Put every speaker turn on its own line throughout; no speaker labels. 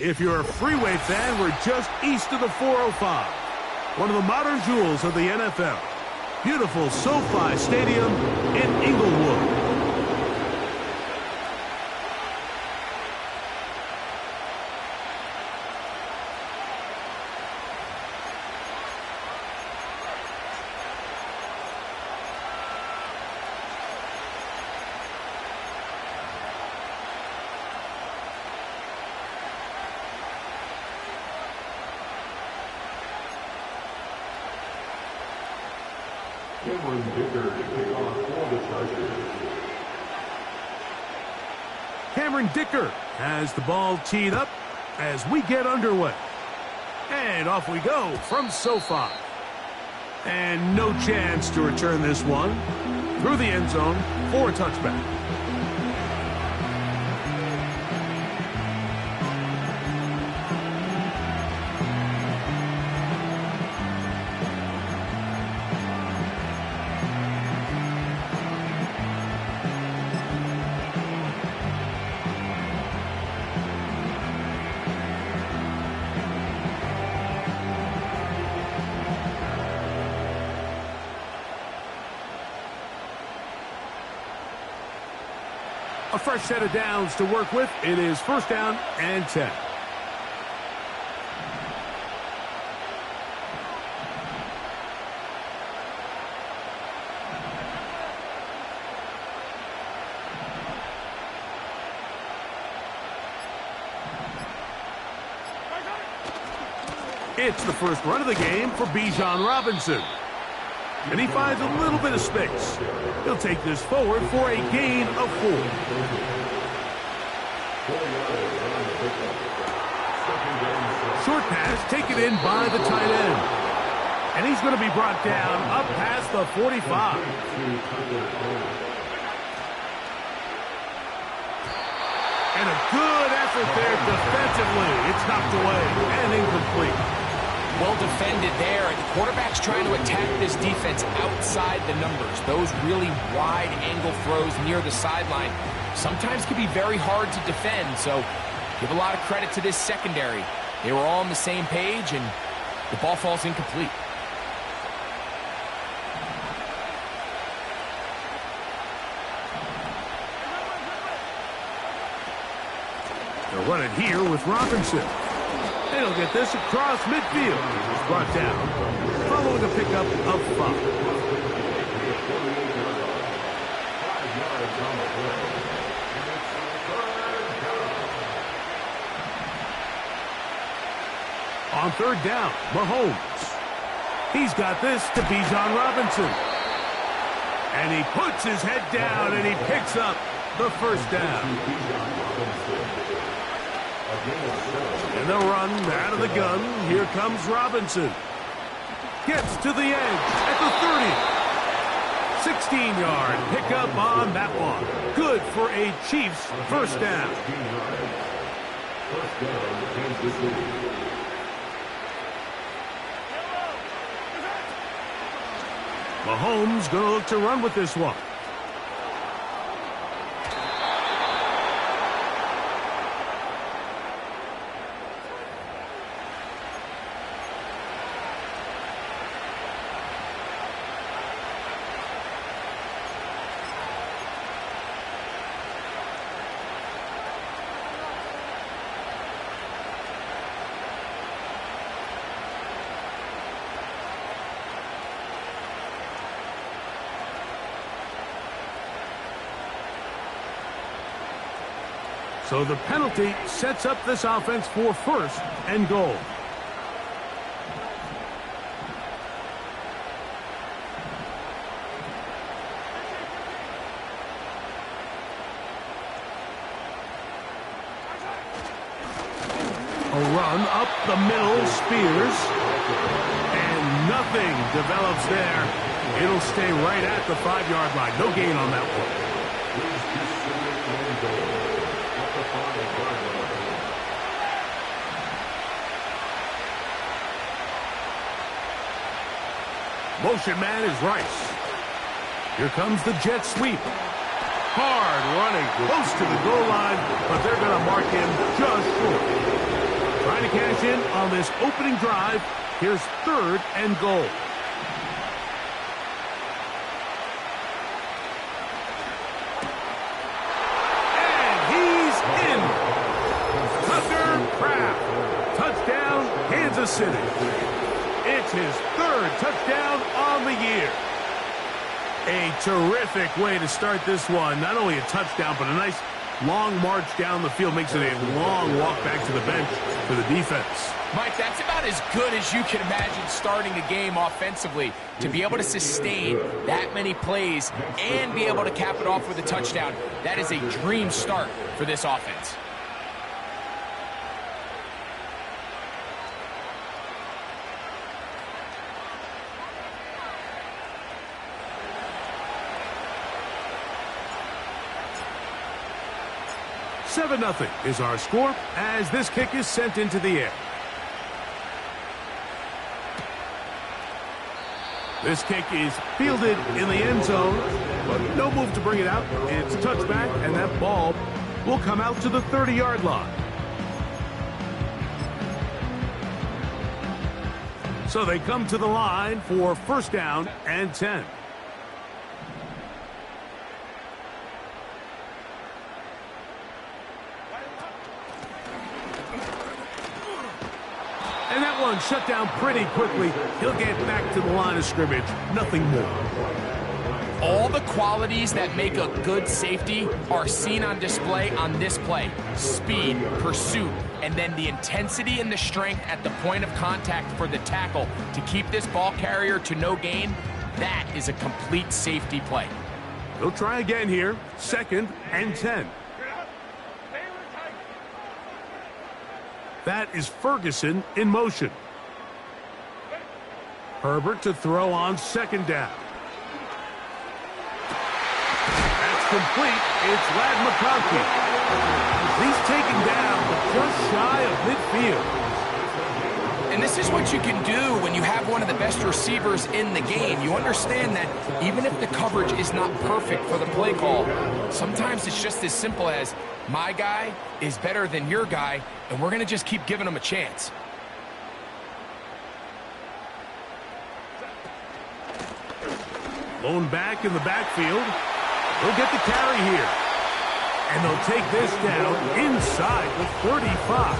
If you're a Freeway fan, we're just east of the 405. One of the modern jewels of the NFL. Beautiful SoFi Stadium in Inglewood.
Cameron Dicker to kick off for the Chargers.
Cameron Dicker has the ball teed up as we get underway. And off we go from SoFi. And no chance to return this one through the end zone for a touchback. A fresh set of downs to work with. It is first down and 10. It's the first run of the game for Bijan Robinson. And he finds a little bit of space. He'll take this forward for a gain of 4. Short pass taken in by the tight end. And he's going to be brought down up past the 45. And a good effort there defensively. It's knocked away and incomplete.
Well defended there. The quarterback's trying to attack this defense outside the numbers. Those really wide angle throws near the sideline sometimes can be very hard to defend. So give a lot of credit to this secondary. They were all on the same page, and the ball falls incomplete.
They'll run it here with Robinson. And he'll get this across midfield. He's brought down, following a pickup of 5. On third down, Mahomes. He's got this to Bijan Robinson. And he puts his head down and he picks up the first down. And they'll run out of the gun. Here comes Robinson. Gets to the edge at the 30. 16-yard pickup on that one. Good for a Chiefs first down. Mahomes going to look to run with this one. So the penalty sets up this offense for first and goal. A run up the middle, Spears. And nothing develops there. It'll stay right at the 5-yard line. No gain on that one. Motion man is Rice. Here comes the jet sweep. Hard running, close to the goal line, but they're going to mark him just short. Trying to cash in on this opening drive. Here's third and goal. And he's in. Tucker Kraft. Touchdown, Kansas City. It's his third touchdown on the year. A terrific way to start this one. Not only a touchdown, but a nice long march down the field. Makes it a long walk back to the bench for the defense.
Mike, that's about as good as you can imagine starting a game offensively. To be able to sustain that many plays and be able to cap it off with a touchdown, that is a dream start for this offense.
Seven 0 is our score as this kick is sent into the air. This kick is fielded in the end zone, but no move to bring it out. It's touchback, and that ball will come out to the 30-yard line. So they come to the line for first down and 10. And that one shut down pretty quickly. He'll get back to the line of scrimmage. Nothing more.
All the qualities that make a good safety are seen on display on this play. Speed, pursuit, and then the intensity and the strength at the point of contact for the tackle to keep this ball carrier to no gain. That is a complete safety play.
They'll try again here. Second and 10. That is Ferguson in motion. Herbert to throw on second down. That's complete. It's Ladd McConkey. He's taken down, but just shy of midfield.
And this is what you can do when you have one of the best receivers in the game. You understand that even if the coverage is not perfect for the play call, sometimes it's just as simple as my guy is better than your guy, and we're going to just keep giving him a chance.
Blown back in the backfield. They'll get the carry here. And they'll take this down inside the 35.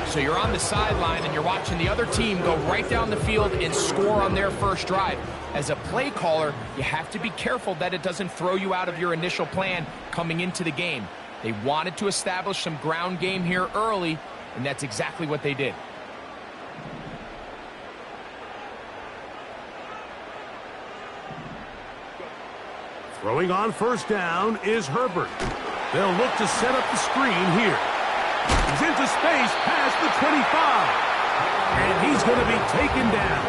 So you're on the sideline and you're watching the other team go right down the field and score on their first drive. As a play caller, you have to be careful that it doesn't throw you out of your initial plan coming into the game. They wanted to establish some ground game here early, and that's exactly what they did.
Throwing on first down is Herbert. They'll look to set up the screen here. He's into space past the 25. And he's going to be taken down.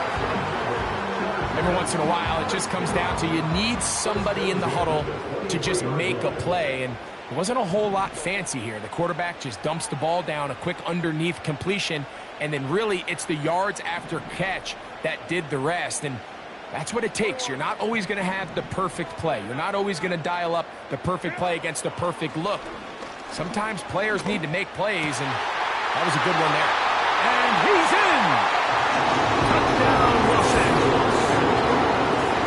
Every once in a while, it just comes down to you need somebody in the huddle to just make a play. And it wasn't a whole lot fancy here. The quarterback just dumps the ball down, a quick underneath completion, and then really it's the yards after catch that did the rest. And that's what it takes. You're not always going to have the perfect play. You're not always going to dial up the perfect play against the perfect look. Sometimes players need to make plays, and that was a good one there.
And he's in! Touchdown, Los Angeles.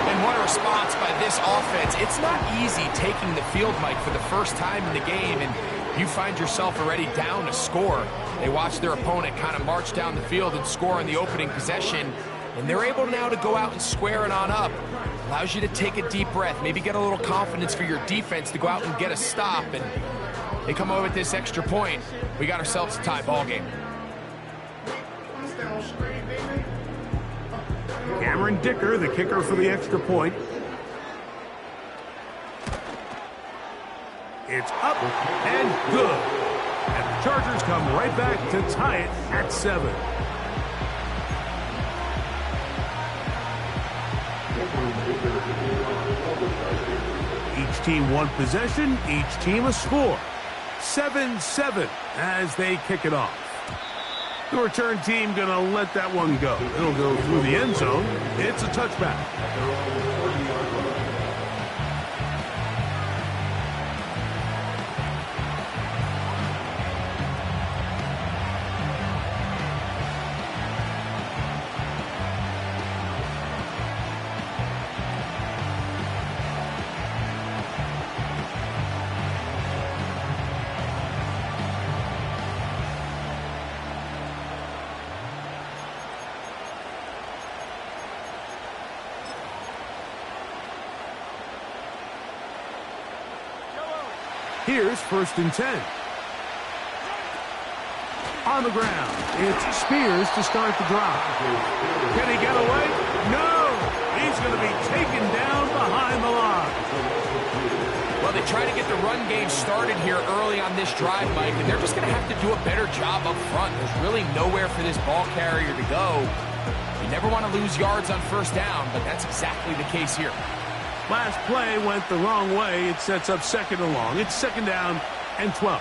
And what a response by this offense. It's not easy taking the field, Mike, for the first time in the game, and you find yourself already down a score. They watch their opponent kind of march down the field and score in the opening possession, and they're able now to go out and square it on up. Allows you to take a deep breath, maybe get a little confidence for your defense to go out and get a stop. And They come away with this extra point. We got ourselves a tie ball game.
Cameron Dicker, the kicker for the extra point. It's up and good. And the Chargers come right back to tie it at 7. Each team one possession, each team a score. 7-7 as they kick it off. The return team going to let that one go. It'll go through the end zone. It's a touchback. Here's 1st and 10. On the ground, it's Spears to start the drive. Can he get away? No! He's going to be taken down behind the line.
Well, they try to get the run game started here early on this drive, Mike, and they're just going to have to do a better job up front. There's really nowhere for this ball carrier to go. You never want to lose yards on 1st down, but that's exactly the case here.
Last play went the wrong way. It sets up 2nd and long. It's 2nd down and 12.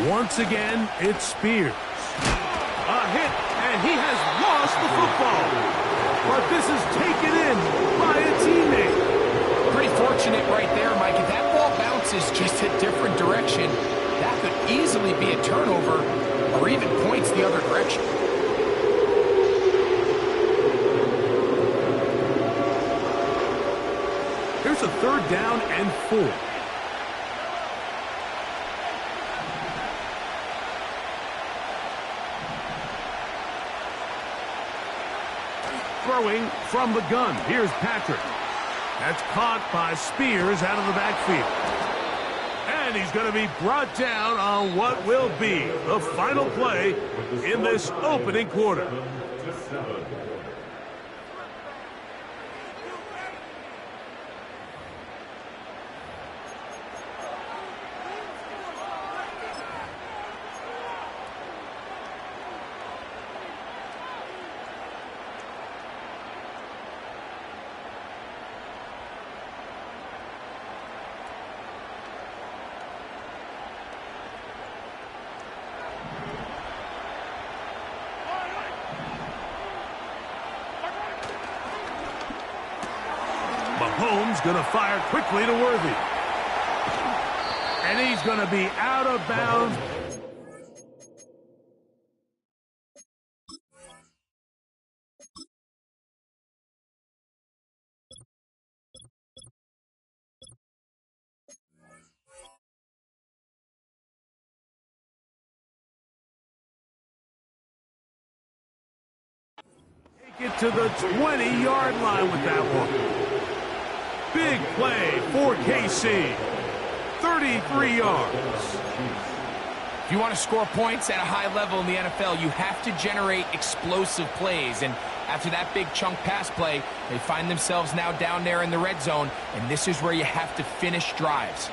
Once again, it's Spears. A hit, and he has lost the football. But this is taken in by a teammate.
Pretty fortunate right there, Mike. If that ball bounces just a different direction, that could easily be a turnover or even points the other direction.
Here's a 3rd down and 4. Throwing from the gun. Here's Patrick. That's caught by Spears out of the backfield. And he's going to be brought down on what will be the final play in this opening quarter. Mahomes going to fire quickly to Worthy. And he's going to be out of bounds. Take it to the 20-yard line with that one. Big play for KC. 33 yards.
If you want to score points at a high level in the NFL, you have to generate explosive plays. And after that big chunk pass play, they find themselves now down there in the red zone. And this is where you have to finish drives.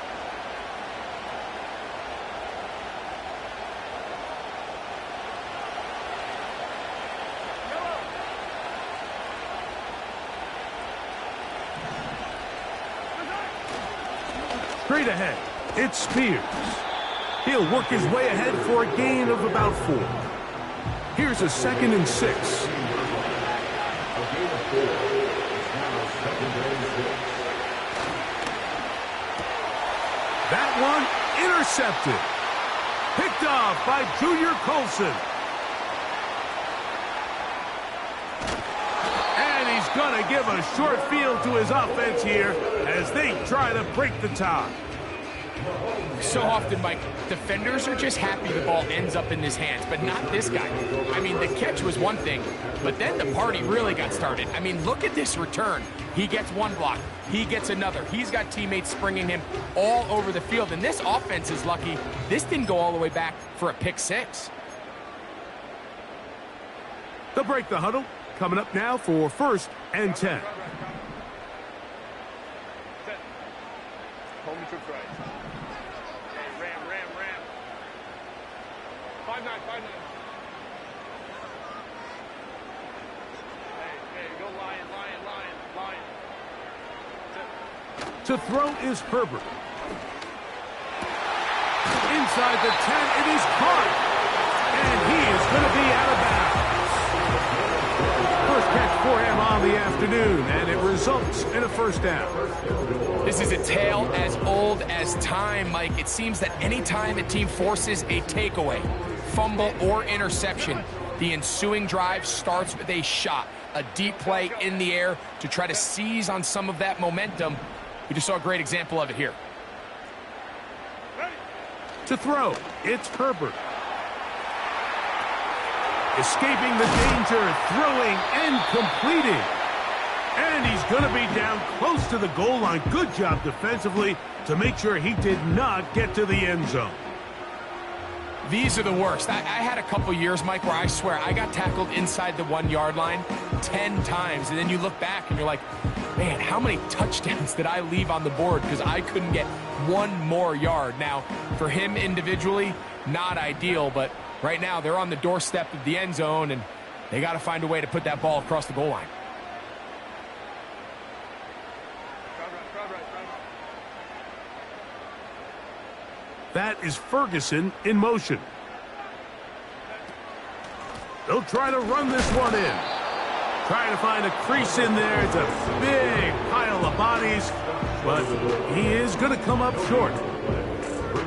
Straight ahead, it's Spears. He'll work his way ahead for a gain of about 4. Here's a 2nd and 6. That one intercepted. Picked off by Junior Colson. And he's going to give a short field to his offense here as they try to break the tie.
So often, Mike, defenders are just happy the ball ends up in his hands, but not this guy. I mean, the catch was one thing, but then the party really got started. I mean, look at this return. He gets one block. He gets another. He's got teammates springing him all over the field, and this offense is lucky this didn't go all the way back for a pick six.
They'll break the huddle. Coming up now for 1st and 10.
Hold me to right. Hey, ram. 5-9. Hey, go lion.
To throw is Herbert. Inside the 10, it is caught. And he is going to be out of bounds. First catch for him on the afternoon, and it results in a first down.
This is a tale as old as time, Mike. It seems that anytime a team forces a takeaway, fumble, or interception, the ensuing drive starts with a shot, a deep play in the air to try to seize on some of that momentum. We just saw a great example of it here.
To throw, it's Herbert. Escaping the danger, throwing and completing. And he's going to be down close to the goal line. Good job defensively to make sure he did not get to the end zone.
These are the worst. I had a couple years, Mike, where I swear I got tackled inside the 1 yard line 10 times. And then you look back and you're like, man, how many touchdowns did I leave on the board because I couldn't get one more yard? Now, for him individually, not ideal, but right now they're on the doorstep of the end zone, and they got to find a way to put that ball across the goal line.
That is Ferguson in motion. They'll try to run this one in. Trying to find a crease in there. It's a big pile of bodies, but he is going to come up short.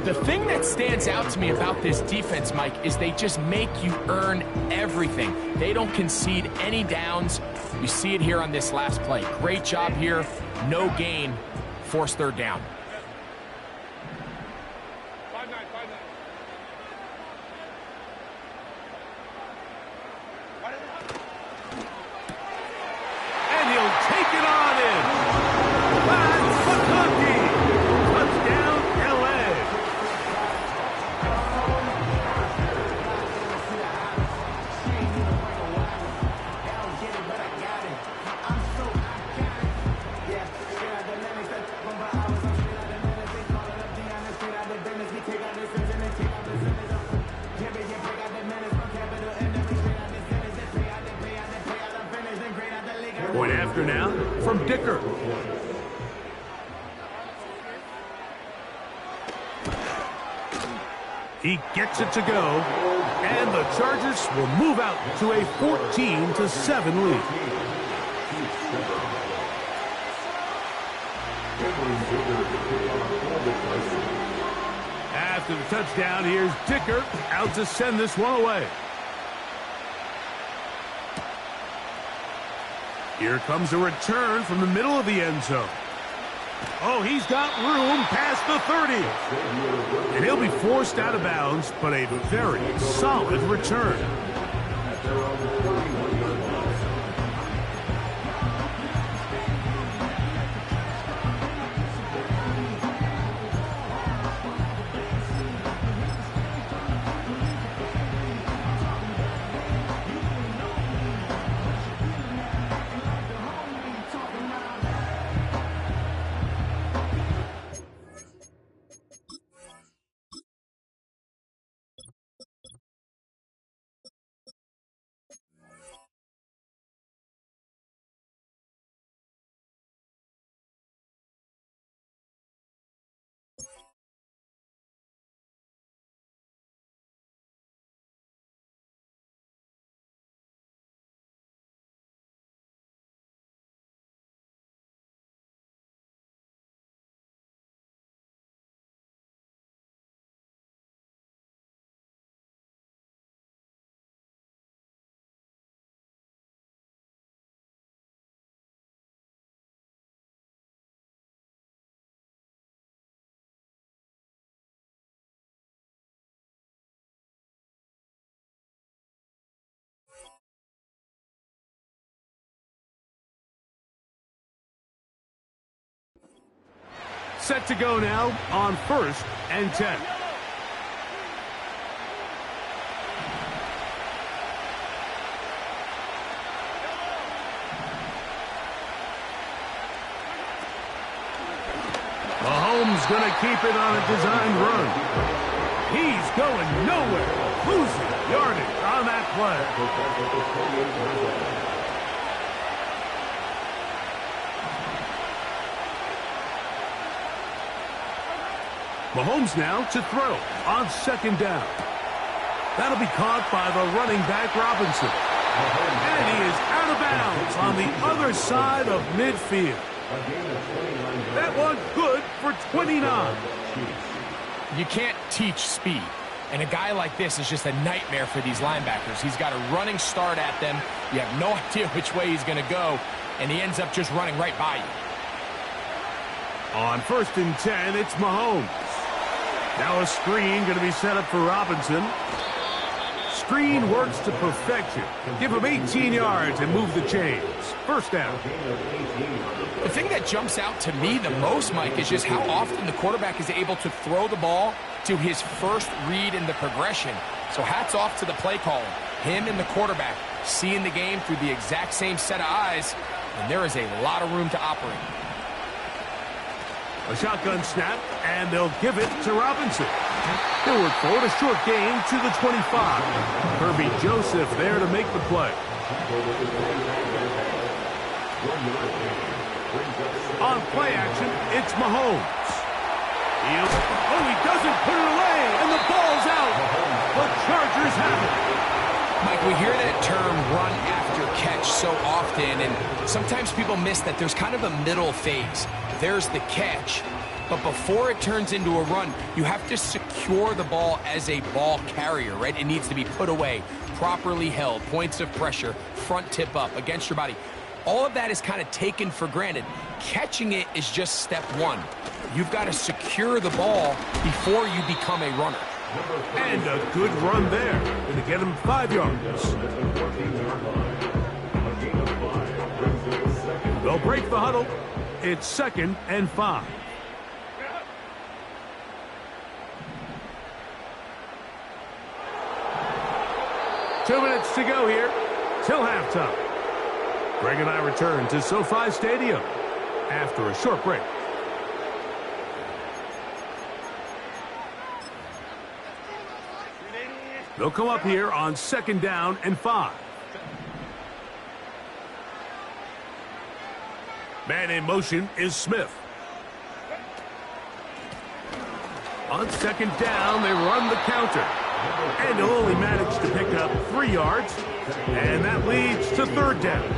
The thing that stands out to me about this defense, Mike, is they just make you earn everything. They don't concede any downs. You see it here on this last play. Great job here. No gain. Forced third down.
And he'll take it on in. That's McConkey. Touchdown, LA. Point after now from Dicker. He gets it to go, and the Chargers will move out to a 14-7 lead. After the touchdown, here's Dicker out to send this one away. Here comes a return from the middle of the end zone. Oh, he's got room past the 30. And he'll be forced out of bounds, but a very solid return. Set to go now on 1st and 10. Mahomes going to keep it on a designed run. He's going nowhere. Losing yardage on that play. Mahomes now to throw on 2nd down. That'll be caught by the running back Robinson. And he is out of bounds on the other side of midfield. That one good for 29.
You can't teach speed. And a guy like this is just a nightmare for these linebackers. He's got a running start at them. You have no idea which way he's going to go, and he ends up just running right by you.
On 1st and 10, it's Mahomes. Now a screen going to be set up for Robinson. Screen works to perfection. Give him 18 yards and move the chains. 1st down.
The thing that jumps out to me the most, Mike, is just how often the quarterback is able to throw the ball to his first read in the progression. So hats off to the play caller. Him and the quarterback seeing the game through the exact same set of eyes, and there is a lot of room to operate.
A shotgun snap, and they'll give it to Robinson. He'll work forward, a short gain to the 25. Herbie Joseph there to make the play. On play action, it's Mahomes. He doesn't put it away, and the ball's out. The Chargers have it.
Mike, we hear that term run after catch so often, and sometimes people miss that there's kind of a middle phase. There's the catch, but before it turns into a run, you have to secure the ball as a ball carrier, right? It needs to be put away, properly held, points of pressure, front tip up against your body. All of that is kind of taken for granted. Catching it is just step one. You've got to secure the ball before you become a runner.
And a good run there. Going to get him 5 yards. They'll break the huddle. It's 2nd and 5. Two minutes to go here till halftime. Greg and I return to SoFi Stadium after a short break. They'll come up here on 2nd down and 5. Man in motion is Smith. On 2nd down, they run the counter. And he'll only manage to pick up 3 yards. And that leads to 3rd down.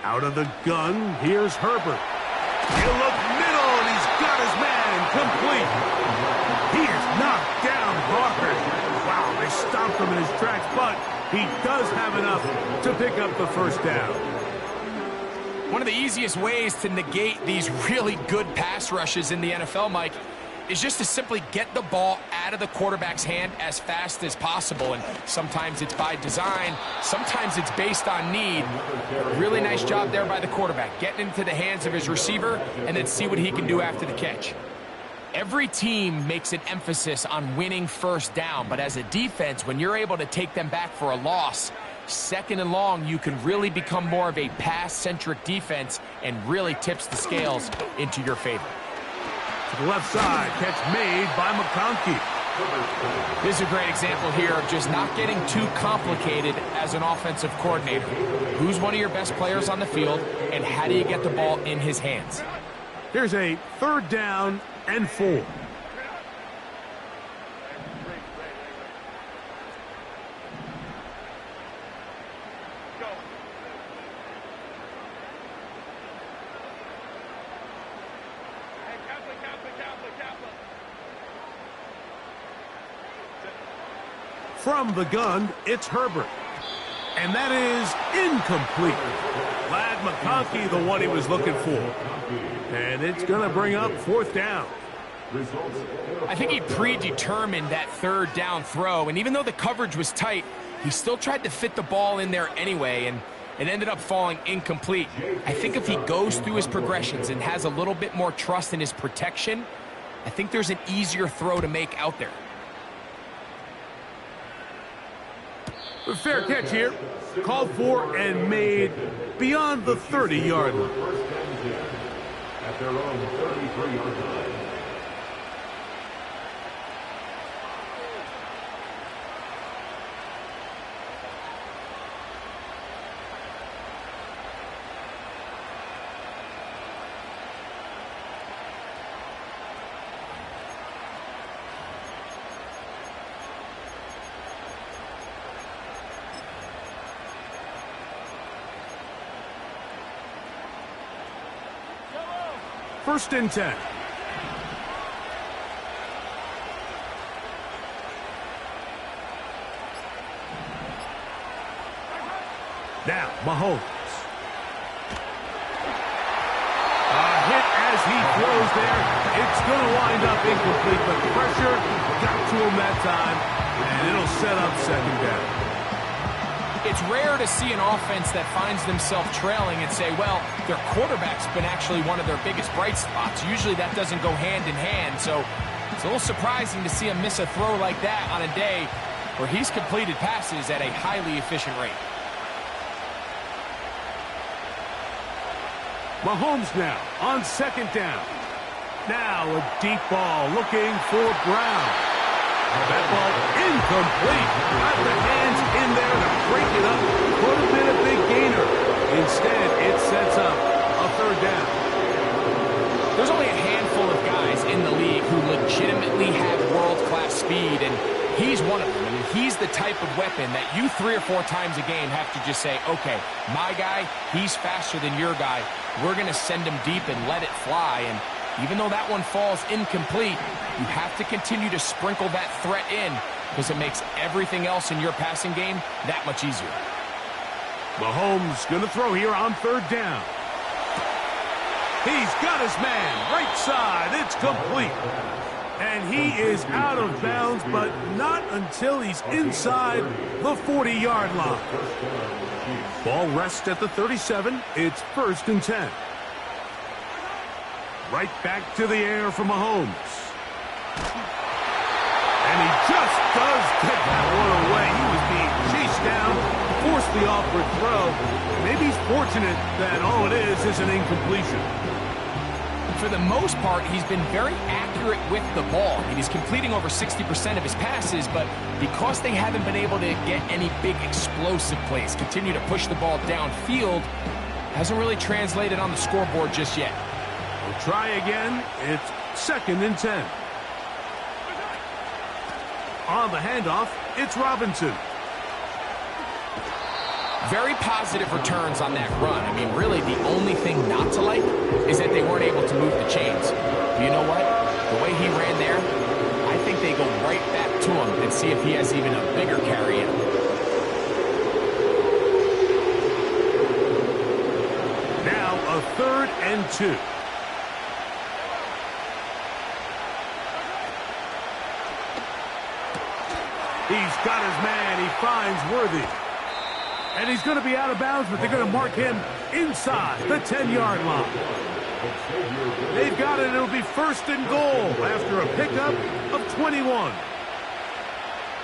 Out of the gun, here's Herbert. He'll look middle, and he's got his man complete. He is knocked down hard. Wow, they stopped him in his tracks, but he does have enough to pick up the 1st down.
One of the easiest ways to negate these really good pass rushes in the NFL, Mike, is just to simply get the ball out of the quarterback's hand as fast as possible. And sometimes it's by design, sometimes it's based on need. Really nice job there by the quarterback, getting into the hands of his receiver and then see what he can do after the catch. Every team makes an emphasis on winning 1st down, but as a defense, when you're able to take them back for a loss, 2nd and long, you can really become more of a pass-centric defense and really tips the scales into your favor.
To the left side, catch made by McConkey.
This is a great example here of just not getting too complicated as an offensive coordinator. Who's one of your best players on the field, and how do you get the ball in his hands?
Here's a 3rd down and 4. From the gun, it's Herbert. And that is incomplete. Ladd McConkey, the one he was looking for. And it's going to bring up 4th down.
I think he predetermined that 3rd down throw, and even though the coverage was tight, he still tried to fit the ball in there anyway, and it ended up falling incomplete. I think if he goes through his progressions and has a little bit more trust in his protection, I think there's an easier throw to make out there.
Fair catch here. Called for and made beyond the 30-yard line.
At their own 33-yard line.
First and 10. Now, Mahomes. A hit as he throws there. It's going to wind up incomplete, but pressure got to him that time, and it'll set up 2nd down.
It's rare to see an offense that finds themselves trailing and say, well, their quarterback's been actually one of their biggest bright spots. Usually that doesn't go hand in hand, so it's a little surprising to see him miss a throw like that on a day where he's completed passes at a highly efficient rate.
Mahomes now on 2nd down. Now a deep ball looking for Brown. That ball incomplete. Got the hands in there to break it up. Could have been a big gainer. Instead, it sets up a 3rd down.
There's only a handful of guys in the league who legitimately have world-class speed, and he's one of them. I mean, he's the type of weapon that you 3 or 4 times a game have to just say, okay, my guy, he's faster than your guy. We're going to send him deep and let it fly, and even though that one falls incomplete, you have to continue to sprinkle that threat in because it makes everything else in your passing game that much easier.
Mahomes going to throw here on 3rd down. He's got his man right side. It's complete. And he is out of bounds, but not until he's inside the 40-yard line. Ball rests at the 37. It's 1st and 10. Right back to the air for Mahomes. And he just does get that one away. He was being chased down, forced the awkward throw. Maybe he's fortunate that all it is an incompletion.
For the most part, he's been very accurate with the ball. I mean, he's completing over 60% of his passes, but because they haven't been able to get any big explosive plays, continue to push the ball downfield, hasn't really translated on the scoreboard just yet.
We'll try again. It's 2nd and 10. On the handoff, it's Robinson.
Very positive returns on that run. I mean, really, the only thing not to like is that they weren't able to move the chains. But you know what? The way he ran there, I think they go right back to him and see if he has even a bigger carry in him.
Now a 3rd and 2. He's got his man. He finds Worthy. And he's going to be out of bounds, but they're going to mark him inside the 10-yard line. They've got it. It'll be 1st and goal after a pickup of 21.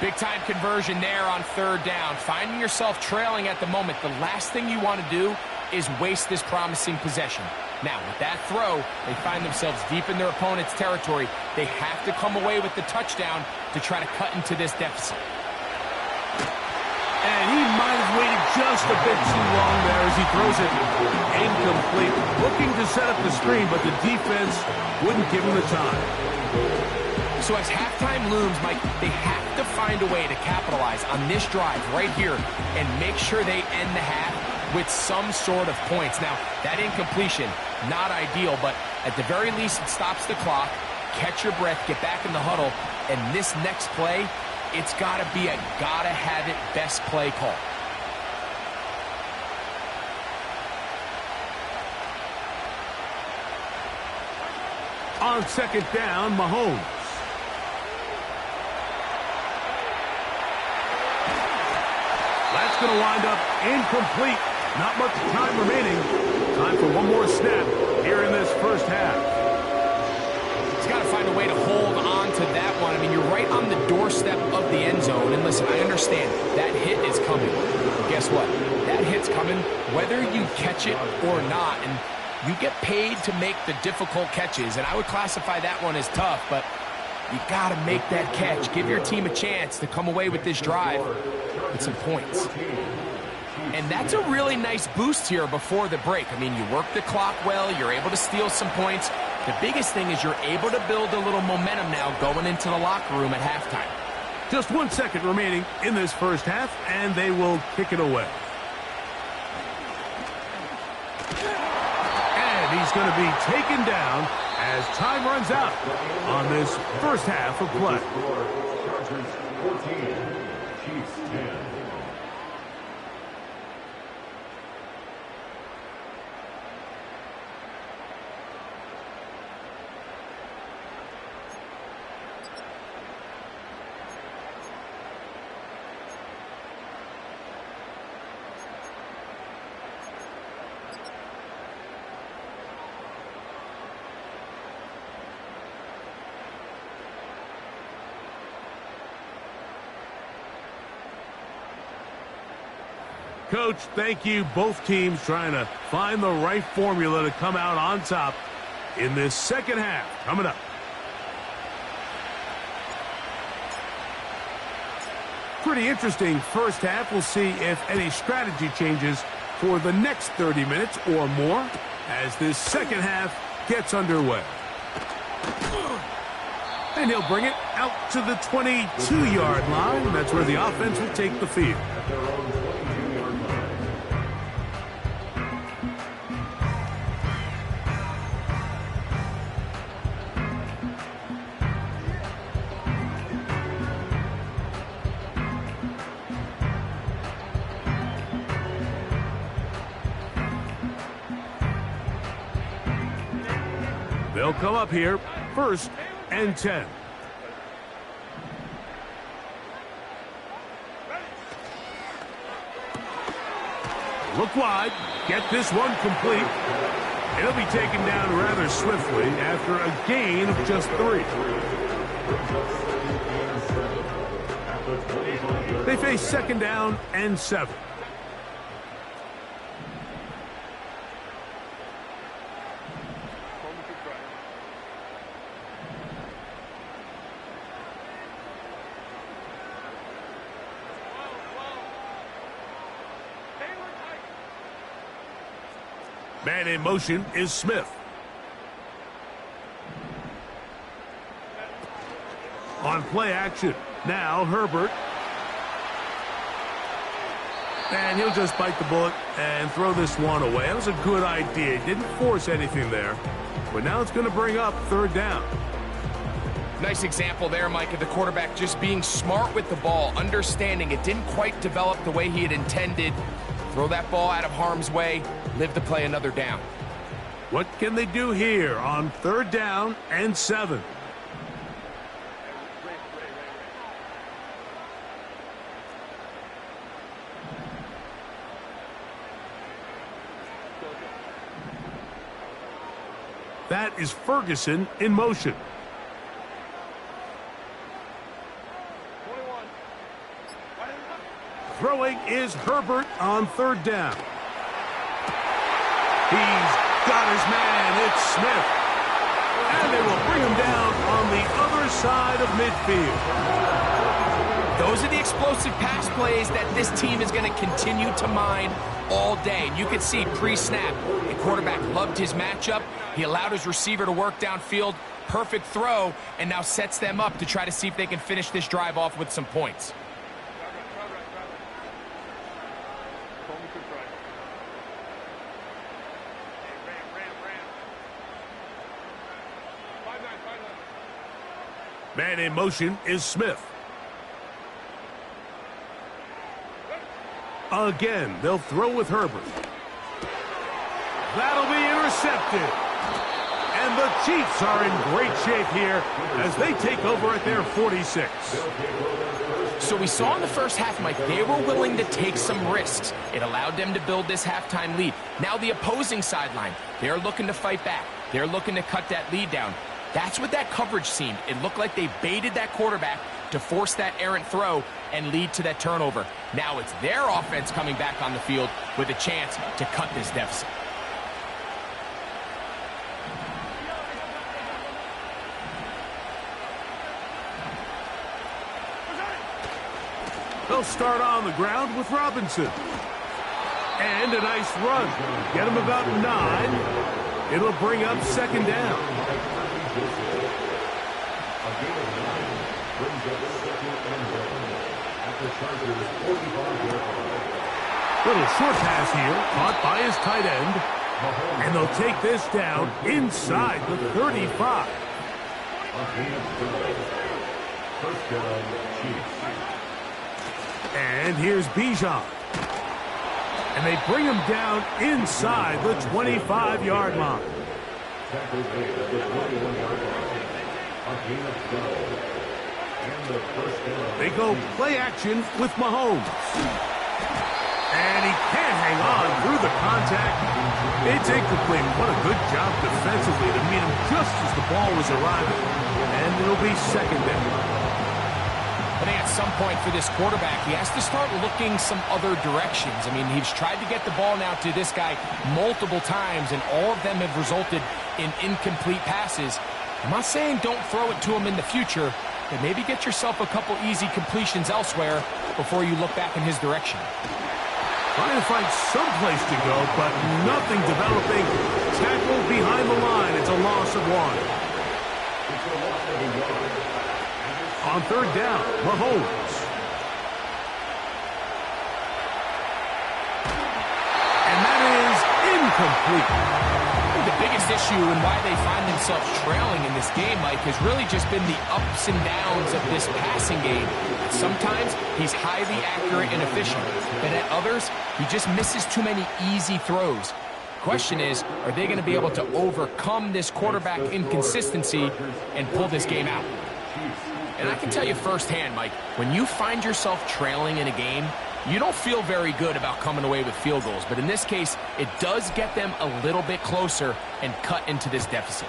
Big-time conversion there on 3rd down. Finding yourself trailing at the moment, the last thing you want to do is waste this promising possession. Now, with that throw, they find themselves deep in their opponent's territory. They have to come away with the touchdown to try to cut into this deficit.
And he might have waited just a bit too long there as he throws it incomplete. Looking to set up the screen, but the defense wouldn't give him the time.
So as halftime looms, Mike, they have to find a way to capitalize on this drive right here and make sure they end the half with some sort of points. Now, that incompletion, not ideal, but at the very least, it stops the clock. Catch your breath, get back in the huddle, and this next play it's got to be a gotta-have-it best play call.
On second down, Mahomes. That's going to wind up incomplete. Not much time remaining. Time for one more snap here in this first half.
He's got to find a way to hold on to that one. I mean, you're right on the doorstep of the end zone. And listen, I understand that hit is coming. But guess what? That hit's coming whether you catch it or not. And you get paid to make the difficult catches. And I would classify that one as tough, but you got to make that catch. Give your team a chance to come away with this drive with some points. And that's a really nice boost here before the break. I mean, you work the clock well. You're able to steal some points. The biggest thing is you're able to build a little momentum now going into the locker room at halftime.
Just 1 second remaining in this first half, and they will kick it away. And he's going to be taken down as time runs out on this first half of play.
Chargers 14, Chiefs 10.
Coach, thank you. Both teams trying to find the right formula to come out on top in this second half. Coming up. Pretty interesting first half. We'll see if any strategy changes for the next 30 minutes or more as this second half gets underway. And he'll bring it out to the 22-yard line. That's where the offense will take the field. They'll come up here, 1st and 10. Look wide, get this one complete. It'll be taken down rather swiftly after a gain of just 3. They face second down and 7. Man in motion is Smith. On play action, now Herbert. And he'll just bite the bullet and throw this one away. That was a good idea. He didn't force anything there. But now it's going to bring up 3rd down.
Nice example there, Mike, of the quarterback just being smart with the ball, understanding it didn't quite develop the way he had intended. Throw that ball out of harm's way, live to play another down.
What can they do here on 3rd down and 7? That is Ferguson in motion.
21.
Throwing is Herbert on 3rd down. He's got his man. It's Smith. And they will bring him down on the other side of midfield.
Those are the explosive pass plays that this team is going to continue to mine all day. And you can see pre-snap, the quarterback loved his matchup. He allowed his receiver to work downfield. Perfect throw, and now sets them up to try to see if they can finish this drive off with some points.
Man in motion is Smith. Again, they'll throw with Herbert. That'll be intercepted. And the Chiefs are in great shape here as they take over at their 46.
So we saw in the first half, Mike, they were willing to take some risks. It allowed them to build this halftime lead. Now the opposing sideline, they're looking to fight back. They're looking to cut that lead down. That's what that coverage seemed. It looked like they baited that quarterback to force that errant throw and lead to that turnover. Now it's their offense coming back on the field with a chance to cut this deficit.
They'll start on the ground with Robinson. And a nice run. Get him about 9. It'll bring up second down. Little short pass here, caught by his tight end. And they'll take this down inside the 35.
First down, Chiefs.
And here's Bijan. And they bring him down inside the 25-yard line.
Tackle made at the 21-yard line. A gain of 12. And the first down.
They go play action with Mahomes. And he can't hang on through the contact. It's incomplete. What a good job defensively to meet him just as the ball was arriving. And it'll be second down.
I think at some point for this quarterback, he has to start looking some other directions. I mean, he's tried to get the ball now to this guy multiple times, and all of them have resulted in incomplete passes. I'm not saying don't throw it to him in the future, but maybe get yourself a couple easy completions elsewhere before you look back in his direction.
Trying to find some place to go, but nothing developing. Tackle behind the line. It's a loss of 1.
It's a loss of 1 yard.
On third down, Mahomes. And that is incomplete.
I think the biggest issue and why they find themselves trailing in this game, Mike, has really just been the ups and downs of this passing game. Sometimes he's highly accurate and efficient, but at others, he just misses too many easy throws. Question is, are they going to be able to overcome this quarterback inconsistency and pull this game out? And I can tell you firsthand, Mike, when you find yourself trailing in a game, you don't feel very good about coming away with field goals. But in this case, it does get them a little bit closer and cut into this deficit.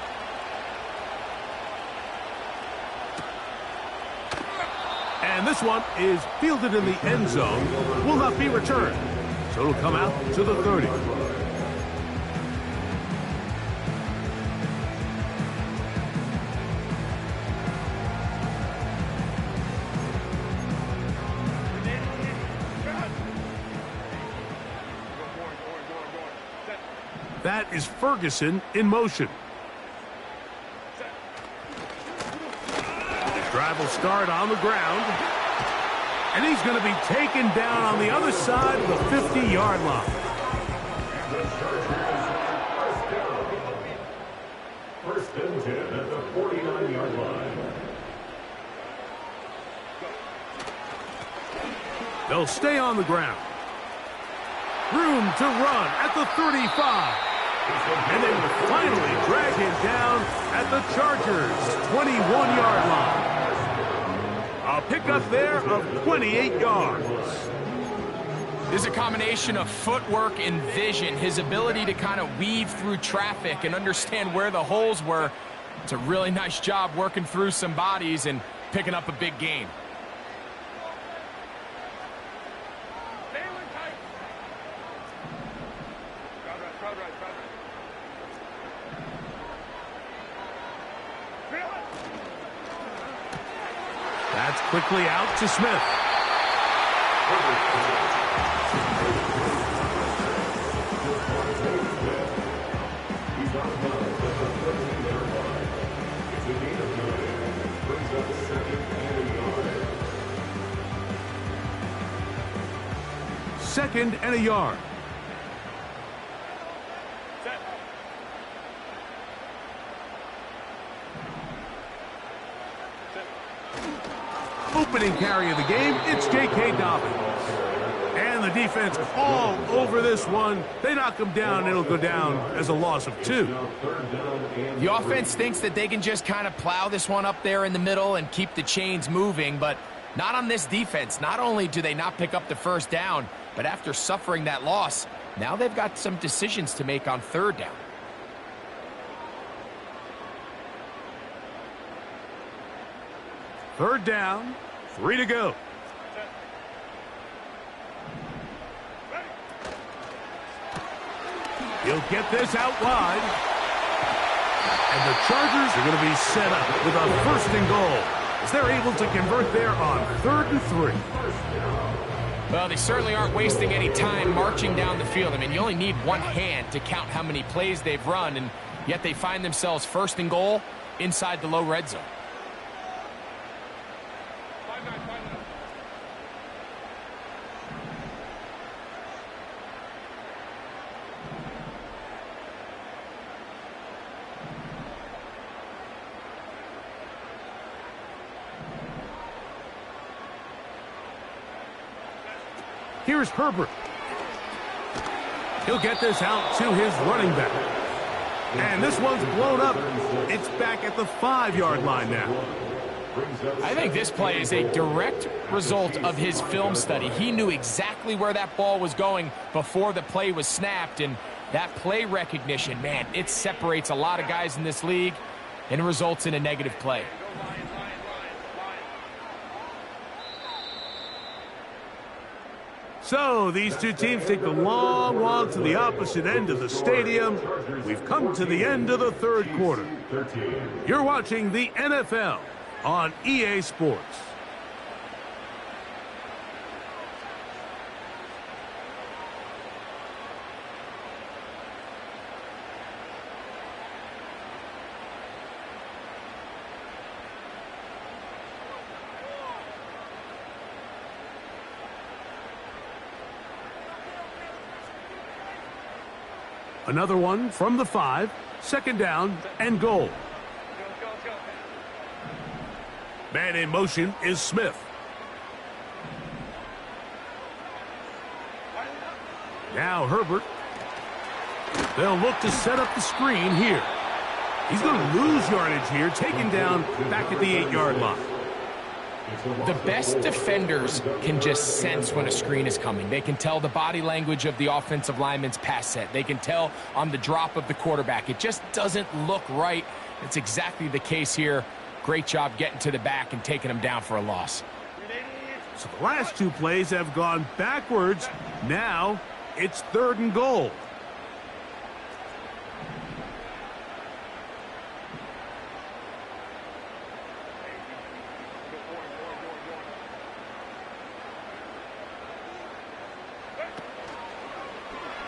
And this one is fielded in the end zone. Will not be returned. So it'll come out to the 30. That is Ferguson in motion. The drive will start on the ground. And he's going to be taken down on the other side of the 50-yard line.
First and 10 at the 49-yard line.
They'll stay on the ground. Room to run at the 35. And they will finally drag him down at the Chargers' 21-yard line. A pickup there of 28 yards.
There's a combination of footwork and vision, his ability to kind of weave through traffic and understand where the holes were. It's a really nice job working through some bodies and picking up a big gain.
That's quickly out to Smith. Second and a yard. Opening carry of the game, it's J.K. Dobbins. And the defense all over this one. They knock him down, it'll go down as a loss of 2.
The offense thinks that they can just kind of plow this one up there in the middle and keep the chains moving, but not on this defense. Not only do they not pick up the first down, but after suffering that loss, now they've got some decisions to make on 3rd down.
Third down, 3 to go. He'll get this out wide. And the Chargers are going to be set up with a 1st and goal, as they're able to convert there on 3rd and 3.
Well, they certainly aren't wasting any time marching down the field. I mean, you only need one hand to count how many plays they've run, and yet they find themselves 1st and goal inside the low red zone.
Here's Herbert. He'll get this out to his running back. And this one's blown up. It's back at the 5-yard line now.
I think this play is a direct result of his film study. He knew exactly where that ball was going before the play was snapped, and that play recognition, man, it separates a lot of guys in this league and results in a negative play.
So these two teams take the long walk to the opposite end of the stadium. We've come to the end of the 3rd quarter. You're watching the NFL on EA Sports. Another one from the 5, 2nd down and goal. Man in motion is Smith. Now Herbert. They'll look to set up the screen here. He's going to lose yardage here, taken down back at the 8-yard line.
The best defenders can just sense when a screen is coming. They can tell the body language of the offensive lineman's pass set. They can tell on the drop of the quarterback. It just doesn't look right. It's exactly the case here. Great job getting to the back and taking him down for a loss.
So the last 2 plays have gone backwards. Now it's 3rd and goal.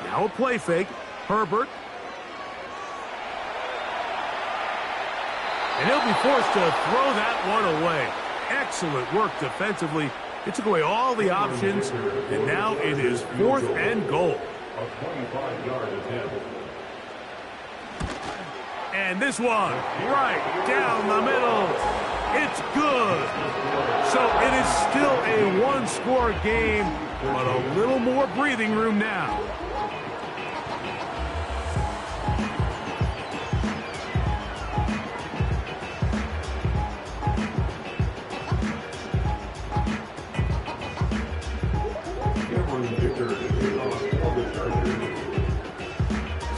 Now a play fake. Herbert. And he'll be forced to throw that one away. Excellent work defensively. It took away all the options, and now it is 4th and goal.
A 25-yard attempt.
And this one, right down the middle. It's good. So it is still a 1-score game, but a little more breathing room now.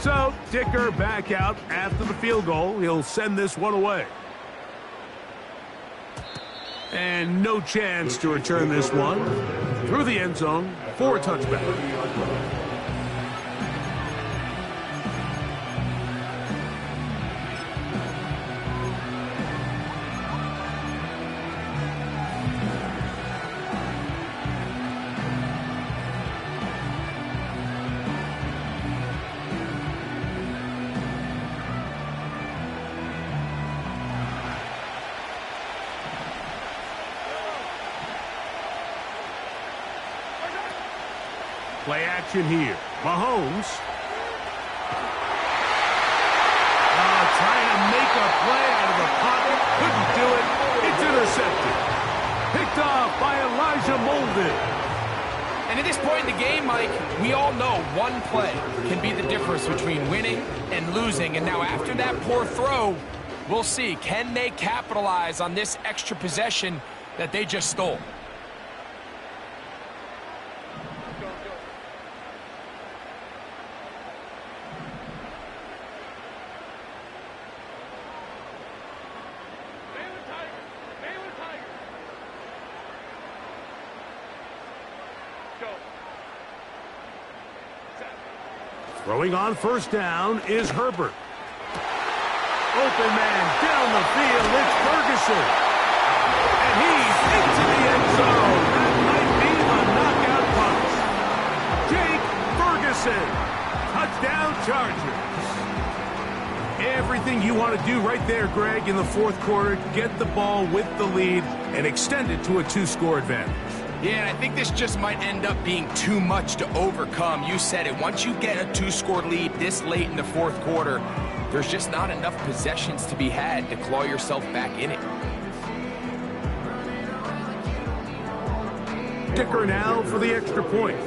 So Dicker back out after the field goal. He'll send this one away. And no chance to return this one through the end zone for a touchback. Play action here. Mahomes. Trying to make a play out of the pocket. Couldn't do it. It's intercepted. Picked off by Elijah Molden.
And And at this point in the game, Mike, we all know one play can be the difference between winning and losing. And now after that poor throw, we'll see, can they capitalize on this extra possession that they just stole?
Throwing on first down is Herbert. Open man down the field, it's Ferguson. And he's into the end zone. That might be a knockout punch. Jake Ferguson, touchdown Chargers. Everything you want to do right there, Greg, in the fourth quarter, get the ball with the lead and extend it to a 2-score advantage.
Yeah, and I think this just might end up being too much to overcome. You said it. Once you get a 2-score lead this late in the fourth quarter, there's just not enough possessions to be had to claw yourself back in it.
Dicker now for the extra point.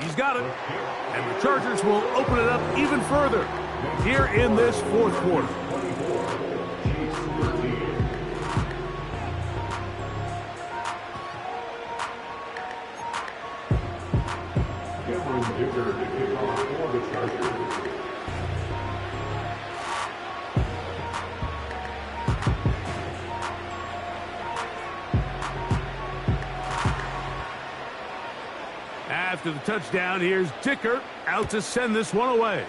He's got it. And the Chargers will open it up even further here in this fourth quarter.
Cameron Dicker to kick off for the Chargers.
After the touchdown, here's Dicker out to send this one away.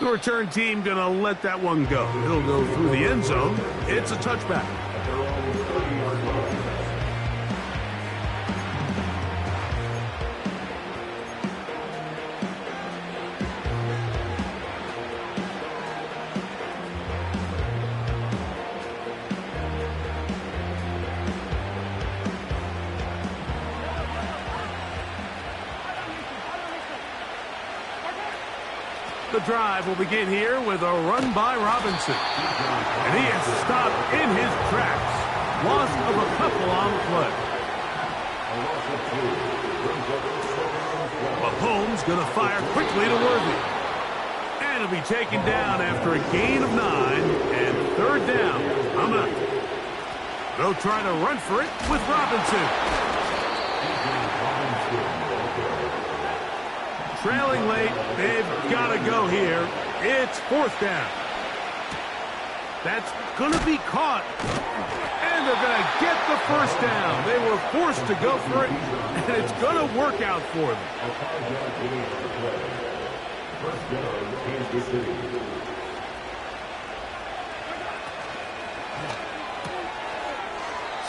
The return team going to let that one go. It'll go through the end zone. It's a touchback. The drive will begin here with a run by Robinson. And he is stopped in his tracks. Loss of a couple on the play. Mahomes going to fire quickly to Worthy. And he'll be taken down after a gain of 9 and third down. I'm up. They'll try to run for it with Robinson. Trailing late, they've got to go here. It's fourth down. That's going to be caught. And they're going to get the first down. They were forced to go for it, and it's going to work out for them.
First down, Kansas City.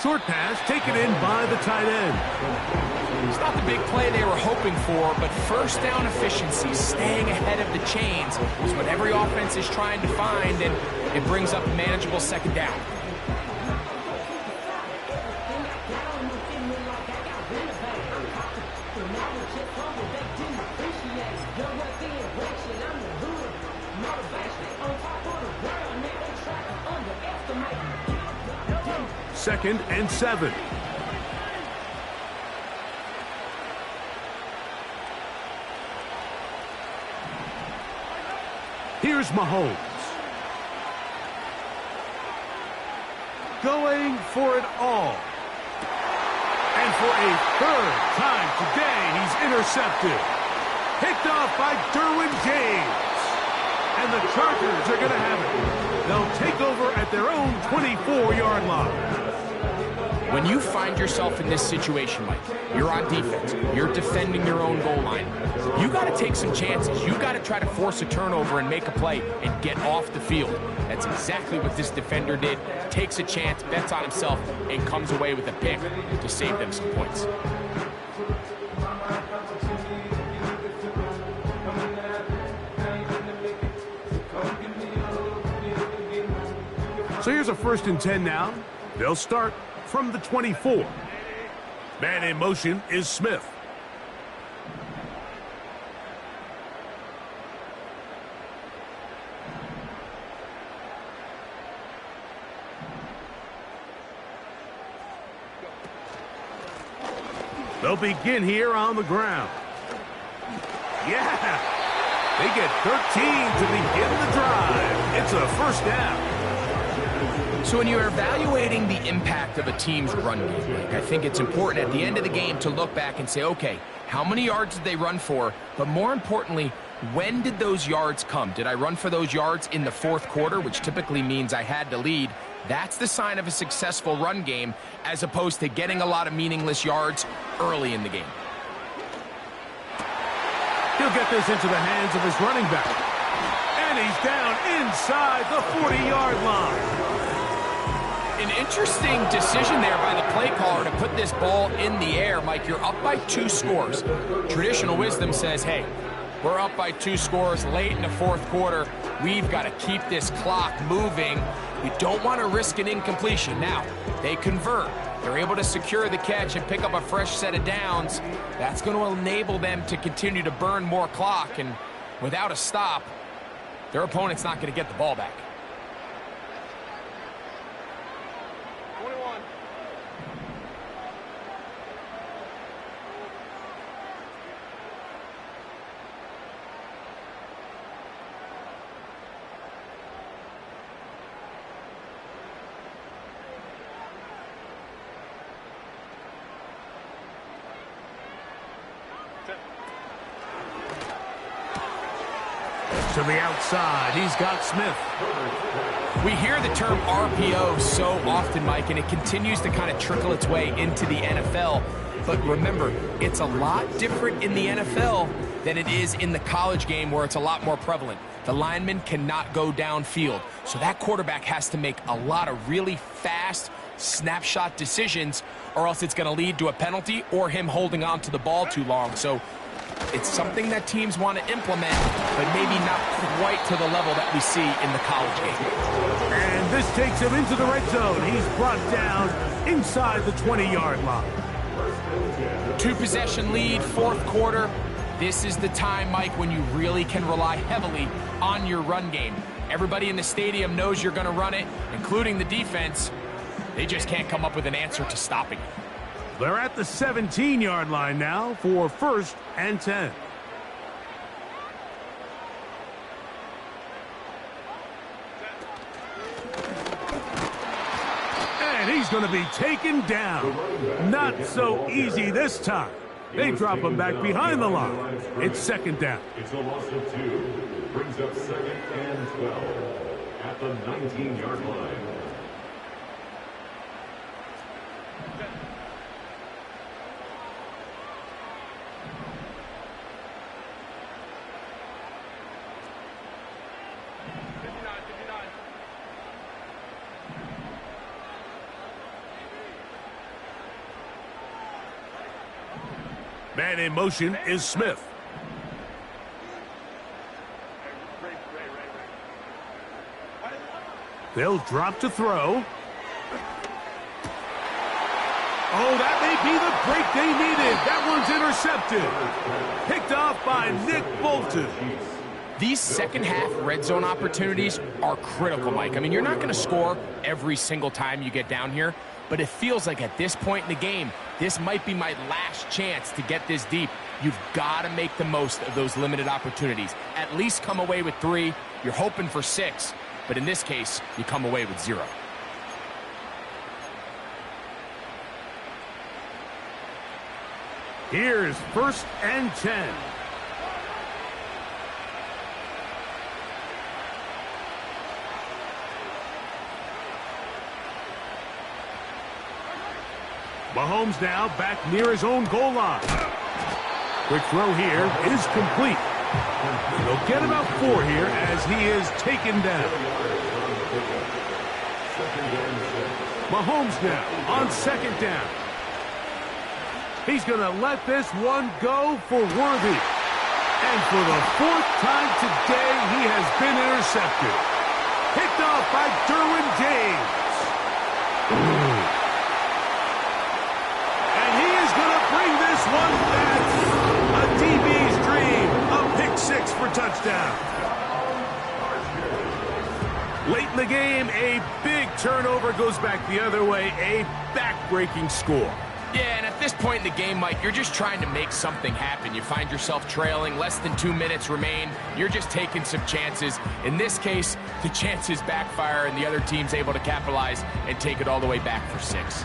Short pass taken in by the tight end.
It's not the big play they were hoping for, but first down efficiency, staying ahead of the chains, is what every offense is trying to find, and it brings up a manageable second down.
Second and 7. Here's Mahomes. Going for it all. And for a third time today, he's intercepted. Picked off by Derwin James. And the Chargers are going to have it. They'll take over at their own 24-yard line.
When you find yourself in this situation, Mike, you're on defense, you're defending your own goal line, you got to take some chances. You got to try to force a turnover and make a play and get off the field. That's exactly what this defender did. Takes a chance, bets on himself, and comes away with a pick to save them some points.
So here's a 1st and 10 now. They'll start from the 24. Man in motion is Smith. They'll begin here on the ground. Yeah! They get 13 to begin the drive. It's a first down.
So when you're evaluating the impact of a team's run game, I think it's important at the end of the game to look back and say, okay, how many yards did they run for? But more importantly, when did those yards come? Did I run for those yards in the fourth quarter, which typically means I had to lead? That's the sign of a successful run game, as opposed to getting a lot of meaningless yards early in the game.
He'll get this into the hands of his running back. And he's down inside the 40-yard line.
An interesting decision there by the play caller to put this ball in the air. Mike, you're up by 2 scores. Traditional wisdom says, hey, we're up by 2 scores late in the fourth quarter. We've got to keep this clock moving. We don't want to risk an incompletion. Now, they convert. They're able to secure the catch and pick up a fresh set of downs. That's going to enable them to continue to burn more clock. And without a stop, their opponent's not going to get the ball back.
21.
To the outside, he's got Smith.
We hear the term RPO so often, Mike, and it continues to kind of trickle its way into the NFL. But remember, it's a lot different in the NFL than it is in the college game, where it's a lot more prevalent. The lineman cannot go downfield, so that quarterback has to make a lot of really fast snapshot decisions, or else it's going to lead to a penalty or him holding on to the ball too long. So it's something that teams want to implement, but maybe not quite to the level that we see in the college game.
And this takes him into the red zone. He's brought down inside the 20-yard line.
2-possession lead, fourth quarter. This is the time, Mike, when you really can rely heavily on your run game. Everybody in the stadium knows you're going to run it, including the defense. They just can't come up with an answer to stopping it.
They're at the 17-yard line now for 1st and 10. And he's going to be taken down. Not so easy this time. They drop him back behind the line. It's 2nd down.
It's a loss of 2. Brings up 2nd and 12 at the 19-yard line.
Man in motion is Smith. They'll drop to throw. Oh, that may be the break they needed. That one's intercepted. Picked off by Nick Bolton.
These second-half red zone opportunities are critical, Mike. I mean, you're not going to score every single time you get down here, but it feels like at this point in the game, this might be my last chance to get this deep. You've got to make the most of those limited opportunities. At least come away with 3. You're hoping for 6, but in this case, you come away with 0.
Here's 1st and 10. Mahomes now back near his own goal line. Quick throw here is complete. They'll get about 4 here as he is taken down. Mahomes now on 2nd down. He's going to let this one go for Worthy. And for the 4th time today, he has been intercepted. Picked off by Derwin James. And he is going to bring this one back. A DB's dream. A pick 6 for touchdown. Late in the game, a big turnover goes back the other way. A back-breaking score.
Yeah, and at this point in the game, Mike, you're just trying to make something happen. You find yourself trailing, less than 2 minutes remain. You're just taking some chances. In this case, the chances backfire, and the other team's able to capitalize and take it all the way back for 6.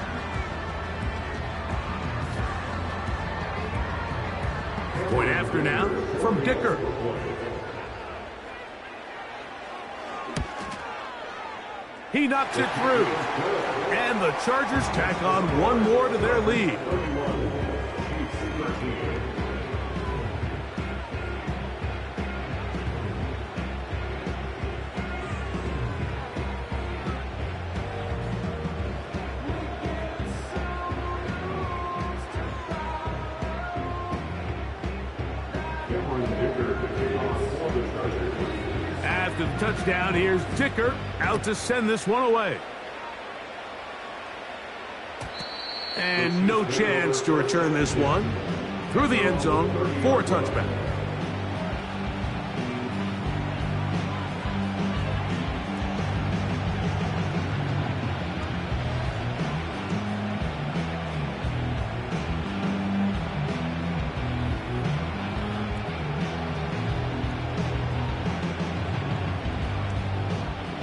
Point after now from Dicker. He knocks it through. And the Chargers tack on one more to their lead. After the touchdown, here's Dicker out to send this one away. And no chance to return this one through the end zone for a touchback.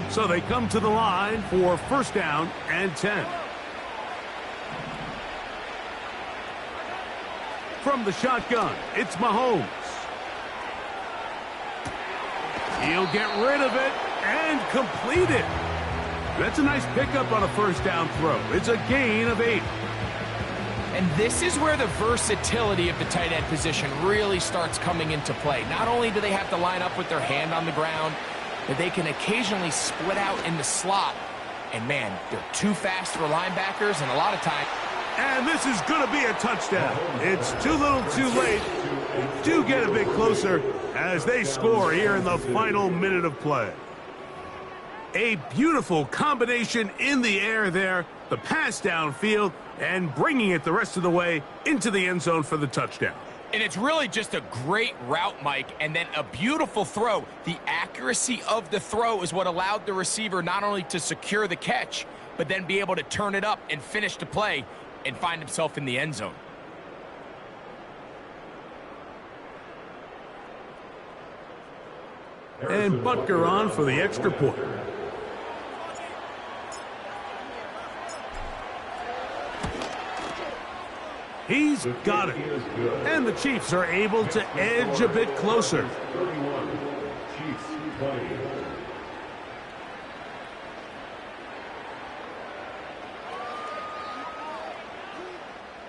So they come to the line for first down and 10. From the shotgun, it's Mahomes. He'll get rid of it and complete it. That's a nice pickup on a first down throw. It's a gain of 8.
And this is where the versatility of the tight end position really starts coming into play. Not only do they have to line up with their hand on the ground, but they can occasionally split out in the slot. And man, they're too fast for linebackers, and a lot of times.
And this is going to be a touchdown. It's too little too late. They do get a bit closer as they score here in the final minute of play. A beautiful combination in the air there. The pass downfield and bringing it the rest of the way into the end zone for the touchdown.
And it's really just a great route, Mike, and then a beautiful throw. The accuracy of the throw is what allowed the receiver not only to secure the catch, but then be able to turn it up and finish the play and find himself in the end zone.
And Butker on for the extra point. He's got it. And the Chiefs are able to edge a bit closer.
31, Chiefs 20.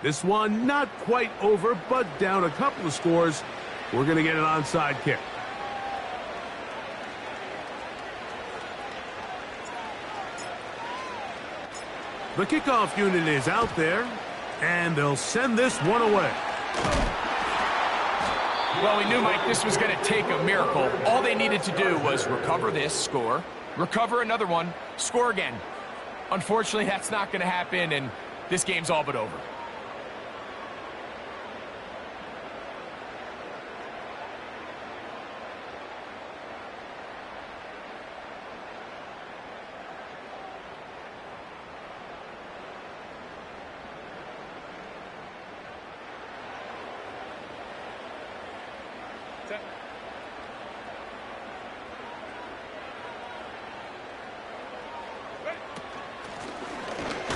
This one not quite over, but down a couple of scores. We're going to get an onside kick. The kickoff unit is out there, and they'll send this one away.
Well, we knew, Mike, this was going to take a miracle. All they needed to do was recover this, score, recover another one, score again. Unfortunately, that's not going to happen, and this game's all but over.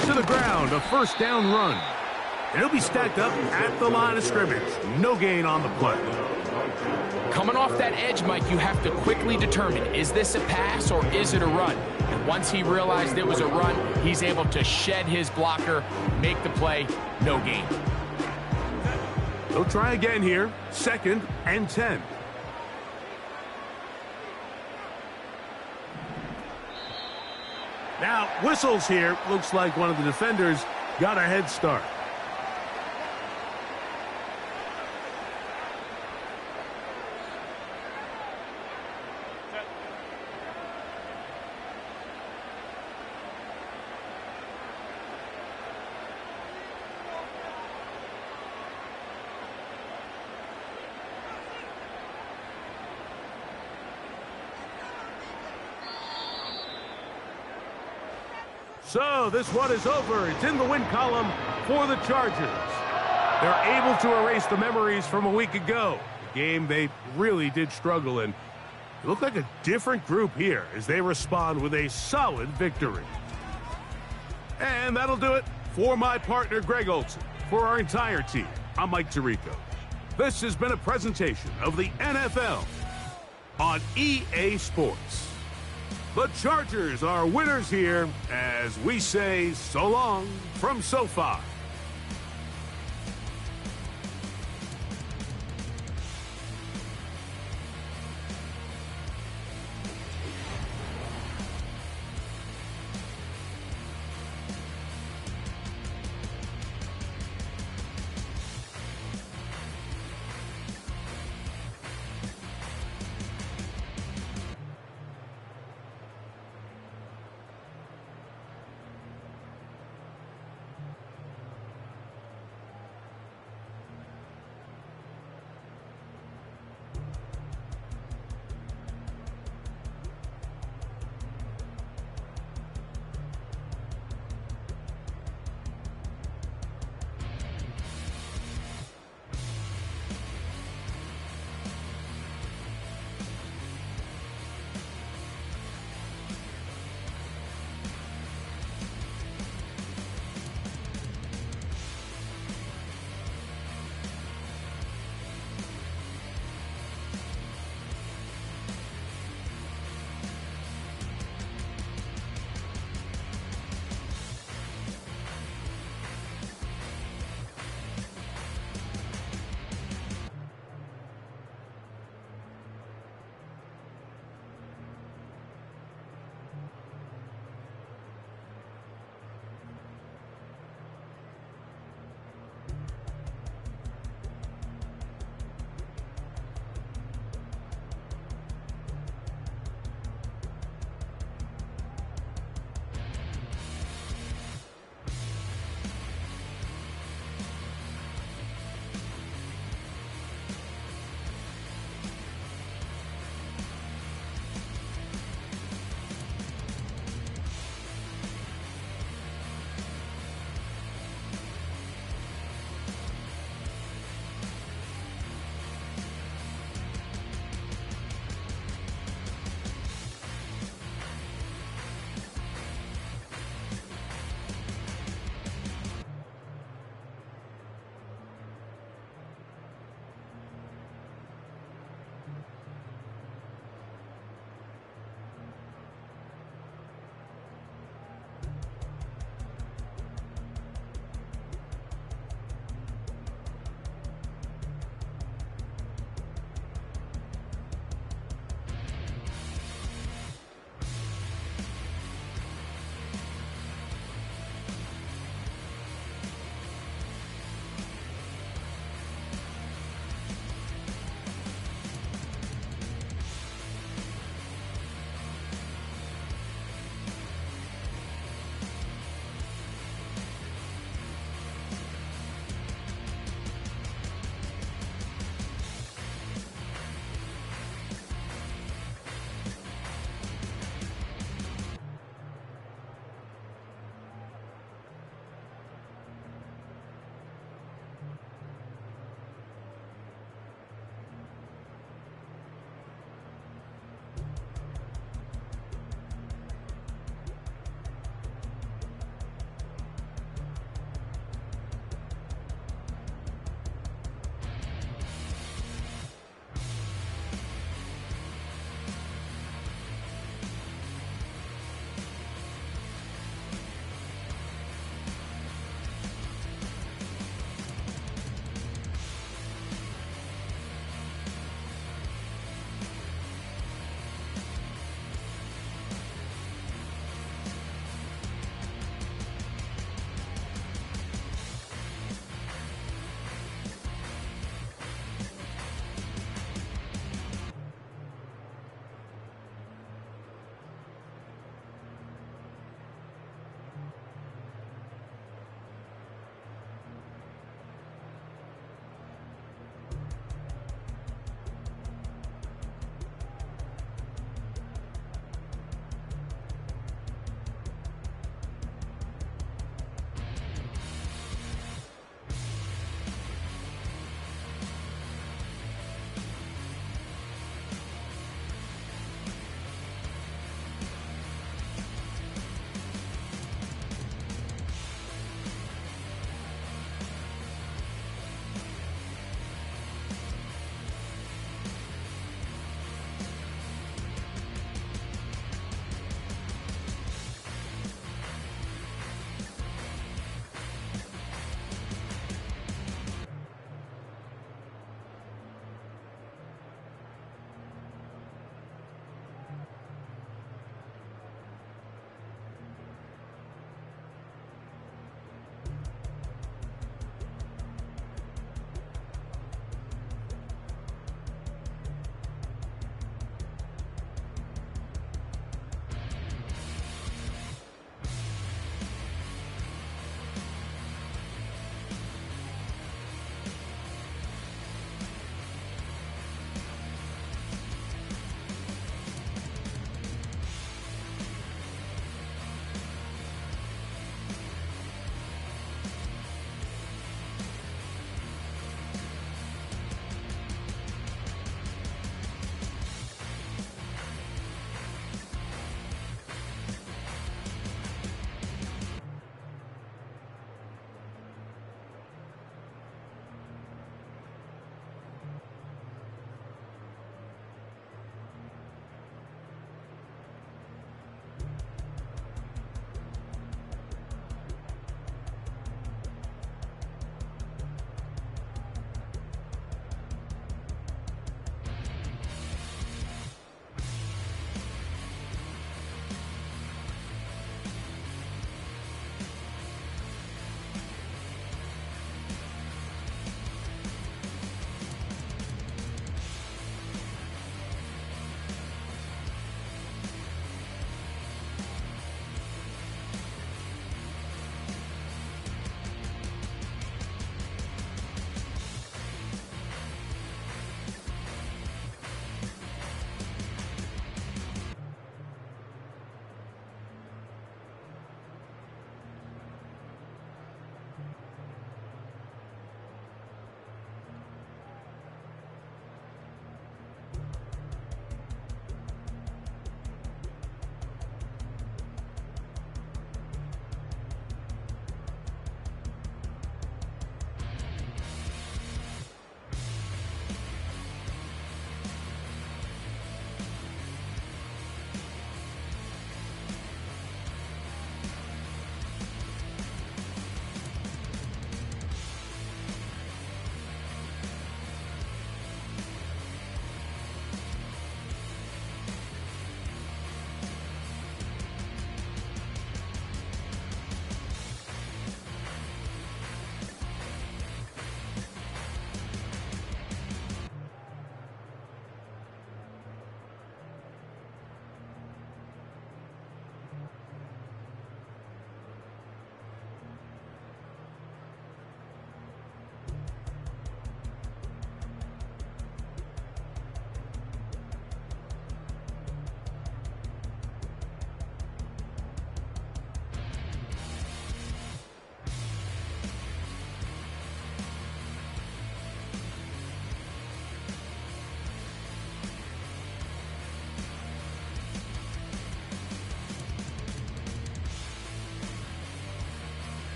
To the ground, a first down run. It'll be stacked up at the line of scrimmage. No gain on the play.
Coming off that edge, Mike, you have to quickly determine, is this a pass or is it a run? And once he realized it was a run, he's able to shed his blocker, make the play, no gain.
They'll try again here. Second and 10. Now, whistles here. Looks like one of the defenders got a head start. So this one is over. It's in the win column for the Chargers. They're able to erase the memories from a week ago. A game they really did struggle in. It looked like a different group here as they respond with a solid victory. And that'll do it for my partner, Greg Olson. For our entire team, I'm Mike Tirico. This has been a presentation of the NFL on EA Sports. The Chargers are winners here as we say so long from SoFi.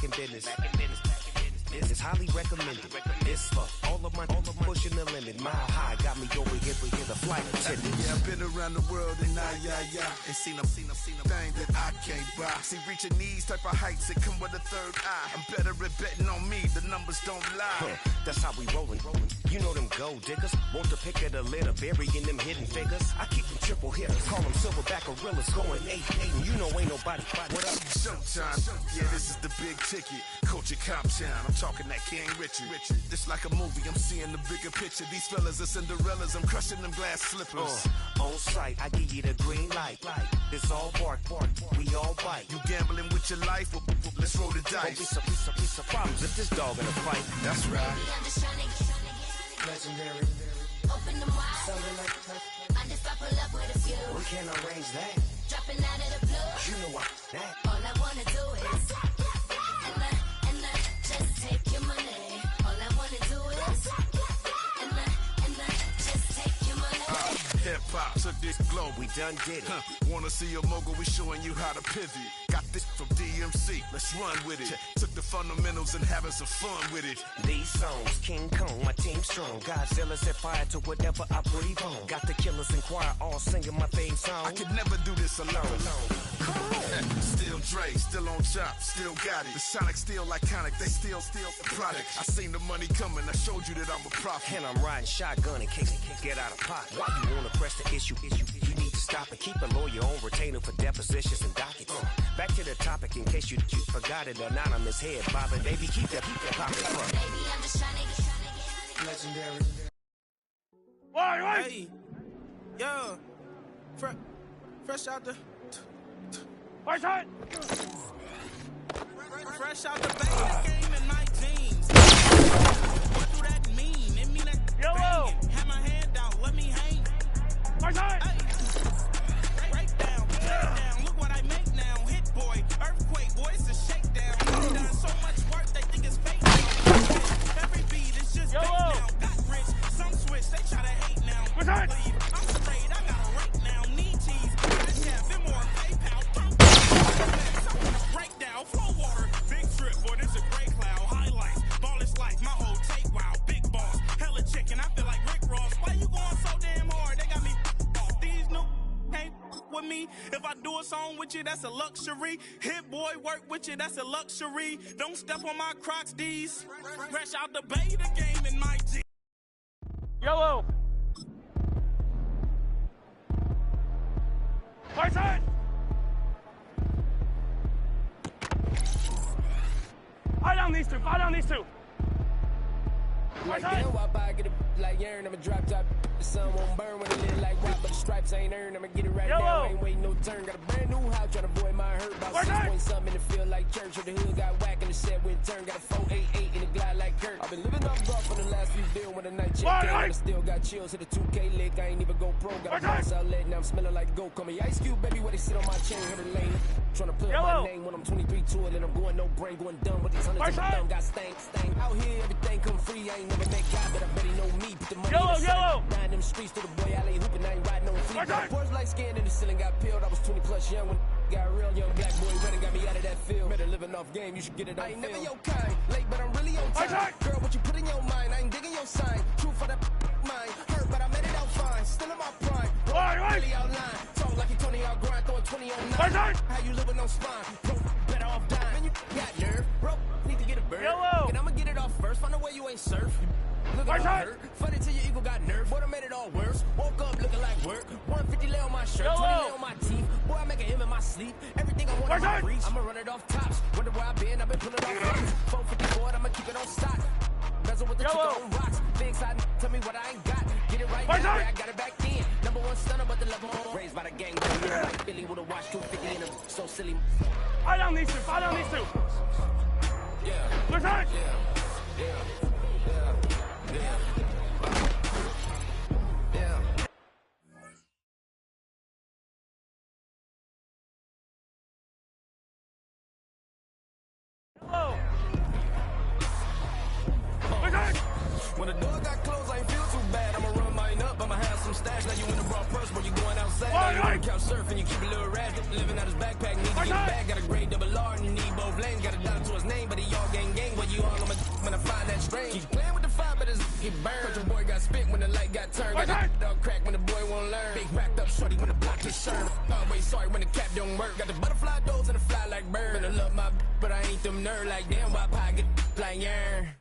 back in business. This is highly recommended. It's for all of my pushing the limit. Mile high got me over here for the flight attendant.
Yeah, I've been around the world and and seen them thing that I can't buy. See, reaching these type of heights, it come with a third eye. I'm better at betting on me, the numbers don't lie.
That's how we rollin'. You know them gold diggers, want to pick at a litter, burying them hidden figures. I keep them triple hitters, call them silverback gorillas, going 8-8, and you know ain't nobody. What up?
Showtime, yeah, this is the big ticket. Culture Cop Town, I'm talking that King Richard. This like a movie, I'm seeing the bigger picture. These fellas are Cinderellas, I'm crushing them glass slippers.
On sight, I give you the green light. It's all bark, we all bite.
You gambling with your life? Well, let's roll the dice.
Don't be some problems if this dog in a fight.
That's right.
I'm just trying to get
Legendary.
open them wide.
Something like
I just I pull up with a few.
we can't arrange that.
Dropping out of the blue.
You know what? That.
All I wanna do is and I just take your money. All I wanna do is and I just take your money.
Hip hop took this globe.
We done did it.
Wanna see a mogul? We showing you how to pivot. Got this from DMC. Let's run with it. Took the fundamentals and having some fun with it.
These songs, King Kong, my team strong. Godzilla set fire to whatever I breathe on. Got the killers in choir all singing my theme song.
I could never do this alone. Still Dre, still on top, still got it. The Sonic still iconic, they still the product. I seen the money coming, I showed you that I'm a prophet.
And I'm riding shotgun in case it get out of pocket. Why you wanna press the issue? You need to stop it. Keep a lawyer on retainer for depositions and dockets. Back to the topic in case you forgot it. Anonymous head bobbing, baby, keep that pocket front.
Baby, I'm just trying to get
Legendary.
Hey, yo, fresh out the.
Fight time!
Fresh out the Vegas game in my jeans. What do that mean? It mean that
Yellow!
banging. Have my hand out, let me hang.
Fight time!
Hey, break down, look what I make now. Hit boy, earthquake, boy, it's a shakedown. They done so much work, they think it's fake now. Every beat is just fake now. Got rich, some switch, they try to hate now.
Fight time!
I'm straight, I got a rate now. Need cheese, cash app, and more PayPal. Breakdown, flow water, big trip, boy, this a gray cloud. Highlights, ball is life, my whole take, wow. Big boss, hella chicken, I feel like Rick Ross. Why you going so damn hard? They got me off. These new can't with me. If I do a song with you, that's a luxury. Hit boy, work with you, that's a luxury. Don't step on my Crocs, D's. Fresh out the bay, the game in my G.
Yellow! Fight time! Fight down these two! Fight down these two!
Like damn, why I get it like urn, I'ma drop top. The sun won't burn when it lit like rock, but the stripes ain't earned. I'ma get it right now, ain't waiting no turn. Got a brand new house, tryna avoid my hurt. About 6 point something in the field like church. Or the hood got whack and the set went turn. Got a 488 in the glide like Kurt. I've been living off golf for the last few deals when the night check came. I still got chills, hit a 2K lick. I ain't even go pro. Got a boss outlet, now I'm smelling like gold. Call me Ice Cube, baby, where they sit on my chain. Hit a lane. Tryna play my name when I'm 23 to it. And I'm going no brain, going dumb with these hundreds in my thumb. Got stank. Out here, everything come free. I ain't never met God, but I bet he know me. Put the money in the sun. Nine them streets to the boy alley hooping. I ain't riding no fleet. Porch light skin in the ceiling got peeled. I was 20 plus young when got real. Young black boy running got me out of that field. Better living off game, you should get it on. I ain't never your kind. Late, but I'm really on time. Girl, what you put in your mind? I ain't digging your sign. True for that mind. Hurt, but I made it out fine. Still in my prime. Really outline. Talk like you Tony out grind. Throwing 20 on 9. How you living on spine? Bro, better off dying. Man, you got nerve. Bro, need to get a bird. And I'ma get it off first. Find a way you ain't surf. Look at my hurt. Funny till your ego got nerve. Boy, I made it all worse. Woke up looking like work. 150 lay on my shirt. 20 lay on my teeth. Boy, I make a him in my sleep. Everything I want to reach. I'ma run it off tops. Wonder where I been. I've been pulling off runs. 454, I'ma keep it on stock. Bezel with the chick on rocks. Big side, tell me what I ain't got. Get it right now, yeah, I got it back in. Number one stunner, but the level on. Raised by the gang. Like Billy with a watch 250 in him. So silly.
Fight down these two! Fight down these two!
Yeah.
Left hand!
When the door got closed, I ain't feel too bad. I'ma run mine up, I'ma have some stash.
Now you in the raw purse, but you going outside. Now you on the couch surfing, you keep a little rat. Living out his backpack, need to get back. Got a grade double R and you need both lanes. Got a dollar to his name, but he all gang. But you all on my when I find that strange. Keep playing with the fire, but it's get burned. But your boy got spit when the light got turned. Got the dog crack when the boy won't learn. Big racked up shorty when the block is served. Always sorry when the cap don't work. Got the butterfly doors and the fly like bird. And I love my but I ain't them nerd like damn. Why pie get like yarn?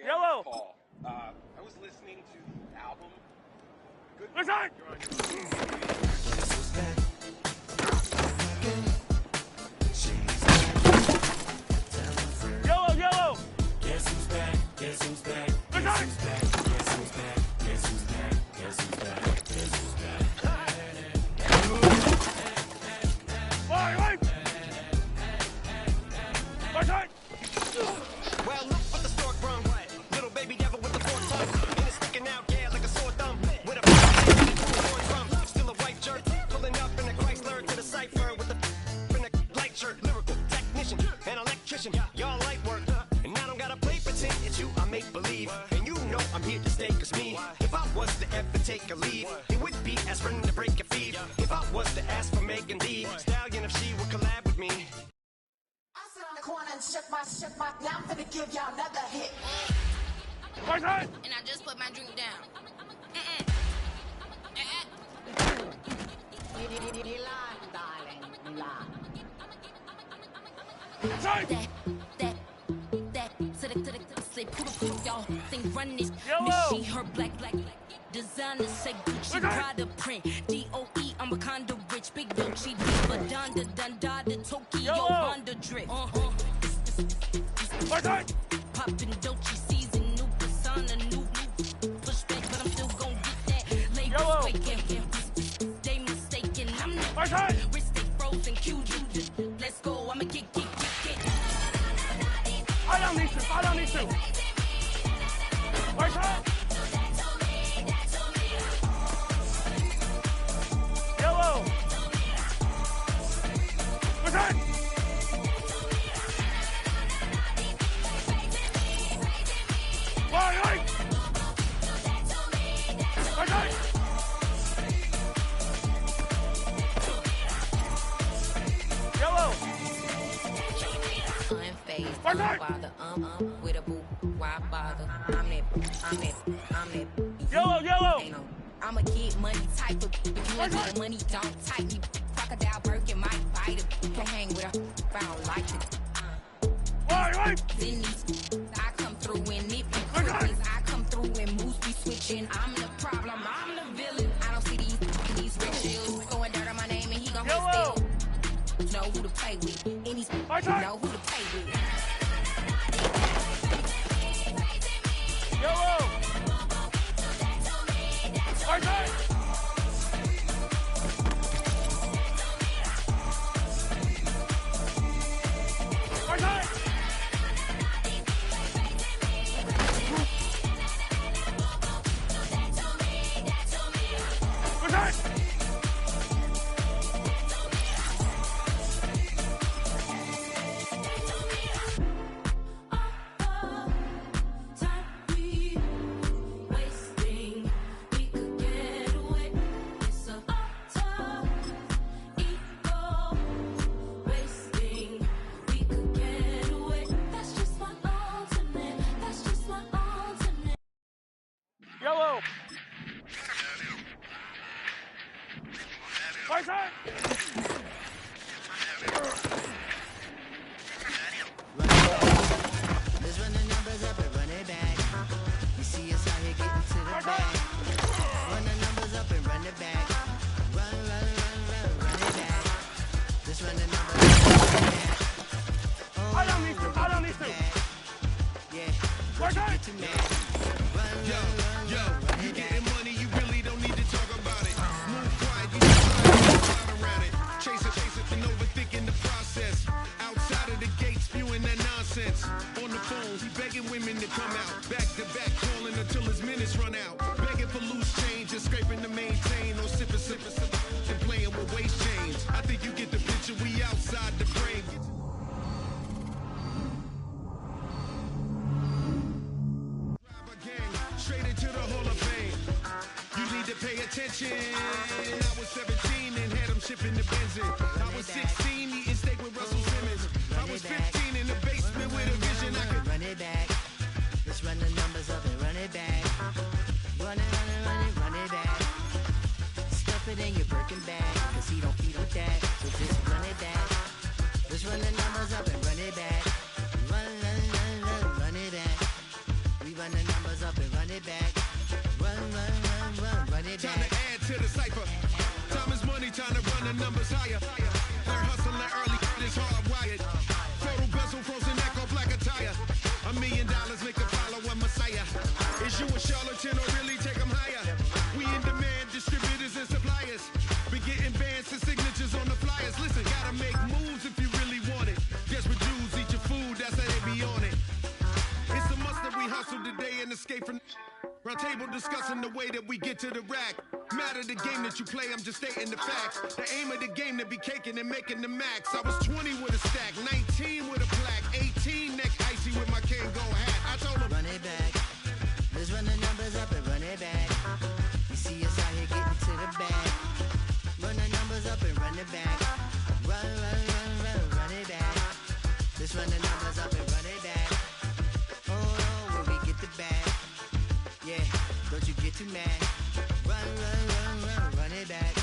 Yellow.
Paul, I was listening to the album. Good.
Listen. Yellow, yellow.
Guess who's back? Guess who's back?
Listen.
Guess who's back? Guess who's back? Guess who's back? Guess who's back? Guess who's back?
Wait. Listen.
Well, look what the stork brung. Little baby devil with the fork tongue. And it's sticking out, yeah, like a sore thumb. With a drum. Still a white jerk. Pulling up in a Chrysler to the cipher with a in a light shirt. Lyrical technician, an electrician. Y'all light work. And I don't gotta play pretend. It's you, I make believe. And you know I'm here to stay, cause me. If I was to ever take a leave, it would be aspirin to break a feed. If I was to ask for Megan D Stallion, if she would collab with me.
Corner and shook my, now I'm finna give y'all another hit.
Listen.
And I just put my drink down. You lied, darling. You lied. That, to the, say, put y'all think run this machine, her black, designer, say Gucci, Prada print, DOE, I'm a condo rich, big Dolce, Diva, Donda, Tokyo, Honda drip, poppin' Dolce season, new persona, new pushback, but I'm still gon' get that label faking, they mistaken, I'm not wrist stay frozen, QG, let's go, I'ma get.
I don't need to. Listen. Yellow. Listen. Wait. Listen. Yellow.
Unfazed, bother, with a boo, why bother? I'm that.
Yellow.
I'm a get money type of. If you ain't get money, don't type me. Crocodile Birkin might bite it. Can't hang with her. I don't like it.
Wait.
Then I come through and nip me quickness. I come through and moves be switching. I'm the problem. I'm the villain. I don't see these rich shields going dirt on my name and he gon' get still. Know who to play with. And he's know who to play with.
Yellow. Yellow. White side.
Let's run the numbers up and run it back. You see us out here getting to the back. Run the numbers up and run it back. Run it back. Let's run the numbers up and run it back. Oh,
I don't need to.
yeah. What you get to me?
Yo, you getting money, you really don't need to talk about it. Move quiet, you just slide around it. Chase it, and overthinking the process. Outside of the gate, spewing that nonsense. On the phones, begging women to come out. Back to back, calling until his minutes run out. Begging for loose change and scraping to maintain. Or sipping, and playing with waist chains. I think you get the picture, we outside the frame. Straight into the Hall of Fame. You need to pay attention. I was 17 and had him shipping the Benzin. I was 16 eating steak with Russell Simmons. I was 15 in the basement with a vision. I could
run it back. Let's run the numbers up and run it back. Run it back. Stuff it in your Birkin bag, cause he don't feed with that. So just run it back. Let's run the numbers up and run it back. Run it back. We run the numbers up and run it back. Run it back.
Time to add to the cipher. Time is money, time to run the numbers higher. Learn hustling early, it's hardwired. Total bezel, frozen neck, or black attire. $1 million make a follower messiah. Is you a charlatan or really take them higher? We in demand, distributors and suppliers. Be getting bands and signatures on the flyers. Listen, gotta make moves if you really want it. Desperate Jews eat your food, that's how they be on it. It's a must that we hustle today and escape from round table discussing the way that we get to the rack. Matter the game that you play, I'm just stating the facts. The aim of the game to be caking and making the max. I was 20 with a stack, 19 with a plaque, 18 neck icy with my Kango hat. I told him,
run it back. Let's run the numbers up and run it back. You see us out here getting to the bag. Run the numbers up and run it back. Run it back. Let's run the numbers up and run it back. Oh, when we get the bag. Yeah, don't you get too mad. Run it back.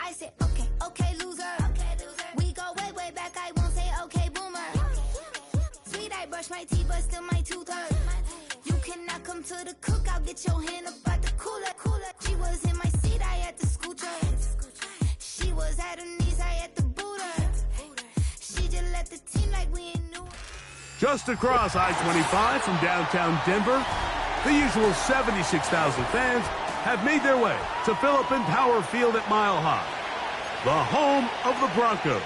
I said, okay, loser. We go way back, I won't say okay, boomer. Sweet, I brush my teeth, but still my tooth hurt. You cannot come to the cookout, get your hand up out the cooler. She was in my seat, I had to scoot her. She was at her knees, I had to boot her. She just left the team like we ain't new.
Just across I-25 from downtown Denver, the usual 76,000 fans have made their way to Philip Power Field at Mile High, the home of the Broncos.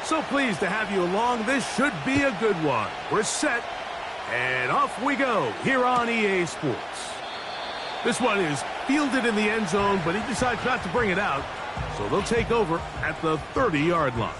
So pleased to have you along. This should be a good one. We're set, and off we go here on EA Sports. This one is fielded in the end zone, but he decides not to bring it out, so they'll take over at the 30-yard line.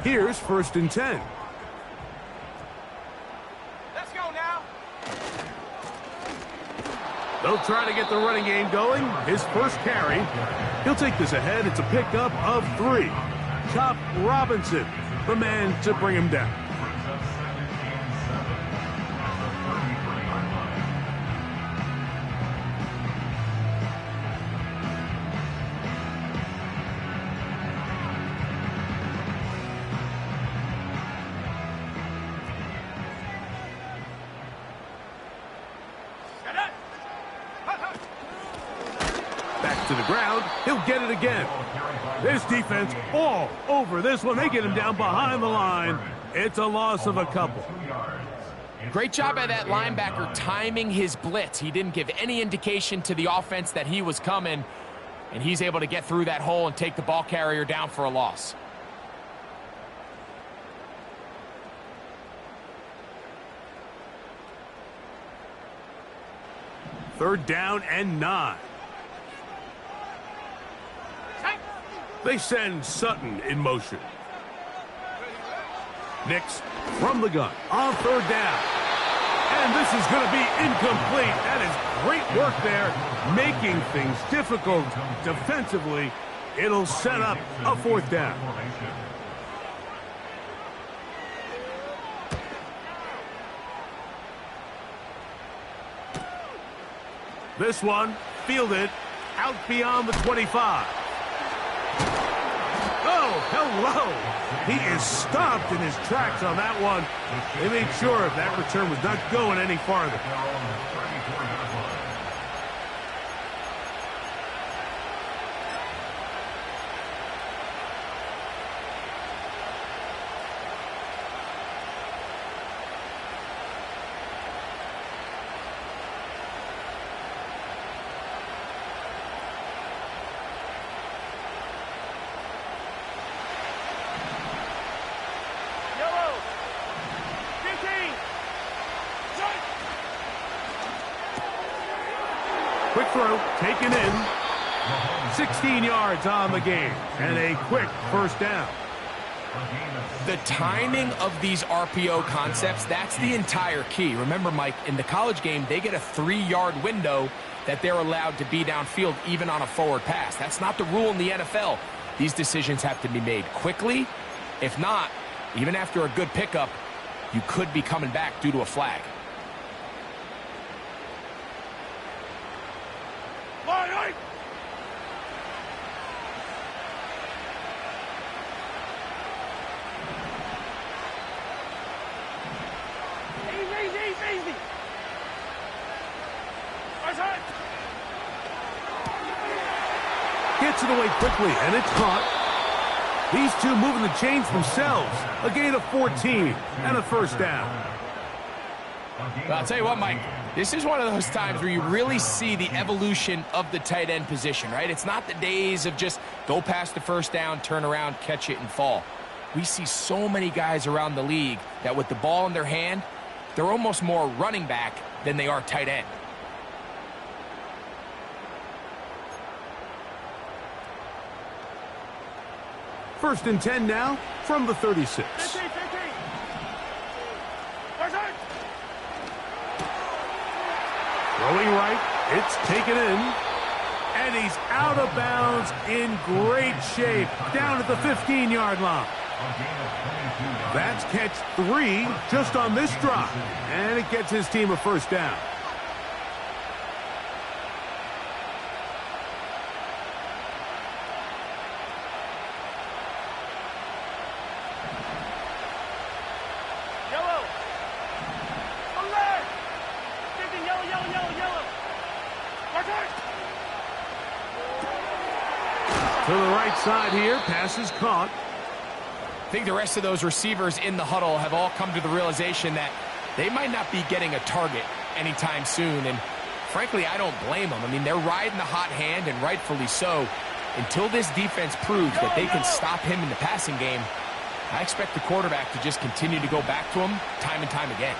Here's 1st and 10.
Let's go now.
They'll try to get the running game going. His first carry. He'll take this ahead. It's a pickup of 3. Chop Robinson, the man to bring him down. To the ground, he'll get it again. This defense all over this one. They get him down behind the line. It's a loss of a couple.
Great job by that linebacker timing his blitz. He didn't give any indication to the offense that he was coming, and he's able to get through that hole and take the ball carrier down for a loss.
3rd down and 9. They send Sutton in motion. Nix from the gun on 3rd down. And this is going to be incomplete. That is great work there, making things difficult defensively. It'll set up a 4th down. This one fielded out beyond the 25. Oh, hello. He is stopped in his tracks on that one. They made sure that return was not going any farther. Quick throw, taken in. 16 yards on the game, and a quick 1st down.
The timing of these RPO concepts, that's the entire key. Remember, Mike, in the college game, they get a 3-yard window that they're allowed to be downfield even on a forward pass. That's not the rule in the NFL. These decisions have to be made quickly. If not, even after a good pickup, you could be coming back due to a flag.
Easy.
Gets it away quickly, and it's caught. These two moving the chains themselves. A gain of 14 and a 1st down.
Well, I'll tell you what, Mike, this is one of those times where you really see the evolution of the tight end position, right? It's not the days of just go past the 1st down, turn around, catch it, and fall. We see so many guys around the league that with the ball in their hand, they're almost more running back than they are tight end.
First and 10 now from the 36.
15.
Throwing right, it's taken in. And he's out of bounds in great shape, down at the 15-yard line. That's catch 3 just on this drive, and it gets his team a 1st down.
Yellow. Alert. 15, yellow.
To the right side here, pass is caught.
I think the rest of those receivers in the huddle have all come to the realization that they might not be getting a target anytime soon, and frankly, I don't blame them. I mean, they're riding the hot hand, and rightfully so. Until this defense proves that they can stop him in the passing game, I expect the quarterback to just continue to go back to him time and time again.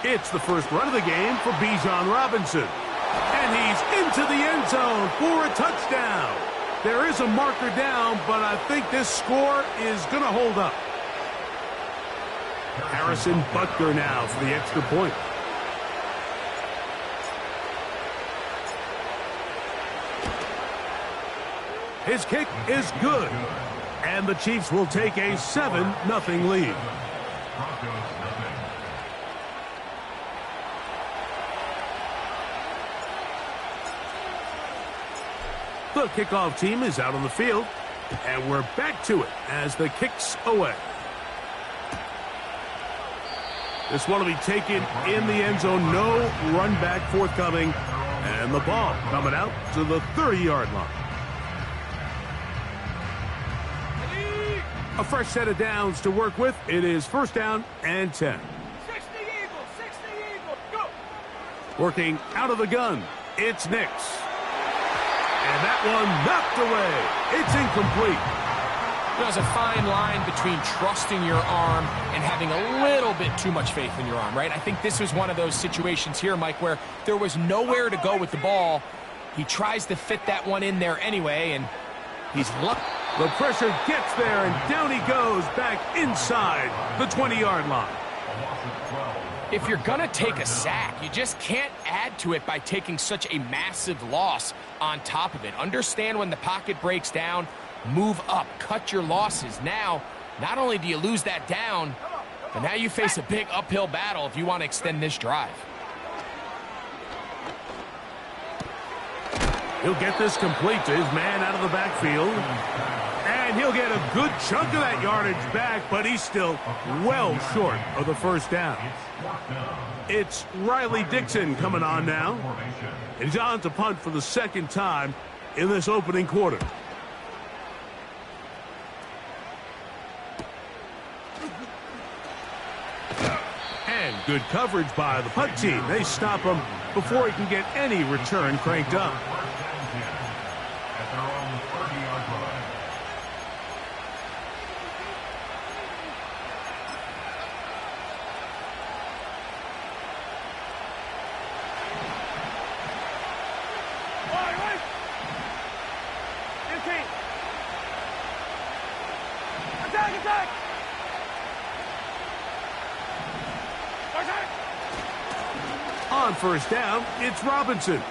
It's the first run of the game for Bijan Robinson. And he's into the end zone for a touchdown. There is a marker down, but I think this score is going to hold up. Harrison Butker now for the extra point. His kick is good. And the Chiefs will take a 7-0 lead. The kickoff team is out on the field, and we're back to it as the kick's away. This one will be taken in the end zone. No run back forthcoming, and the ball coming out to the 30-yard line. A fresh set of downs to work with. It is 1st down and 10.
60 Eagles, go!
Working out of the gun, it's Nix. And that one knocked away. It's incomplete.
There's a fine line between trusting your arm and having a little bit too much faith in your arm, right? I think this was one of those situations here, Mike, where there was nowhere to go with the ball. He tries to fit that one in there anyway, and he's lucky.
The pressure gets there, and down he goes back inside the 20-yard line.
If you're going to take a sack, you just can't add to it by taking such a massive loss on top of it. Understand when the pocket breaks down, move up, cut your losses. Now, not only do you lose that down, but now you face a big uphill battle if you want to extend this drive.
He'll get this complete to his man out of the backfield. And he'll get a good chunk of that yardage back, but he's still well short of the first down. It's Riley Dixon coming on now. And he's on to punt for the second time in this opening quarter. And good coverage by the punt team. They stop him before he can get any return cranked up. On first down, it's Robinson.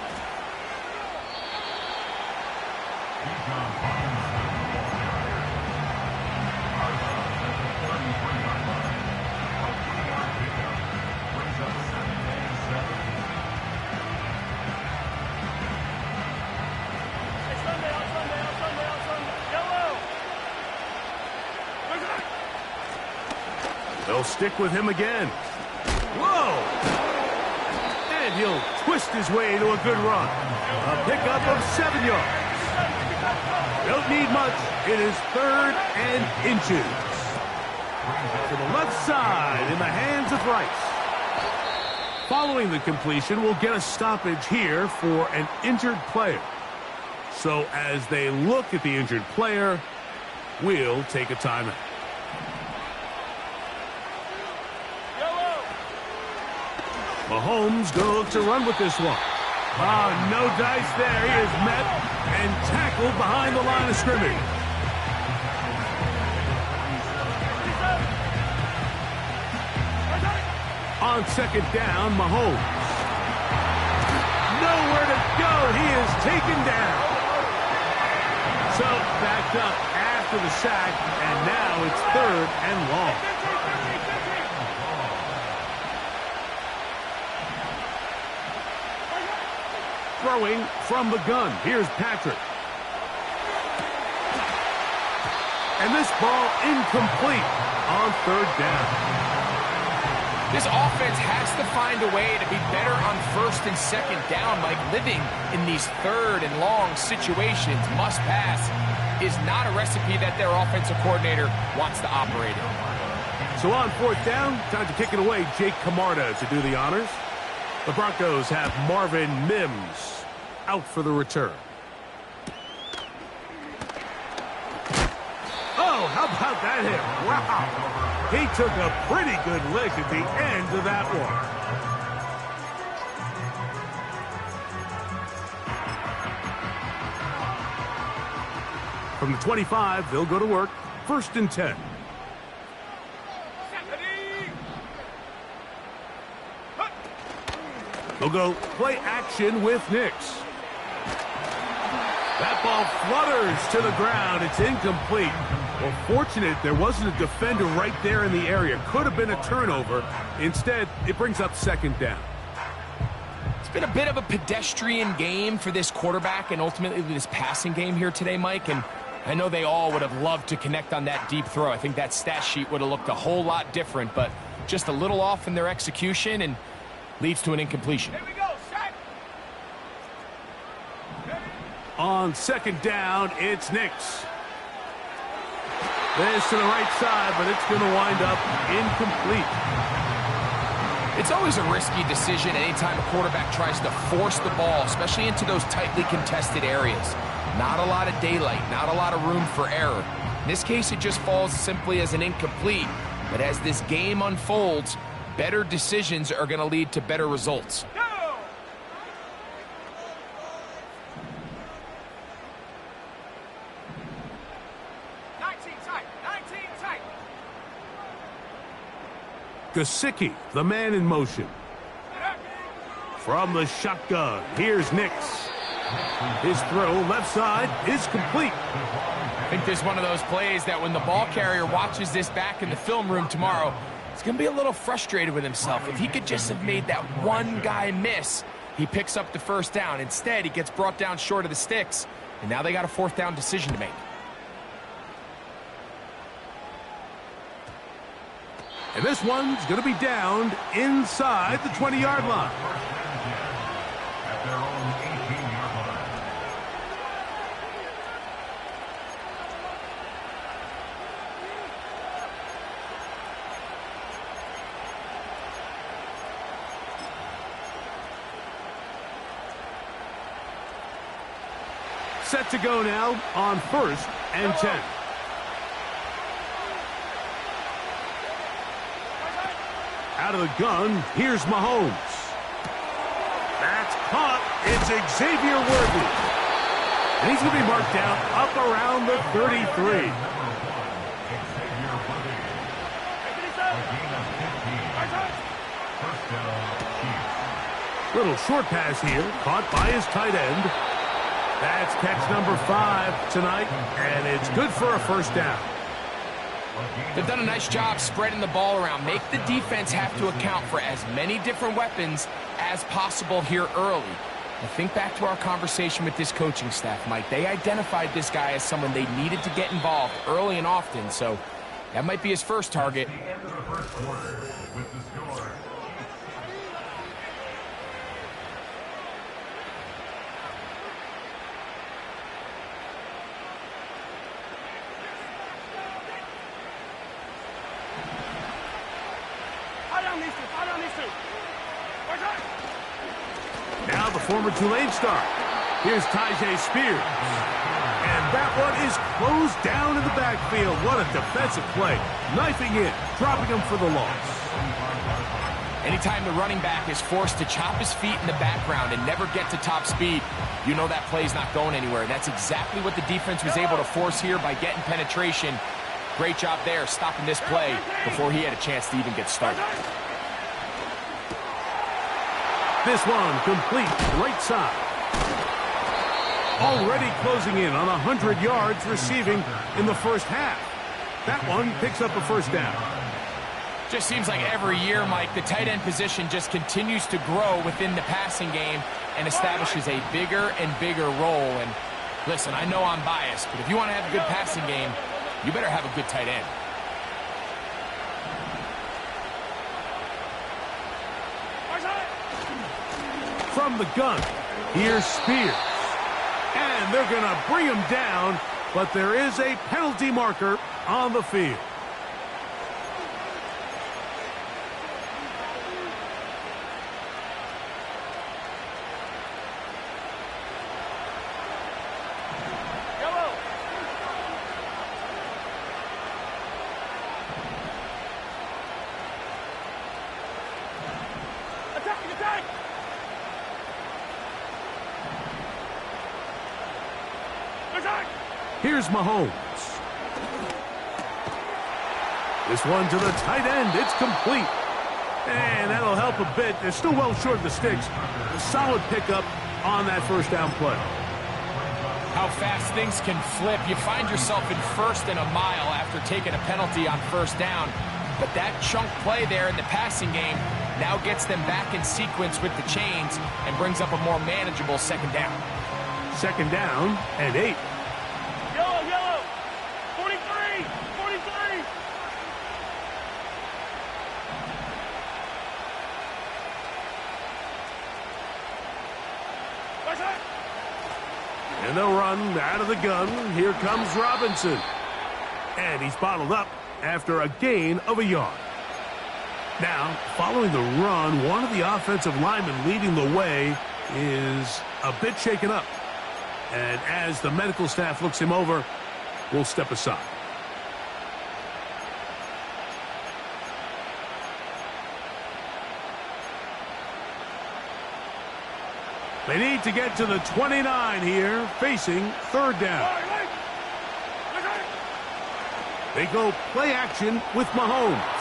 They'll stick with him again. Whoa! And he'll twist his way into a good run. A pickup of 7 yards. Don't need much. It is 3rd and inches. To the left side in the hands of Rice. Following the completion, we'll get a stoppage here for an injured player. So as they look at the injured player, we'll take a timeout. Mahomes going to look to run with this one. No dice there. He is met and tackled behind the line of scrimmage. On second down, Mahomes. Nowhere to go. He is taken down. So backed up after the sack, and now it's 3rd and long. Throwing from the gun. Here's Patrick. And this ball incomplete on 3rd down.
This offense has to find a way to be better on 1st and 2nd down. Like living in these 3rd and long situations, must pass, is not a recipe that their offensive coordinator wants to operate in.
So on 4th down, time to kick it away. Jake Camarda to do the honors. The Broncos have Marvin Mims out for the return. Oh, how about that hit? Wow. He took a pretty good lick at the end of that one. From the 25, they'll go to work. 1st and 10. They'll go play action with Nix. That ball flutters to the ground. It's incomplete. Well, fortunate there wasn't a defender right there in the area. Could have been a turnover. Instead, it brings up 2nd down.
It's been a bit of a pedestrian game for this quarterback and ultimately this passing game here today, Mike. And I know they all would have loved to connect on that deep throw. I think that stat sheet would have looked a whole lot different, but just a little off in their execution and leads to an incompletion.
Here we go, set.
On 2nd down, it's Nix. This to the right side, but it's going to wind up incomplete.
It's always a risky decision anytime a quarterback tries to force the ball, especially into those tightly contested areas. Not a lot of daylight, not a lot of room for error. In this case, it just falls simply as an incomplete. But as this game unfolds, better decisions are going to lead to better results.
Go! 19 tight, 19 tight.
Gesicki, the man in motion. From the shotgun, here's Nix. His throw left side is complete.
I think this is one of those plays that when the ball carrier watches this back in the film room tomorrow, he's going to be a little frustrated with himself. If he could just have made that one guy miss, he picks up the first down. Instead, he gets brought down short of the sticks, and now they got a fourth down decision to make.
And this one's going to be downed inside the 20-yard line.
At their own 18-yard line.
Set to go now on 1st and 10. Out of the gun, here's Mahomes. That's caught. It's Xavier Worthy. And he's going to be marked down up around the 33. Little short pass here, caught by his tight end. That's catch number 5 tonight, and it's good for a first down.
They've done a nice job spreading the ball around. Make the defense have to account for as many different weapons as possible here early. Now think back to our conversation with this coaching staff, Mike. They identified this guy as someone they needed to get involved early and often, so that might be his first target.
At the end of the first quarter, with the score.
Now the former Tulane star. Here's Tyjae Spears. And that one is closed down in the backfield. What a defensive play. Knifing in, dropping him for the loss.
Anytime the running back is forced to chop his feet in the background and never get to top speed, you know that play's not going anywhere. That's exactly what the defense was able to force here by getting penetration. Great job there, stopping this play before he had a chance to even get started.
This one complete, right side. Already closing in on 100 yards receiving in the first half. That one picks up a first down.
Just seems like every year, Mike, the tight end position just continues to grow within the passing game and establishes a bigger and bigger role. And listen, I know I'm biased, but if you want to have a good passing game, you better have a good tight end.
From the gun, here's Spears. And they're going to bring him down, but there is a penalty marker on the field. Here's Mahomes. This one to the tight end. It's complete. And that'll help a bit. They're still well short of the sticks. A solid pickup on that first down play.
How fast things can flip. You find yourself in 1st and a mile after taking a penalty on first down. But that chunk play there in the passing game now gets them back in sequence with the chains and brings up a more manageable second down.
Second down and 8.
Yellow, yellow. 43, 43.
And they'll run out of the gun. Here comes Robinson. And he's bottled up after a gain of a yard. Now, following the run, one of the offensive linemen leading the way is a bit shaken up. And as the medical staff looks him over, we'll step aside. They need to get to the 29 here, facing third down. They go play action with Mahomes.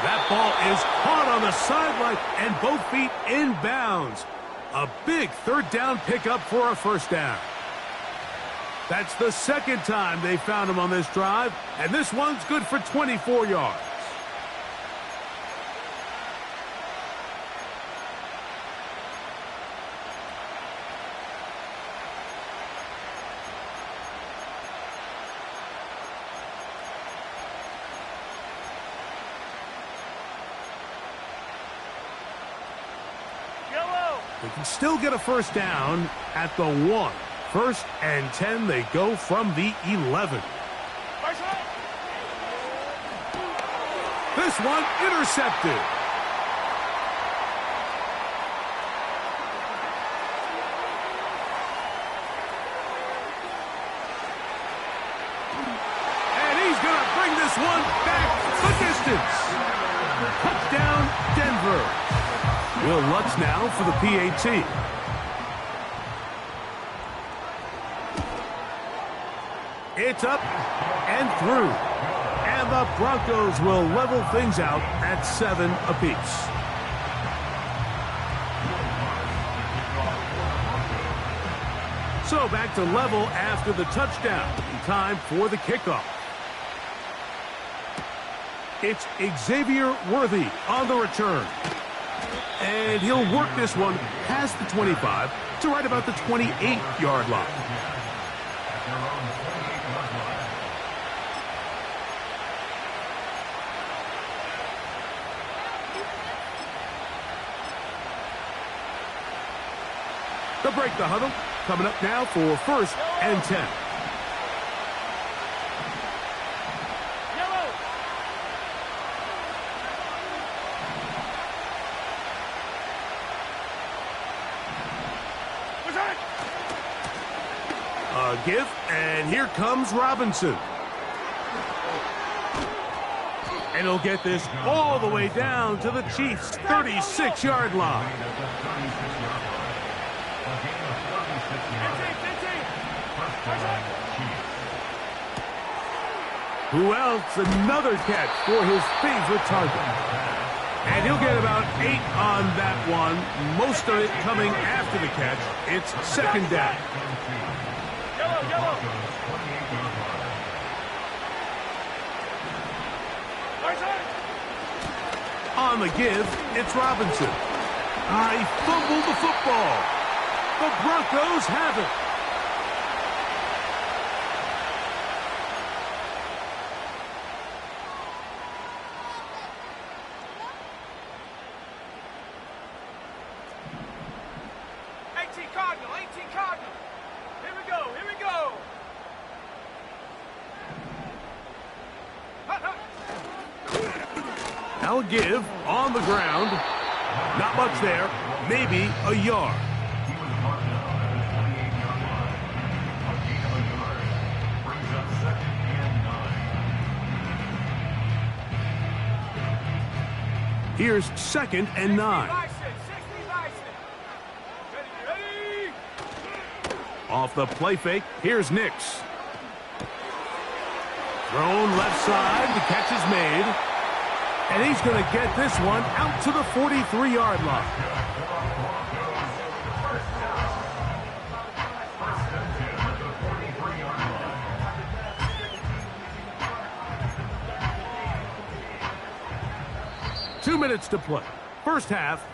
That ball is caught on the sideline and both feet in bounds. A big third down pickup for a first down. That's the second time they found him on this drive, and this one's good for 24 yards. They can still get a first down at the 1. First and 10, they go from the 11. This one intercepted. And he's going to bring this one back the distance. Touchdown, Denver. Will Lutz now for the PAT. It's up and through. And the Broncos will level things out at 7 apiece. So back to level after the touchdown. Time for the kickoff. It's Xavier Worthy on the return. And he'll work this one past the 25 to right about the 28-yard line. They'll break the huddle. Coming up now for first and 10. Give, and here comes Robinson. And he'll get this all the way down to the Chiefs' 36-yard line. Who else? Another catch for his favorite target. And he'll get about 8 on that one. Most of it coming after the catch. It's second down. On the give, it's Robinson. He fumbled the football. The Broncos have it. Now a give on the ground. Not much there. Maybe a yard. Here's second and 9. Off the play fake, here's Nix. Thrown left side, the catch is made. And he's going to get this one out to the 43-yard line. Two minutes to play. First half,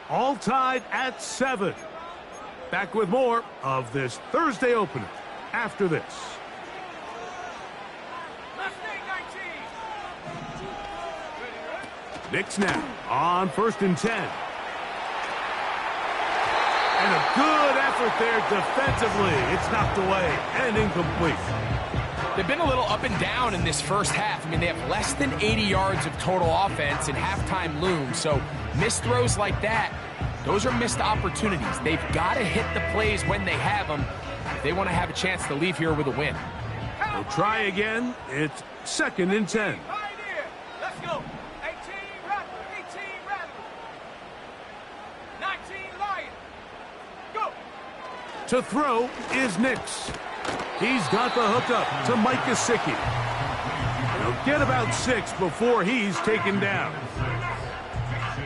all tied at 7. Back with more of this Thursday opener after this. Nix now on first and 10. And a good effort there defensively. It's knocked away and incomplete.
They've been a little up and down in this first half. I mean, they have less than 80 yards of total offense and halftime looms. So missed throws like that Those are missed opportunities. They've got to hit the plays when they have them if they want to have a chance to leave here with a win.
They'll try again. It's 2nd and 10.
Let's go. 18 Rattler, 18 Rattler. 19 Lion. Go.
To throw is Nix. He's got the hook up to Mike Gesicki. He'll get about 6 before he's taken down.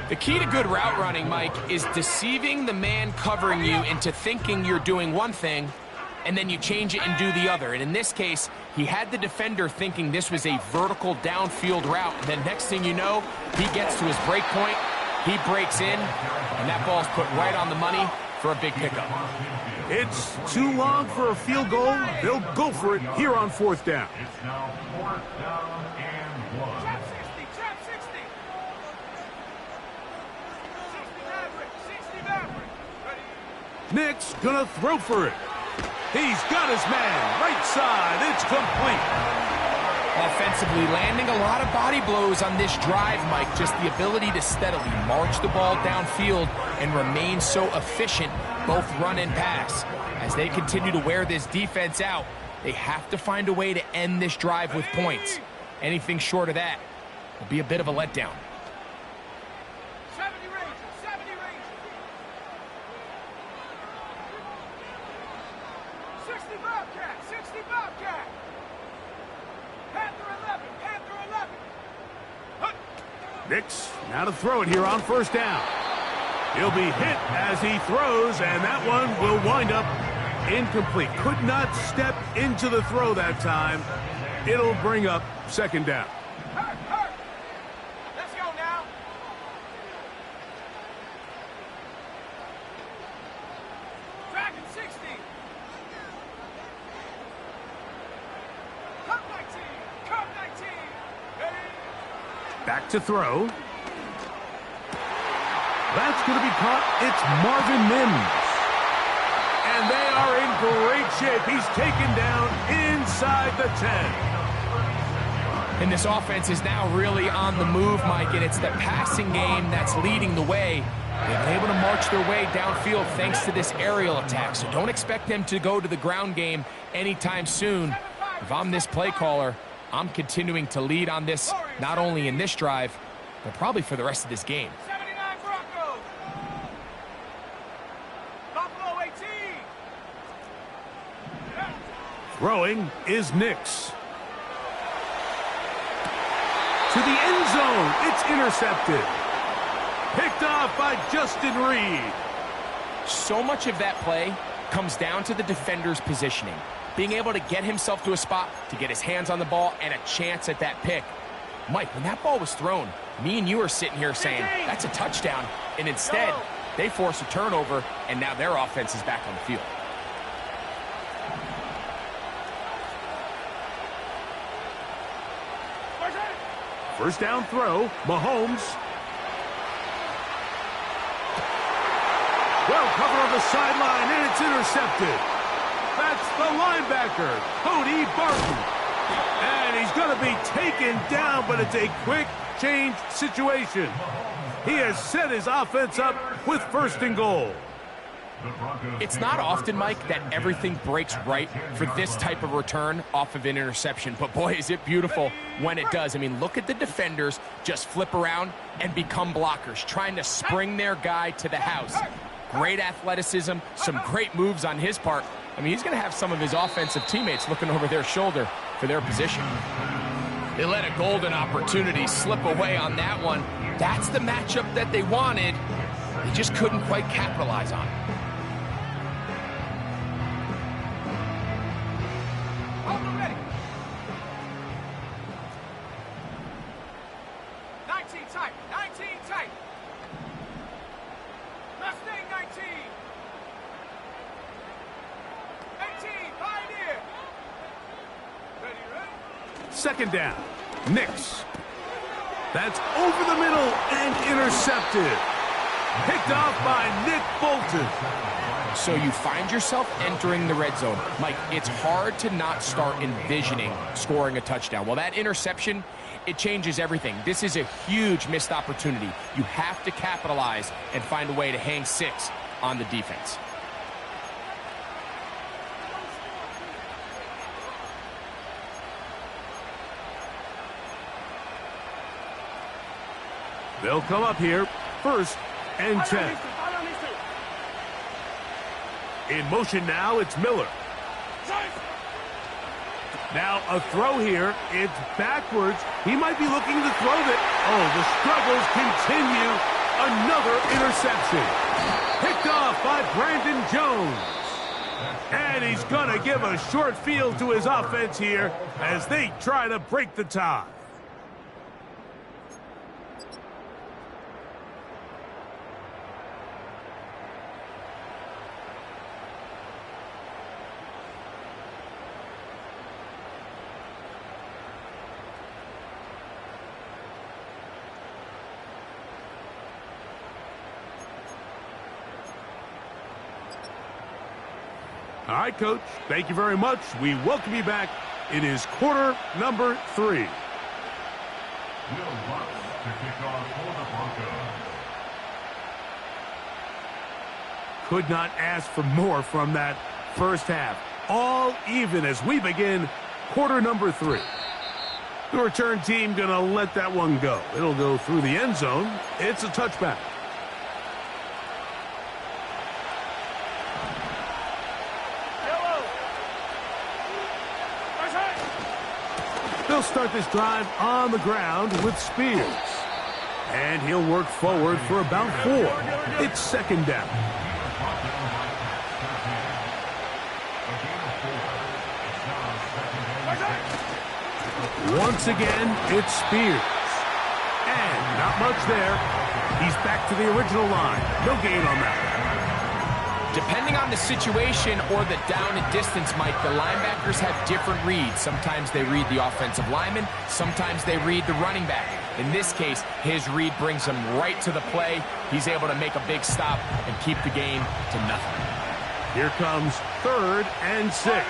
The key to good route running, Mike, is deceiving the man covering you into thinking you're doing one thing, and then you change it and do the other. And in this case, he had the defender thinking this was a vertical downfield route. And then next thing you know, he gets to his break point, he breaks in, and that ball's put right on the money for a big pickup.
It's too long for a field goal. They'll go for it here on 4th down.
It's now 4th down and 1.
Trap 60, trap 60. 60 Maverick, 60 Maverick. Ready?
Nix gonna throw for it. He's got his man, right side, it's complete.
Offensively, landing a lot of body blows on this drive, Mike. Just the ability to steadily march the ball downfield and remain so efficient, both run and pass. As they continue to wear this defense out, they have to find a way to end this drive with points. Anything short of that will be a bit of a letdown.
70 Rangers, 70 Rangers. 60 Bobcat, 60 Bobcat. Panther 11, Panther 11.
Nix now to throw it here on 1st down. He'll be hit as he throws, and that one will wind up incomplete. Could not step into the throw that time. It'll bring up 2nd down.
Hurt, hurt. Let's go now. Dragon 60. Cup 19, Cup 19. Ready?
Back to throw. That's going to be caught. It's Marvin Mims. And they are in great shape. He's taken down inside the 10.
And this offense is now really on the move, Mike, and it's the passing game that's leading the way. They've been able to march their way downfield thanks to this aerial attack, so don't expect them to go to the ground game anytime soon. If I'm this play caller, I'm continuing to lead on this, not only in this drive, but probably for the rest of this game.
79 Broncos. Buffalo 18.
Throwing is Nix. To the end zone. It's intercepted. Picked off by Justin Reed.
So much of that play comes down to the defender's positioning. Being able to get himself to a spot, to get his hands on the ball, and a chance at that pick. Mike, when that ball was thrown, me and you are sitting here saying, that's a touchdown. And instead, they force a turnover, and now their offense is back on the field.
First down throw, Mahomes. Well covered on the sideline, and it's intercepted. That's the linebacker, Cody Barton. And he's going to be taken down, but it's a quick change situation. He has set his offense up with 1st and goal.
It's not often, Mike, that everything breaks right for this type of return off of an interception. But, boy, is it beautiful when it does. I mean, look at the defenders just flip around and become blockers, trying to spring their guy to the house. Great athleticism, some great moves on his part. I mean, he's going to have some of his offensive teammates looking over their shoulder for their position. They let a golden opportunity slip away on that one. That's the matchup that they wanted. They just couldn't quite capitalize on it.
Hold ready. 19 tight, 19 tight. Mustang 19. 18, Pioneer. Ready?
2nd down, Nix. That's over the middle and intercepted. Picked off by Nick Bolton.
So you find yourself entering the red zone. Mike, it's hard to not start envisioning scoring a touchdown. Well, that interception, it changes everything. This is a huge missed opportunity. You have to capitalize and find a way to hang 6 on the defense.
They'll come up here, 1st and 10. In motion now, it's Miller. Now a throw here. It's backwards. He might be looking to throw it. Oh, the struggles continue. Another interception. Picked off by Brandon Jones. And he's going to give a short field to his offense here as they try to break the tie. All right, Coach. Thank you very much. We welcome you back. It is quarter number 3.
Will Lutz to kick off for the Broncos.
Could not ask for more from that first half. All even as we begin quarter number 3. The return team going to let that one go. It'll go through the end zone. It's a touchback. They'll start this drive on the ground with Spears. And he'll work forward for about 4. It's 2nd down. Once again, it's Spears. And not much there. He's back to the original line. No gain on that.
Depending on the situation or the down and distance, Mike, the linebackers have different reads. Sometimes they read the offensive lineman. Sometimes they read the running back. In this case, his read brings him right to the play. He's able to make a big stop and keep the game to nothing.
Here comes 3rd and 6.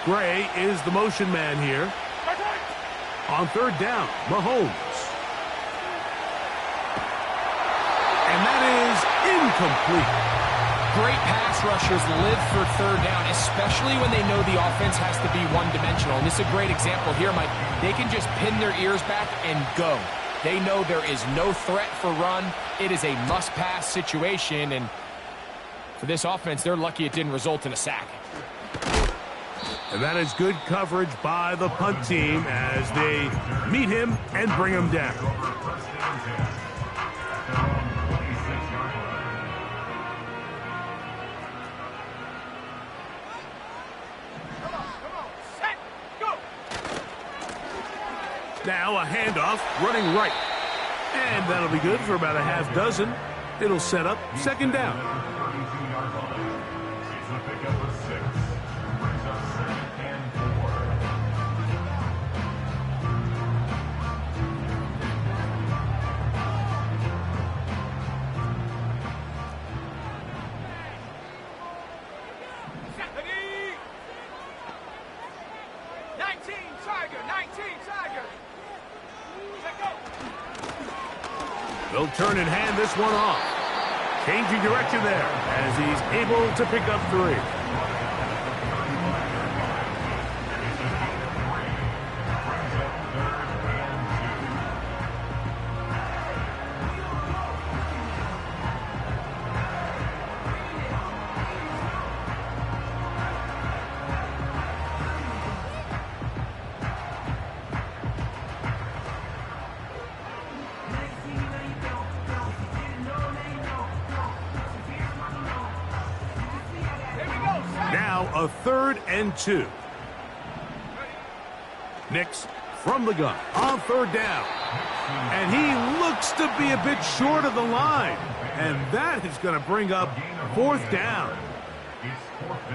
Gray is the motion man here. On 3rd down, Mahomes. And that is incomplete.
Great pass rushers live for 3rd down, especially when they know the offense has to be one-dimensional. And this is a great example here, Mike. They can just pin their ears back and go. They know there is no threat for run. It is a must-pass situation, and for this offense, they're lucky it didn't result in a sack.
And that is good coverage by the punt team as they meet him and bring him down. Now a handoff, running right. And that'll be good for about a half dozen. It'll set up 2nd down.
It's a pickup of 6. Brings us 2nd and 4.
They'll turn and hand this one off. Changing direction there as he's able to pick up 3. A 3rd and 2. Nix from the gun on 3rd down. And he looks to be a bit short of the line. And that is going to bring up 4th down.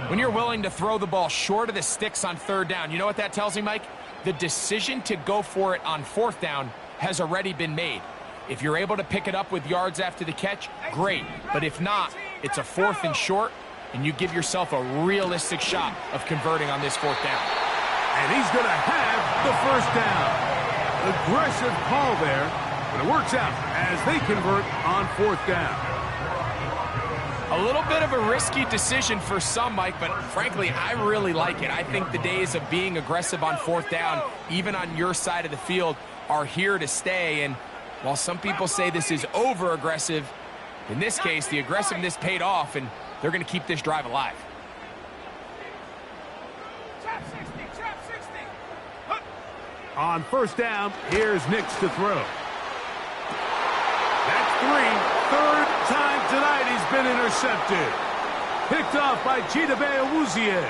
When you're willing to throw the ball short of the sticks on 3rd down, you know what that tells me, Mike? The decision to go for it on 4th down has already been made. If you're able to pick it up with yards after the catch, great. But if not, it's a 4th and short, and you give yourself a realistic shot of converting on this 4th down.
And he's going to have the 1st down. Aggressive call there, but it works out as they convert on 4th down.
A little bit of a risky decision for some, Mike, but frankly, I really like it. I think the days of being aggressive on 4th down, even on your side of the field, are here to stay. And while some people say this is over-aggressive, in this case, the aggressiveness paid off, and they're going to keep this drive alive.
On 1st down, here's Nix to throw. That's 3. 3rd time tonight he's been intercepted. Picked off by Chidobe Awuzie.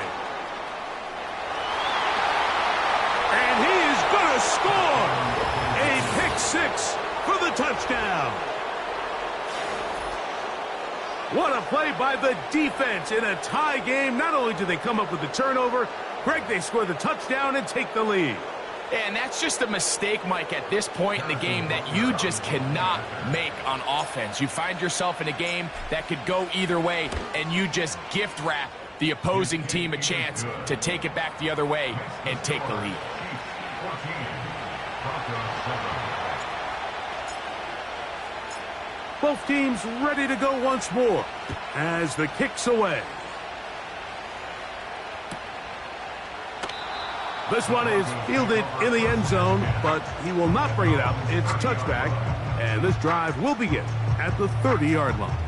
And he is going to score. A pick 6 for the touchdown. What a play by the defense in a tie game. Not only do they come up with the turnover, Greg, they score the touchdown and take the lead.
And that's just a mistake, Mike, at this point in the game that you just cannot make on offense. You find yourself in a game that could go either way, and you just gift wrap the opposing team a chance to take it back the other way and take the lead.
Both teams ready to go once more as the kick's away. This one is fielded in the end zone, but he will not bring it out. It's touchback, and this drive will begin at the 30-yard line.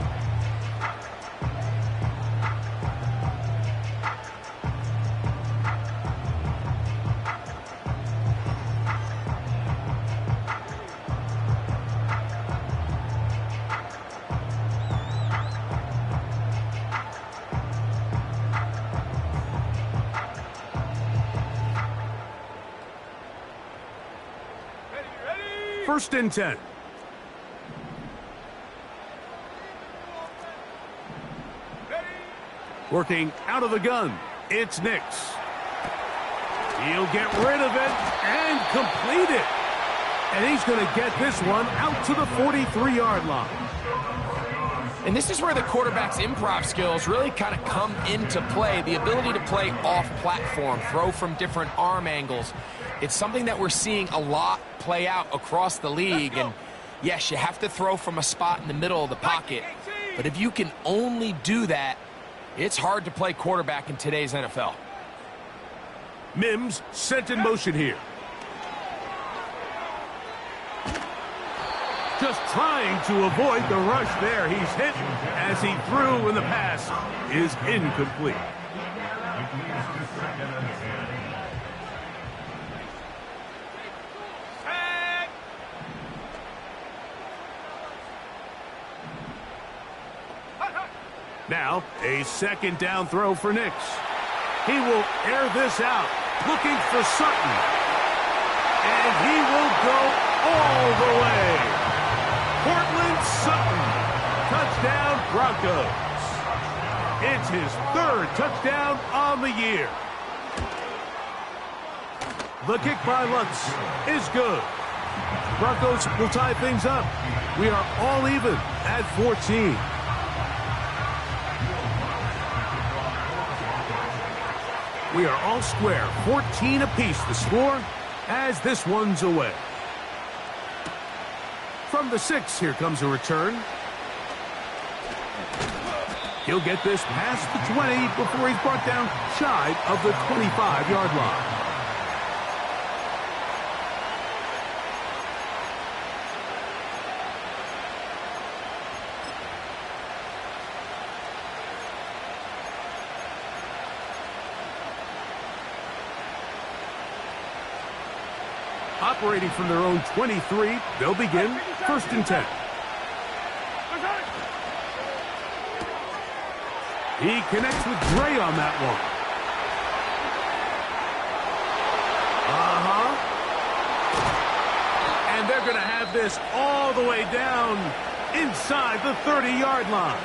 First and 10. Working out of the gun, it's Nix. He'll get rid of it and complete it. And he's going to get this one out to the 43-yard line.
And this is where the quarterback's improv skills really kind of come into play. The ability to play off-platform, throw from different arm angles. It's something that we're seeing a lot play out across the league. And yes, you have to throw from a spot in the middle of the pocket. But if you can only do that, it's hard to play quarterback in today's NFL.
Mims sent in motion here. Just trying to avoid the rush there. He's hit as he threw, and the pass is incomplete. Now, a second down throw for Nix. He will air this out, looking for Sutton. And he will go all the way. Courtland Sutton, touchdown Broncos. It's his 3rd touchdown on the year. The kick by Lutz is good. Broncos will tie things up. We are all even at 14. We are all square, 14 apiece the score as this one's away. From the 6, here comes a return. He'll get this past the 20 before he's brought down shy of the 25-yard line. Operating from their own 23, they'll begin 1st and 10. He connects with Gray on that one. And they're going to have this all the way down inside the 30-yard line.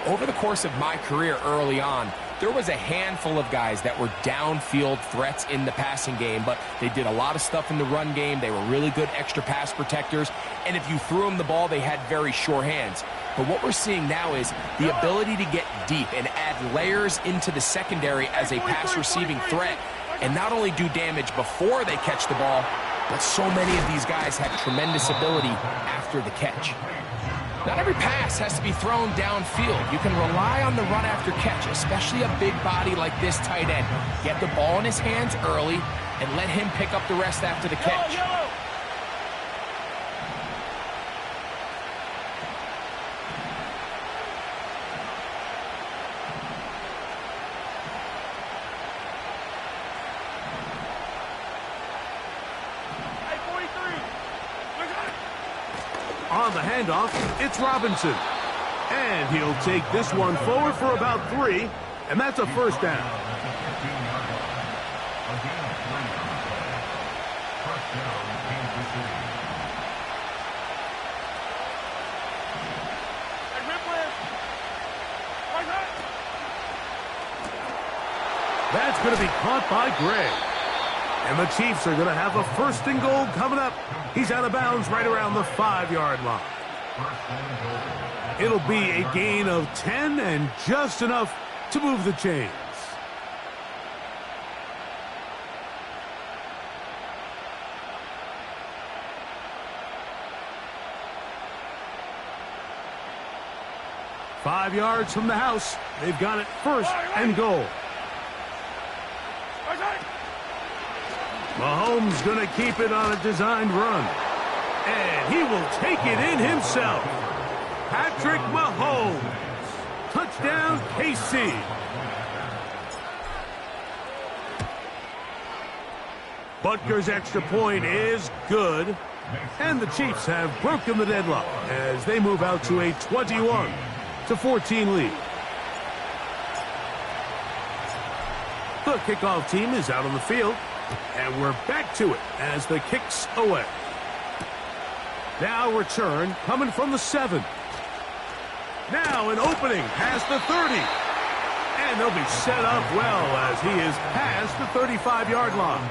Over the course of my career early on, There was a handful of guys that were downfield threats in the passing game, but they did a lot of stuff in the run game. They were really good extra pass protectors, and if you threw them the ball, they had very sure hands. But what we're seeing now is the ability to get deep and add layers into the secondary as a pass-receiving threat, and not only do damage before they catch the ball, but so many of these guys have tremendous ability after the catch. Not every pass has to be thrown downfield. You can rely on the run after catch, especially a big body like this tight end. Get the ball in his hands early and let him pick up the rest after the catch.
On the handoff, it's Robinson. And he'll take this one forward for about 3, and that's a first down. That's going to be caught by Gray. And the Chiefs are going to have a 1st and goal coming up. He's out of bounds right around the 5-yard line. It'll be a gain of 10 and just enough to move the chains. Five yards from the house. They've got it 1st and goal. Mahomes going to keep it on a designed run. And he will take it in himself. Patrick Mahomes. Touchdown, KC. Butker's extra point is good. And the Chiefs have broken the deadlock as they move out to a 21-14 lead. The kickoff team is out on the field. And we're back to it as the kick's away. Now return coming from the 7. Now an opening past the 30. And they'll be set up well as he is past the 35-yard line.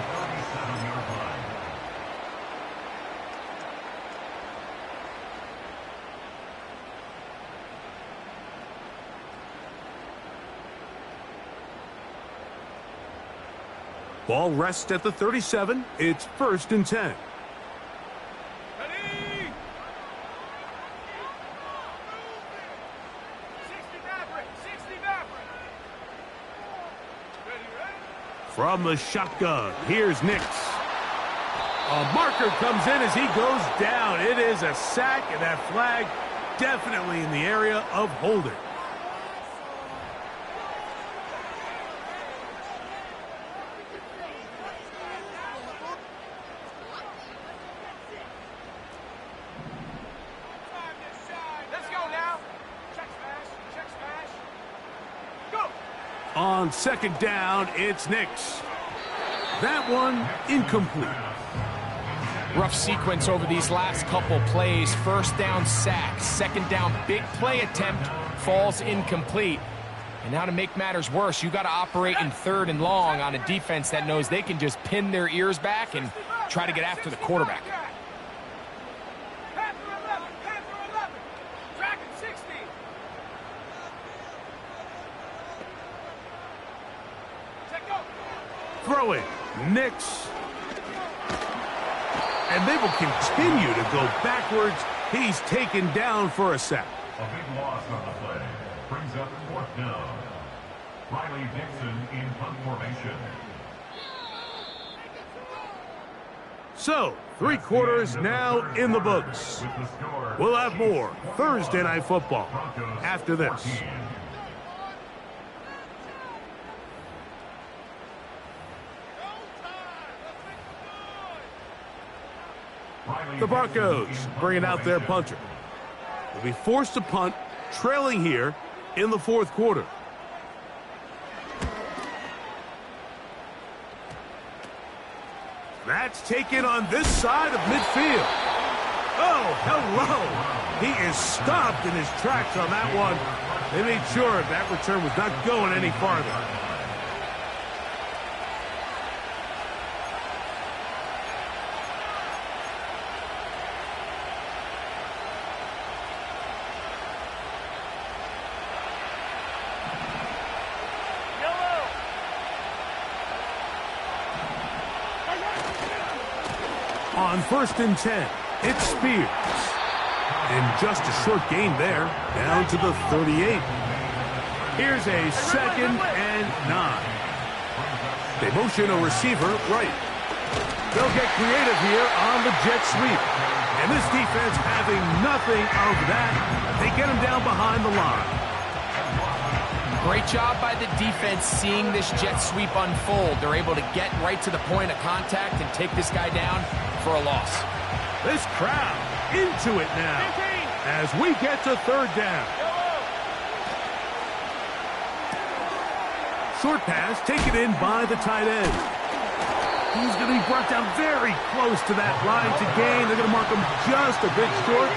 Ball rests at the 37. It's 1st and 10. From the shotgun, here's Nix. A marker comes in as he goes down. It is a sack, and that flag definitely in the area of holding. On 2nd down, it's Nix. That one incomplete.
Rough sequence over these last couple plays. 1st down, sack. 2nd down, big play attempt, falls incomplete. And now to make matters worse, you got to operate in 3rd and long on a defense that knows they can just pin their ears back and try to get after the quarterback.
Throwing, Nix. And they will continue to go backwards. He's taken down for a sack.
A big loss on the play. Brings up 4th down. Riley Dixon in punt formation.
So, 3 quarters now in the books. We'll have more Thursday Night Football after this. The Broncos bringing out their punter. They'll be forced to punt, trailing here in the 4th quarter. That's taken on this side of midfield. Oh, hello. He is stopped in his tracks on that one. They made sure that return was not going any farther. On 1st and 10, it's Spears. And just a short gain there, down to the 38. Here's a 2nd and 9. They motion a receiver right. They'll get creative here on the jet sweep. And this defense having nothing of that, they get him down behind the line.
Great job by the defense seeing this jet sweep unfold. They're able to get right to the point of contact and take this guy down for a loss.
This crowd into it now as we get to 3rd down. Short pass taken in by the tight end. He's going to be brought down very close to that line to gain. They're going to mark him just a bit short.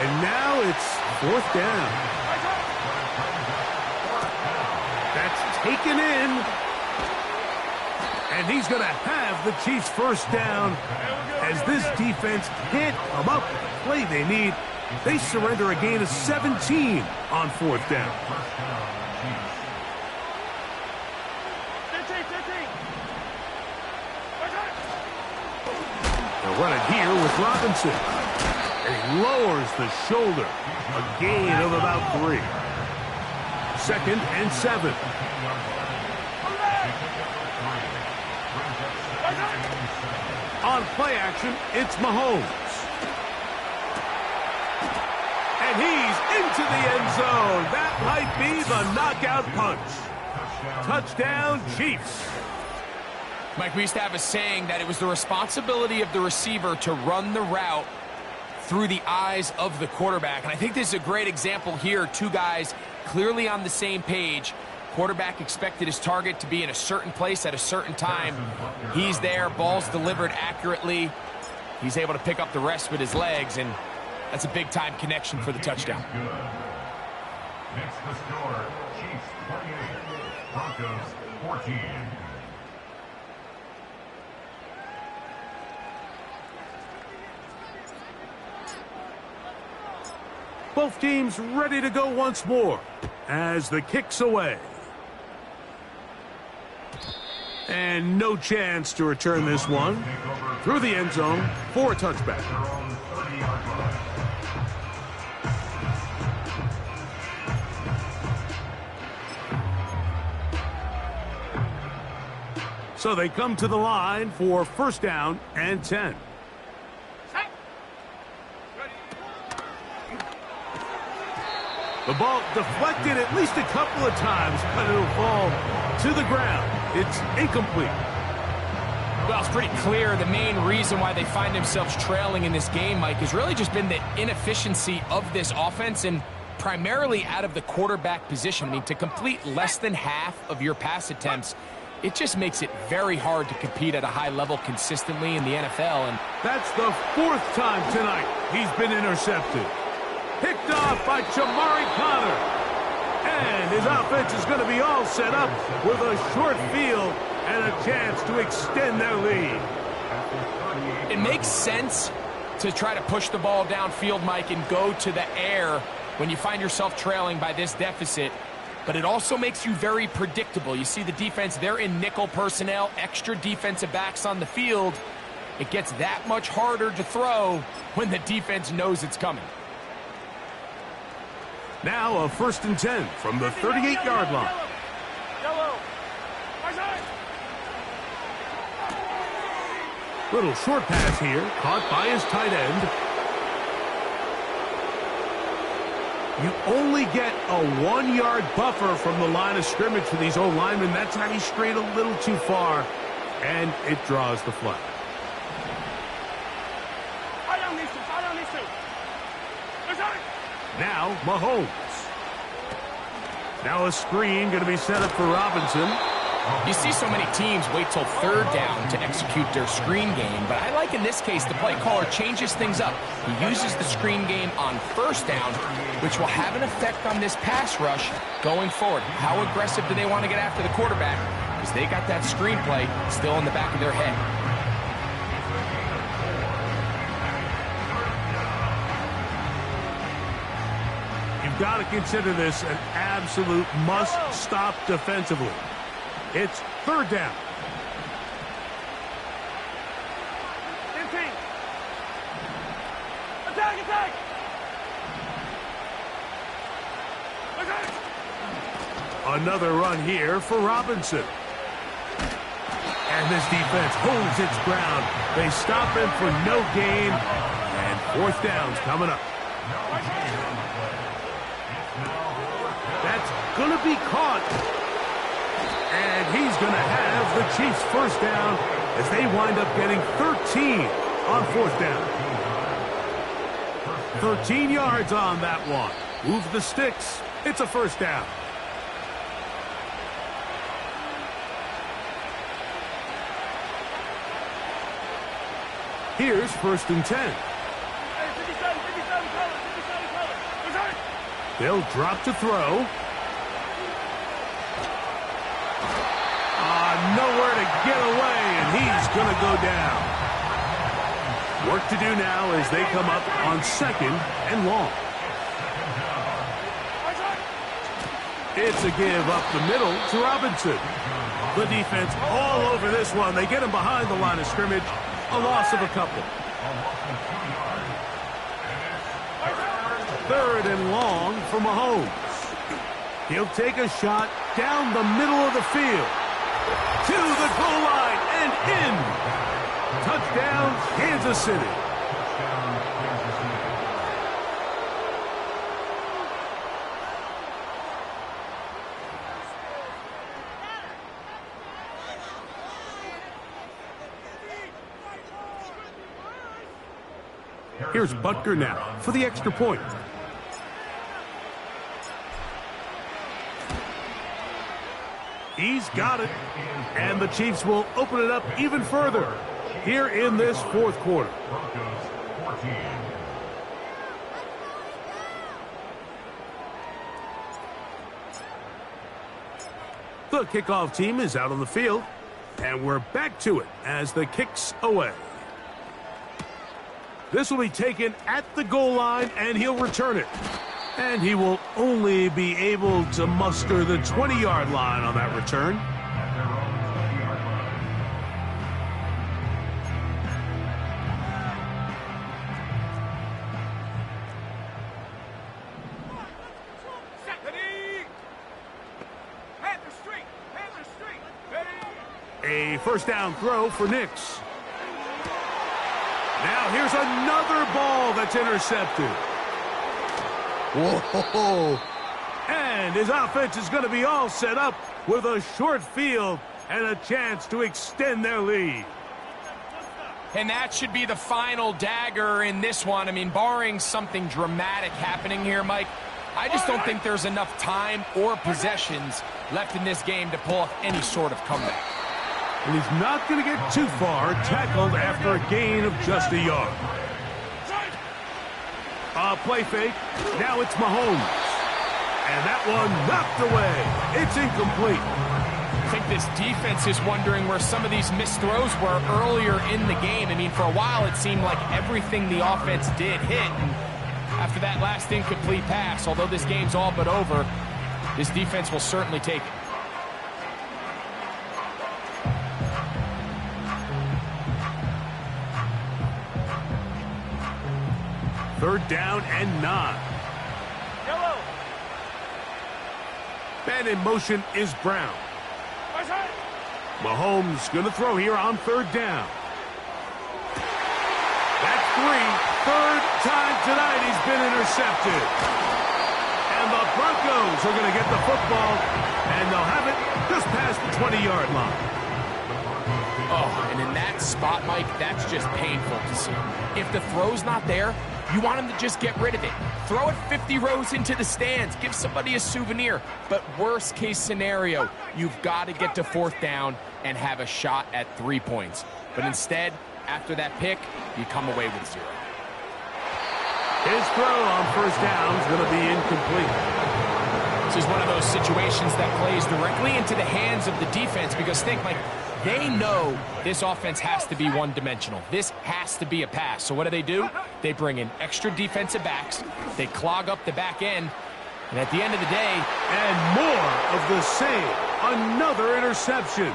And now it's 4th down. That's taken in. And he's going to have the Chiefs' 1st down. As this defense can't come up with the play they need, they surrender a gain of 17 on 4th down. They'll run it here with Robinson. And he lowers the shoulder. A gain of about 3. 2nd and 7. On play action, it's Mahomes. And he's into the end zone. That might be the knockout punch. Touchdown, Chiefs.
Mike, we used to have a saying that it was the responsibility of the receiver to run the route through the eyes of the quarterback. And I think this is a great example here. 2 guys clearly on the same page. Quarterback expected his target to be in a certain place at a certain time. He's there, ball's delivered accurately. He's able to pick up the rest with his legs, and that's a big-time connection for the touchdown.
Next the score, Chiefs 28, Broncos 14.
Both teams ready to go once more as the kick's away. And no chance to return this one through the end zone for a touchback. So they come to the line for 1st down and 10. The ball deflected at least a couple of times, but it'll fall to the ground. It's incomplete.
Well, it's pretty clear the main reason why they find themselves trailing in this game, Mike, has really just been the inefficiency of this offense and primarily out of the quarterback position. I mean, to complete less than half of your pass attempts, it just makes it very hard to compete at a high level consistently in the NFL. And
that's the 4th time tonight he's been intercepted. Picked off by Jamari Conner. And his offense is going to be all set up with a short field and a chance to extend their lead.
It makes sense to try to push the ball downfield, Mike, and go to the air when you find yourself trailing by this deficit. But it also makes you very predictable. You see the defense, they're in nickel personnel, extra defensive backs on the field. It gets that much harder to throw when the defense knows it's coming.
Now a 1st and 10 from the 38-yard line. Little short pass here, caught by his tight end. You only get a 1-yard buffer from the line of scrimmage for these old linemen. That's how he strayed a little too far, and it draws the flag. Now, Mahomes. Now a screen going to be set up for Robinson.
You see so many teams wait till third down to execute their screen game, but I like in this case the play caller changes things up. He uses the screen game on first down, which will have an effect on this pass rush going forward. How aggressive do they want to get after the quarterback? Because they got that screenplay still in the back of their head.
You've got to consider this an absolute must-stop defensively. It's third down.
Attack, attack!
Another run here for Robinson. And this defense holds its ground. They stop him for no gain. And fourth down's coming up. That's going to be caught. And he's going to have the Chiefs first down as they wind up getting 13 on fourth down. 13 yards on that one. Move the sticks. It's a first down. Here's first and 10. They'll drop to throw. Nowhere to get away, and he's going to go down. Work to do now as they come up on second and long. It's a give up the middle to Robinson. The defense all over this one. They get him behind the line of scrimmage. A loss of a couple. Third and long for Mahomes. He'll take a shot down the middle of the field. To the goal line and in. Touchdown, Kansas City. Here's Butker now for the extra point. He's got it. And the Chiefs will open it up even further here in this fourth quarter. The kickoff team is out on the field. And we're back to it as the kick's away. This will be taken at the goal line, and he'll return it. And he will only be able to muster the 20-yard line on that return. A first down throw for Nix. Now here's another ball that's intercepted. Whoa! And his offense is going to be all set up with a short field and a chance to extend their lead.
And that should be the final dagger in this one. I mean, barring something dramatic happening here, Mike, I just don't think there's enough time or possessions left in this game to pull off any sort of comeback.
And he's not going to get too far, tackled after a gain of just a yard. Play fake. Now it's Mahomes. And that one knocked away. It's incomplete.
I think this defense is wondering where some of these missed throws were earlier in the game. I mean, for a while it seemed like everything the offense did hit. And after that last incomplete pass, although this game's all but over, this defense will certainly take it.
Third down and 9.
Yellow.
And in motion is Brown. Mahomes going to throw here on third down. That's 3. Third time tonight he's been intercepted. And the Broncos are going to get the football, and they'll have it just past the 20-yard line.
Oh, and in that spot, Mike, that's just painful to see. If the throw's not there, you want him to just get rid of it. Throw it 50 rows into the stands. Give somebody a souvenir. But worst case scenario, you've got to get to 4th down and have a shot at 3 points. But instead, after that pick, you come away with 0.
His throw on 1st down is going to be incomplete.
This is one of those situations that plays directly into the hands of the defense because think, like, they know this offense has to be one-dimensional. This has to be a pass. So what do? They bring in extra defensive backs. They clog up the back end. And at the end of the day...
And more of the same. Another interception.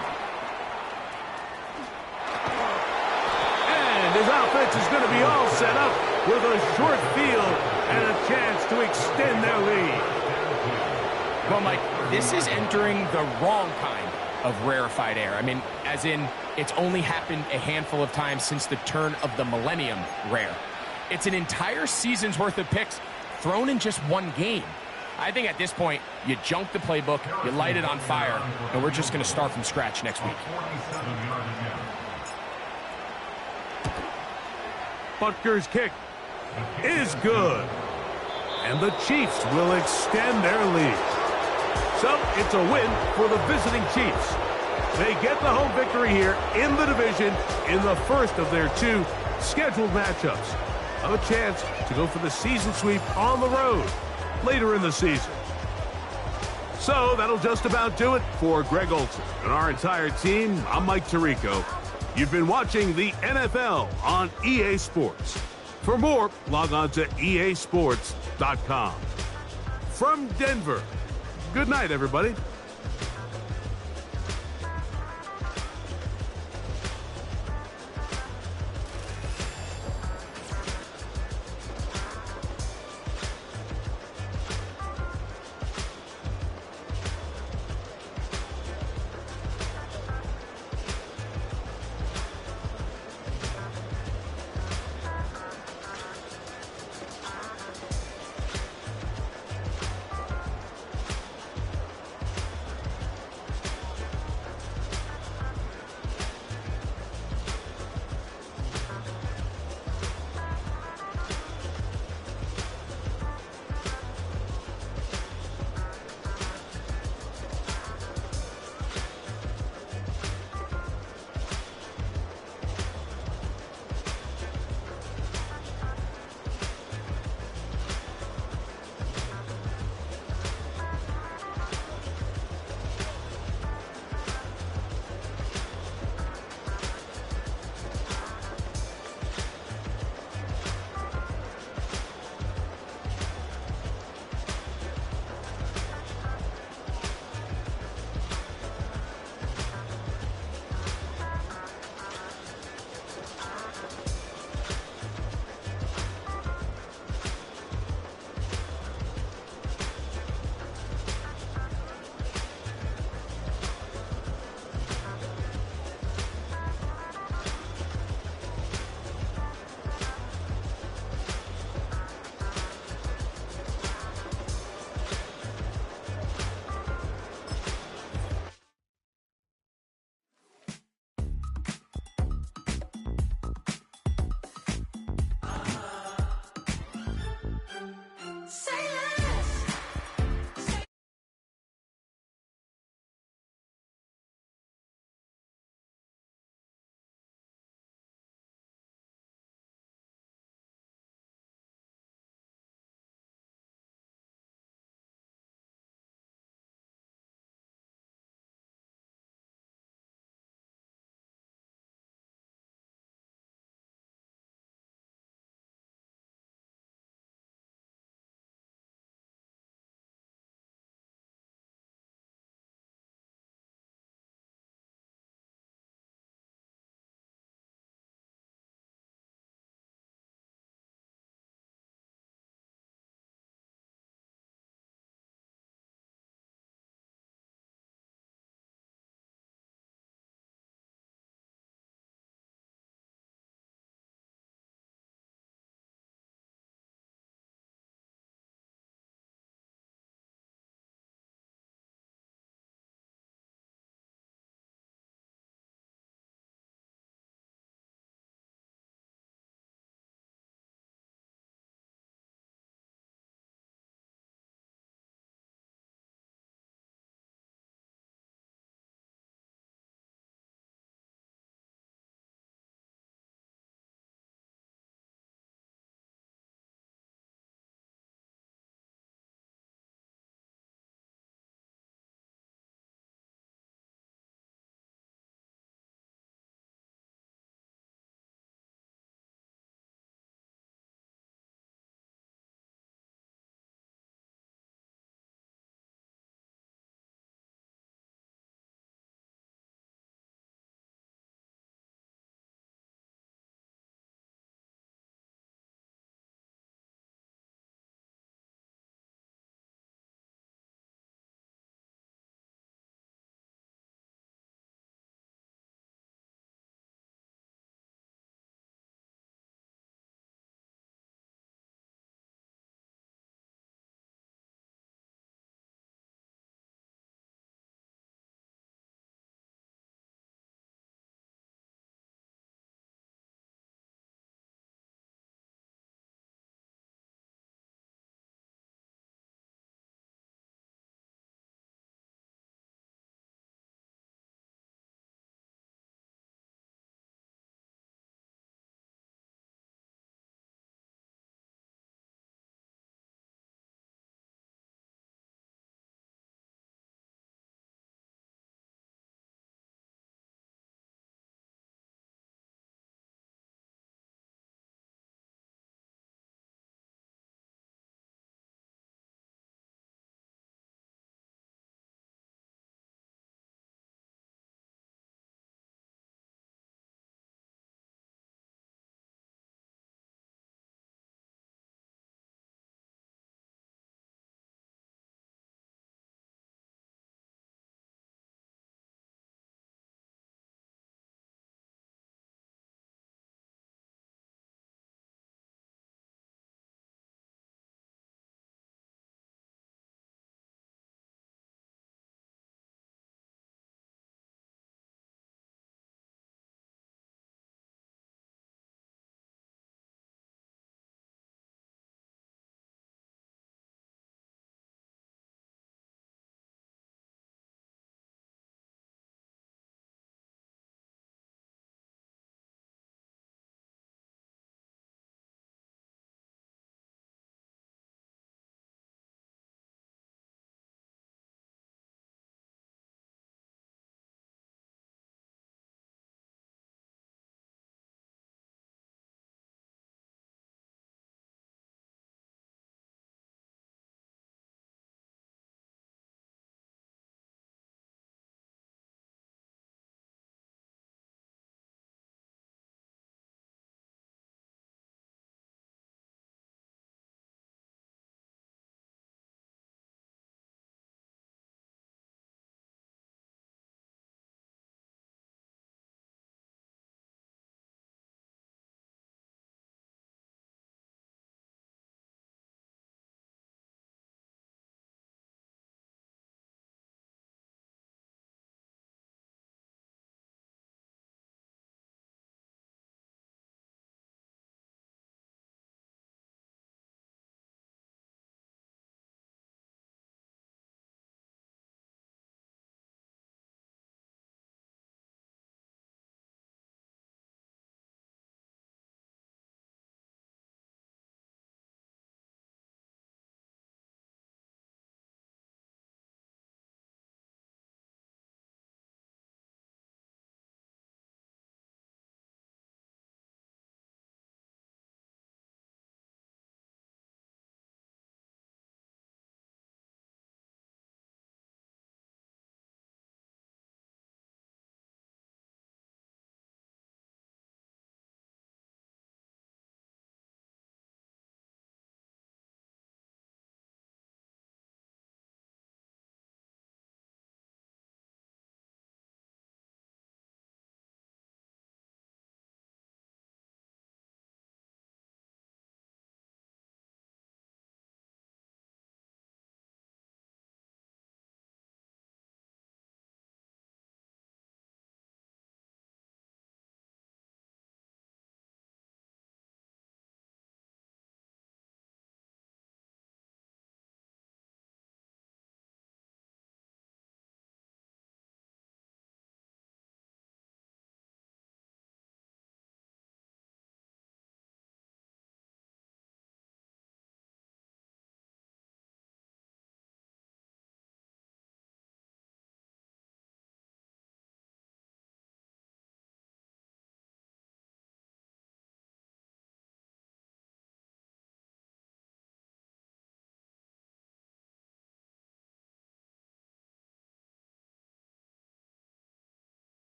And his offense is going to be all set up with a short field and a chance to extend their lead.
Well, Mike, this is entering the wrong kind of rarefied air. I mean, as in, it's only happened a handful of times since the turn of the millennium rare. It's an entire season's worth of picks thrown in just one game. I think at this point, you junk the playbook, you light it on fire, and we're just going to start from scratch next week.
Butker's kick is good. And the Chiefs will extend their lead. So it's a win for the visiting Chiefs. They get the home victory here in the division in the first of their 2 scheduled matchups. A chance to go for the season sweep on the road later in the season. So that'll just about do it for Greg Olsen and our entire team. I'm Mike Tirico. You've been watching the NFL on EA Sports. For more, log on to easports.com. From Denver, good night, everybody.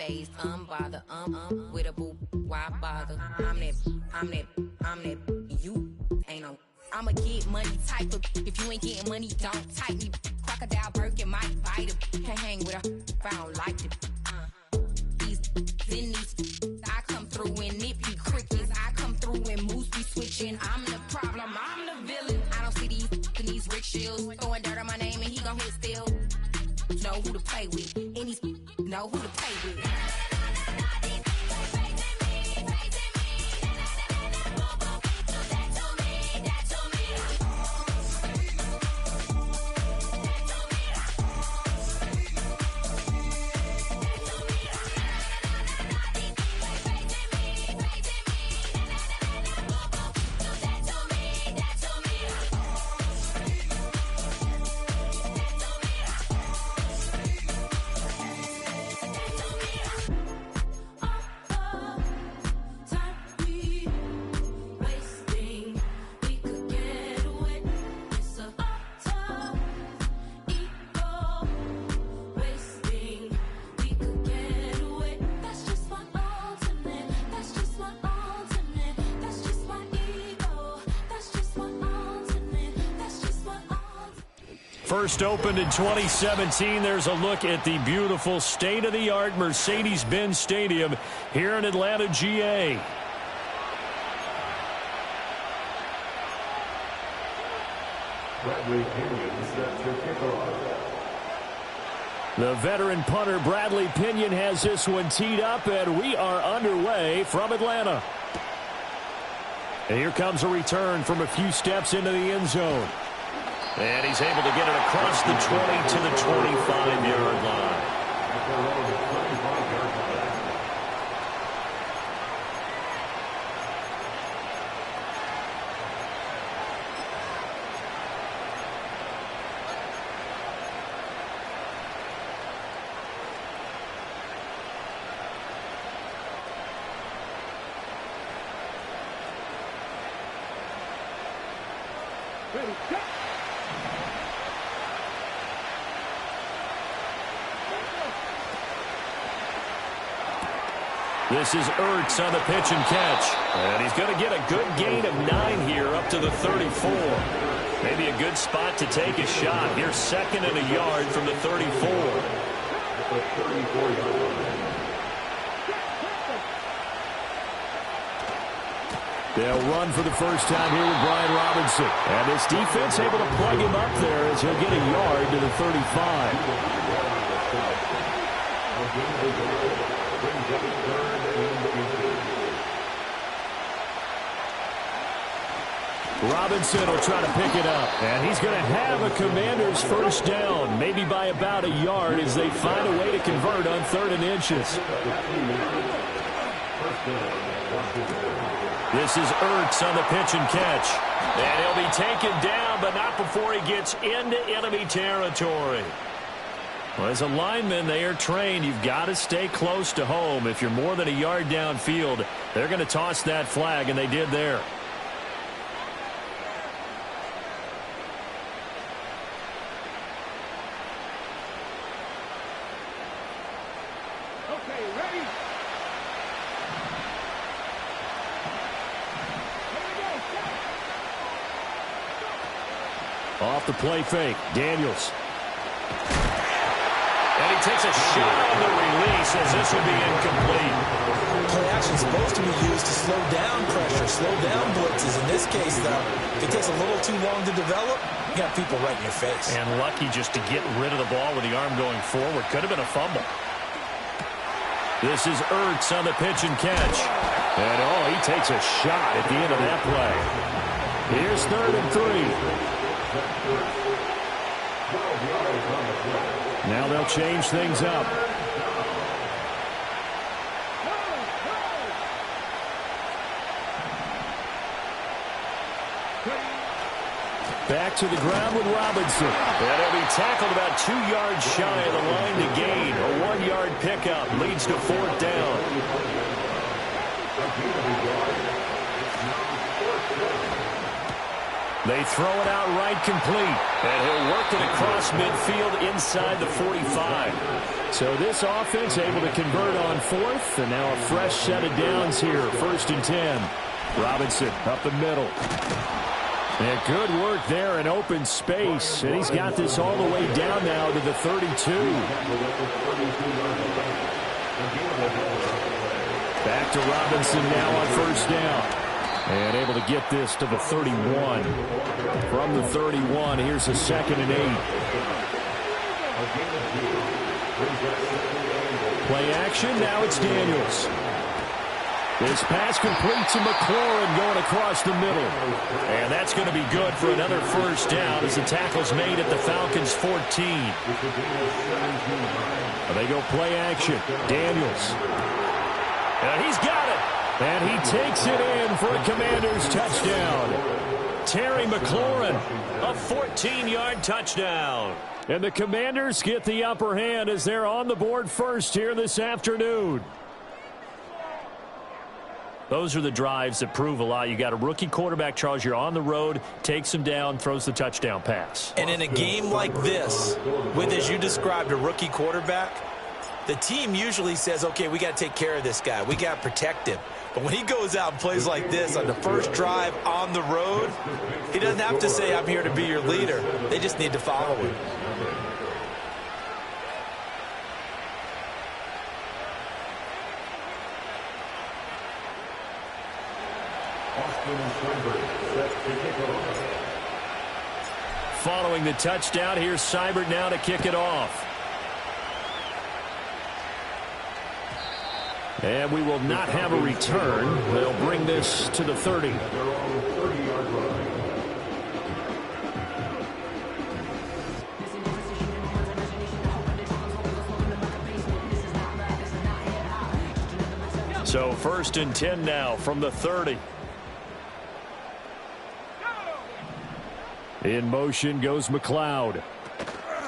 phased, unbothered, with a boo, why bother? I'm that, you ain't no. I'ma get money type of, if you ain't getting money, don't type me. Crocodile Birkin might bite him. Can't hang with her if I don't like it. I come through and nip you crickets. I come through and moose be switching. I'm the problem, I'm the villain. I don't see these Rick Shields throwing dirt on my name and he gon' hit still. Know who to play with, and these know who to play with.
First opened in 2017. There's a look at the beautiful state-of-the-art Mercedes-Benz Stadium here in Atlanta, GA.
Bradley Pinion set to kick off.
The veteran punter Bradley Pinion has this one teed up, and we are underway from Atlanta. And here comes a return from a few steps into the end zone. And he's able to get it across the 20 to the 25-yard line.
Ready, go!
This is Ertz on the pitch and catch. And he's going to get a good gain of 9 here up to the 34. Maybe a good spot to take a shot. Here's second and a yard from the 34. They'll run for the first time here with Brian Robinson. And this defense able to plug him up there as he'll get a yard to the 35. Robinson will try to pick it up. And he's going to have a Commander's first down, maybe by about a yard as they find a way to convert on 3rd and inches. This is Ertz on the pitch and catch. And he'll be taken down, but not before he gets into enemy territory. Well, as a lineman, they are trained. You've got to stay close to home. If you're more than a yard downfield, they're going to toss that flag, and they did there.
Okay, ready?
Off the play fake, Daniels. And he takes a shot on the release as this will be incomplete.
Play action is supposed to be used to slow down pressure, slow down blitzes. In this case, though, if it takes a little too long to develop, you got people right in your face.
And lucky just to get rid of the ball with the arm going forward. Could have been a fumble. This is Ertz on the pitch and catch. And, oh, he takes a shot at the end of that play. Here's 3rd and 3. Now they'll change things up. Back to the ground with Robinson. And he'll be tackled about 2 yards shy of the line to gain. A 1-yard pickup leads to 4th down. They throw it out right complete. And he'll work it across midfield inside the 45. So this offense able to convert on fourth. And now a fresh set of downs here. 1st and 10. Robinson up the middle. And good work there in open space. And he's got this all the way down now to the 32. Back to Robinson now on 1st down. And able to get this to the 31. From the 31, here's a 2nd and 8. Play action, now it's Daniels. This pass complete to McLaurin going across the middle. And that's going to be good for another 1st down as the tackle's made at the Falcons' 14. They go play action. Daniels. And he's got it. And he takes it in for a Commanders touchdown. Terry McLaurin, a 14-yard touchdown. And the Commanders get the upper hand as they're on the board first here this afternoon. Those are the drives that prove a lot. You got a rookie quarterback, Charles. You're on the road, takes him down, throws the touchdown pass.
And in a game like this, with, as you described, a rookie quarterback, the team usually says, okay, we got to take care of this guy. We got to protect him. But when he goes out and plays like this on the first drive on the road, he doesn't have to say, I'm here to be your leader. They just need to follow him.
Following the touchdown, here's Seibert now to kick it off. And we will not have a return. They'll bring this to the 30. So 1st and 10 now from the 30. In motion goes McLeod.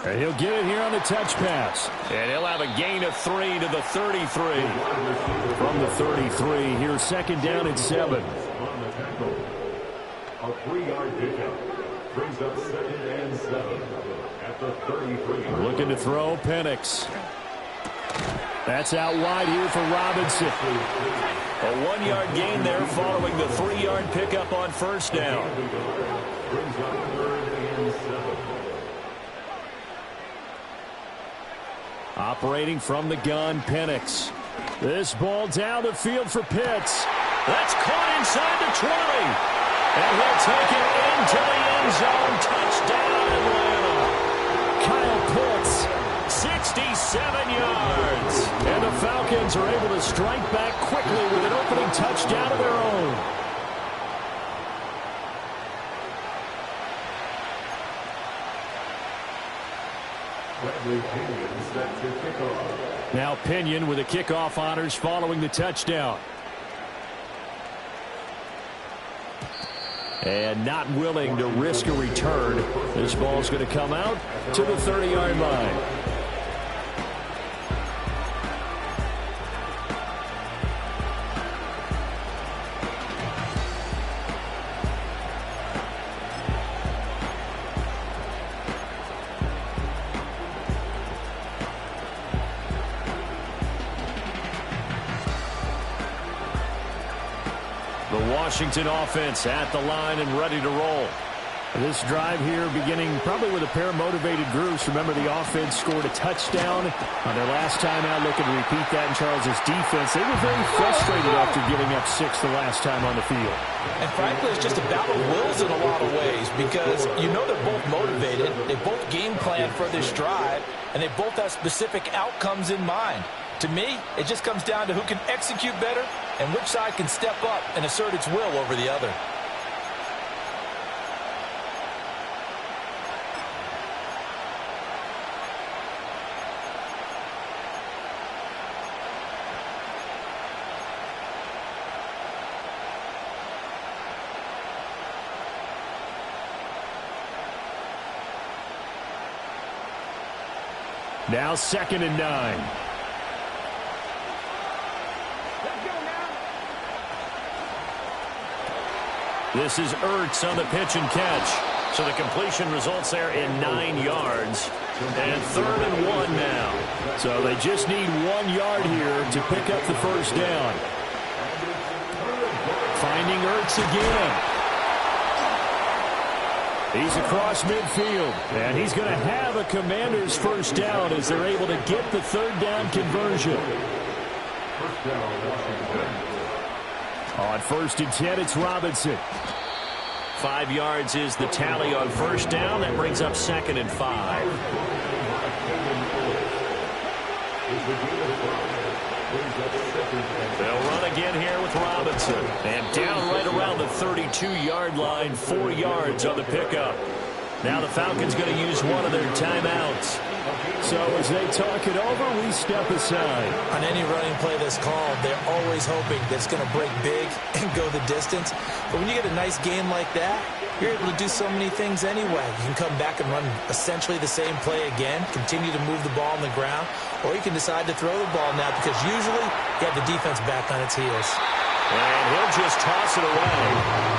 And he'll get it here on the touch pass. And he'll have a gain of 3 to the 33. From the 33, here's 2nd down and 7.
A 3-yard pickup brings up 2nd and 7 at the 33.
Looking to throw, Penix. That's out wide here for Robinson. A 1-yard gain there following the 3-yard pickup on 1st down.
Brings up 3rd and 7.
Operating from the gun, Penix. This ball down the field for Pitts. That's caught inside the 20. And he'll take it into the end zone. Touchdown, Atlanta. Kyle Pitts, 67 yards. And the Falcons are able to strike back quickly with an opening touchdown of their own. Now Pinion with the kickoff honors following the touchdown. And not willing to risk a return. This ball's going to come out to the 30-yard line. Washington offense at the line and ready to roll. This drive here beginning probably with a pair of motivated groups. Remember, the offense scored a touchdown on their last time out. Looking to repeat that in Charles's defense. They were very frustrated after giving up 6 the last time on the field.
And frankly, it's just a battle of wills in a lot of ways because you know they're both motivated. They both game plan for this drive, and they both have specific outcomes in mind. To me, it just comes down to who can execute better and which side can step up and assert its will over the other.
Now 2nd and 9. This is Ertz on the pitch and catch. So the completion results there in 9 yards. And 3rd and 1 now. So they just need 1 yard here to pick up the first down. Finding Ertz again. He's across midfield. And he's going to have a Commanders first down as they're able to get the 3rd down conversion. On 1st and 10, it's Robinson. 5 yards is the tally on first down. That brings up 2nd and 5. They'll run again here with Robinson. And down right around the 32-yard line, 4 yards on the pickup. Now the Falcons going to use one of their timeouts. So as they talk it over, we step aside.
On any running play that's called, they're always hoping that it's going to break big and go the distance. But when you get a nice game like that, you're able to do so many things anyway. You can come back and run essentially the same play again, continue to move the ball on the ground, or you can decide to throw the ball now because usually you have the defense back on its heels.
And he'll just toss it away.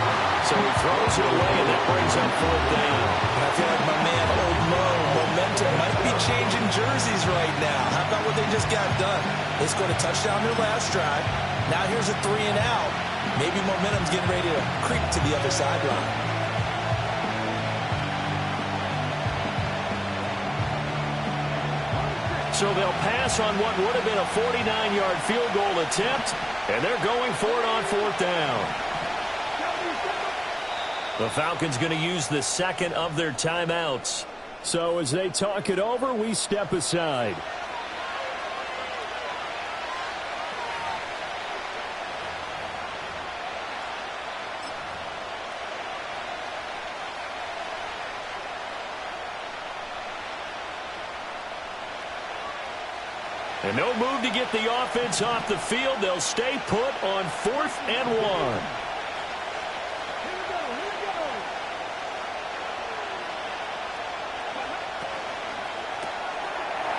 So he throws it away, and that brings up 4th down.
And I feel like my man, Old Mo, momentum might be changing jerseys right now. How about what they just got done? They scored a touchdown their last drive. Now here's a 3 and out. Maybe momentum's getting ready to creep to the other sideline.
So they'll pass on what would have been a 49-yard field goal attempt, and they're going for it on 4th down. The Falcons going to use the 2nd of their timeouts. So as they talk it over, we step aside. And no move to get the offense off the field. They'll stay put on 4th and 1.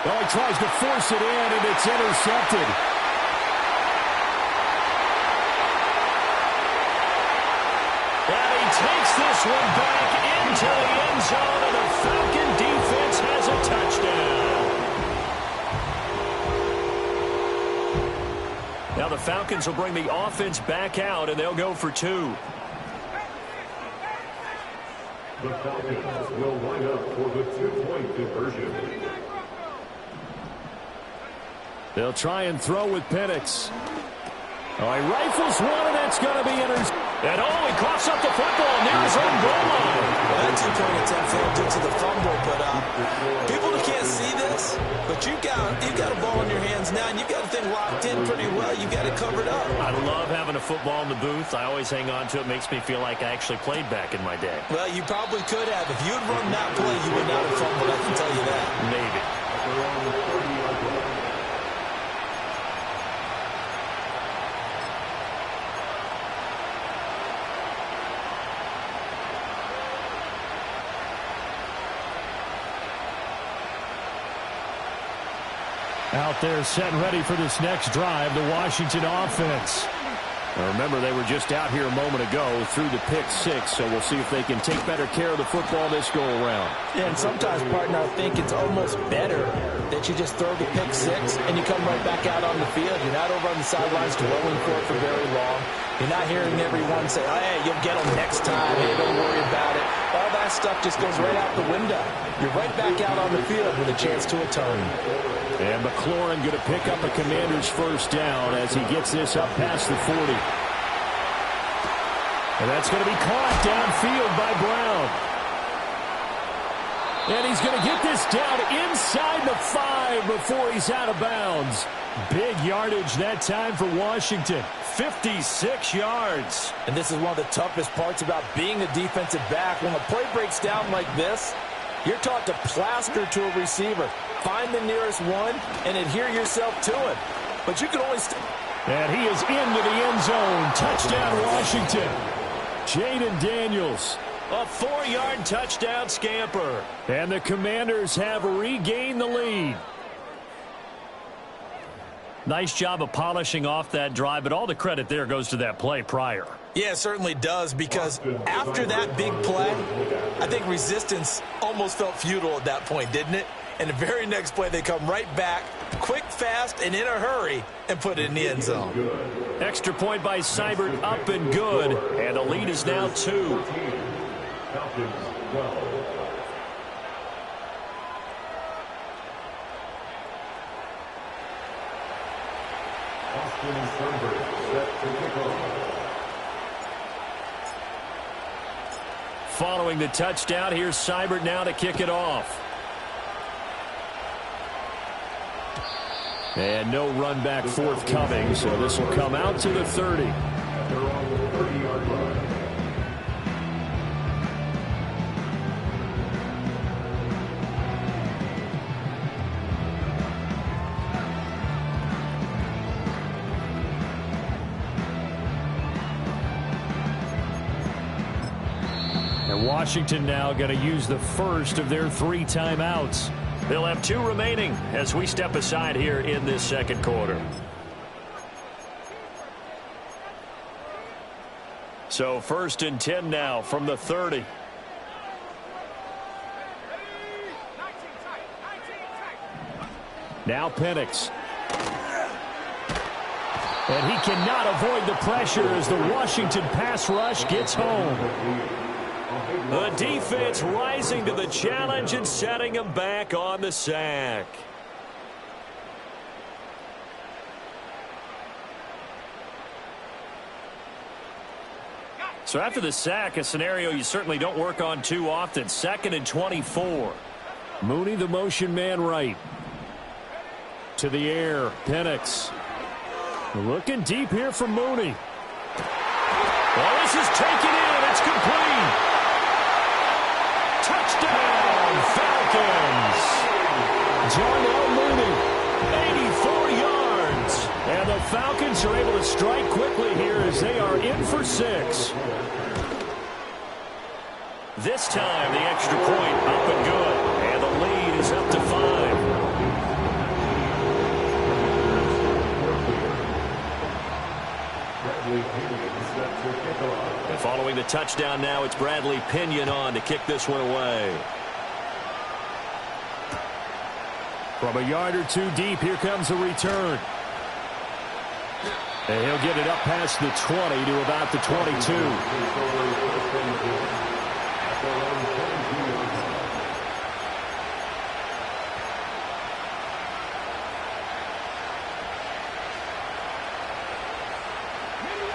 Oh, he tries to force it in, and it's intercepted. And he takes this one back into the end zone, and the Falcon defense has a touchdown. Now the Falcons will bring the offense back out, and they'll go for 2.
The Falcons will line up for the 2-point conversion.
They'll try and throw with Penix. Oh, he rifles one, and that's going to be intercepted. And he coughs up the football near his own goal line.
Well, that 2-point attempt failed due to the fumble, but people that can't see this, but you've got a ball in your hands now, and you've got the thing locked in pretty well. You've got it covered up.
I love having a football in the booth. I always hang on to it. Makes me feel like I actually played back in my day.
Well, you probably could have. If you had run that play, you would not have fumbled. I can tell you that.
Maybe. Out there set and ready for this next drive, the Washington offense. Now remember, they were just out here a moment ago through the pick 6, so we'll see if they can take better care of the football this go-around.
Yeah, and sometimes, partner, I think it's almost better that you just throw the pick 6 and you come right back out on the field. You're not over on the sidelines dwelling for it for very long. You're not hearing everyone say, oh, hey, you'll get them next time. Hey, don't worry about it. All that stuff just goes right out the window. You're right back out on the field with a chance to atone.
And McLaurin going to pick up a Commander's first down as he gets this up past the 40. And that's going to be caught downfield by Brown. And he's going to get this down inside the 5 before he's out of bounds. Big yardage that time for Washington. 56 yards.
And this is one of the toughest parts about being a defensive back. When the play breaks down like this, you're taught to plaster to a receiver. Find the nearest one and adhere yourself to it. But you can only...
And he is into the end zone. Touchdown, Washington. Jaden Daniels. A 4-yard touchdown scamper. And the Commanders have regained the lead. Nice job of polishing off that drive, but all the credit there goes to that play prior.
Yeah, it certainly does, because after that big play, I think resistance almost felt futile at that point, didn't it? And the very next play, they come right back, quick, fast, and in a hurry, and put it in the end zone.
Extra point by Seibert, up and good, and the lead is now 2.
Falcons 12. Austin Sternberg set to kick off.
Following the touchdown, here's Seibert now to kick it off. And no run back forthcoming, so this will come out to the 30.
They're on the 30-yard line.
And Washington now going to use the first of their 3 timeouts. They'll have 2 remaining as we step aside here in this second quarter. So 1st and 10 now from the 30. Now Penix. And he cannot avoid the pressure as the Washington pass rush gets home. The defense rising to the challenge and setting him back on the sack. So after the sack, a scenario you certainly don't work on too often. 2nd and 24. Mooney, the motion man right. To the air, Penix. Looking deep here from Mooney. Well, this is taken in. It's complete. Touchdown, Falcons. Darnell Mooney, 84 yards. And the Falcons are able to strike quickly here as they are in for 6. This time, the extra point up and good. And the lead is up to 5. And following the touchdown now, it's Bradley Pinion on to kick this one away. From a yard or 2 deep, here comes a return. And he'll get it up past the 20 to about the 22.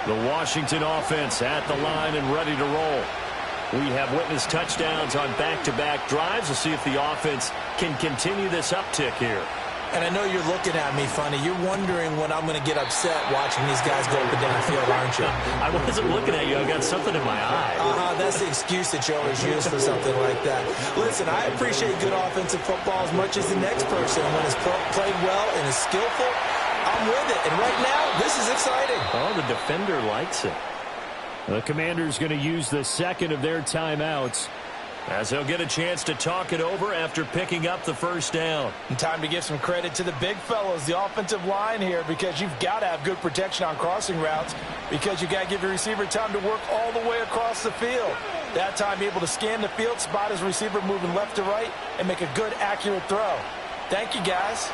The Washington offense at the line and ready to roll. We have witnessed touchdowns on back-to-back drives. We'll see if the offense can continue this uptick here.
And I know you're looking at me funny. You're wondering when I'm going to get upset watching these guys go up and down the field, aren't you?
I wasn't looking at you. I've got something in my eye.
That's the excuse that you always use for something like that. Listen, I appreciate good offensive football as much as the next person. When it's played well and is skillful, I'm with it. And right now, this is exciting.
Oh, the defender likes it. The Commanders going to use the 2nd of their timeouts as they'll get a chance to talk it over after picking up the first down.
And time to give some credit to the big fellows, the offensive line here, because you've got to have good protection on crossing routes, because you got to give your receiver time to work all the way across the field. That time, be able to scan the field, spot his receiver moving left to right, and make a good, accurate throw. Thank you, guys.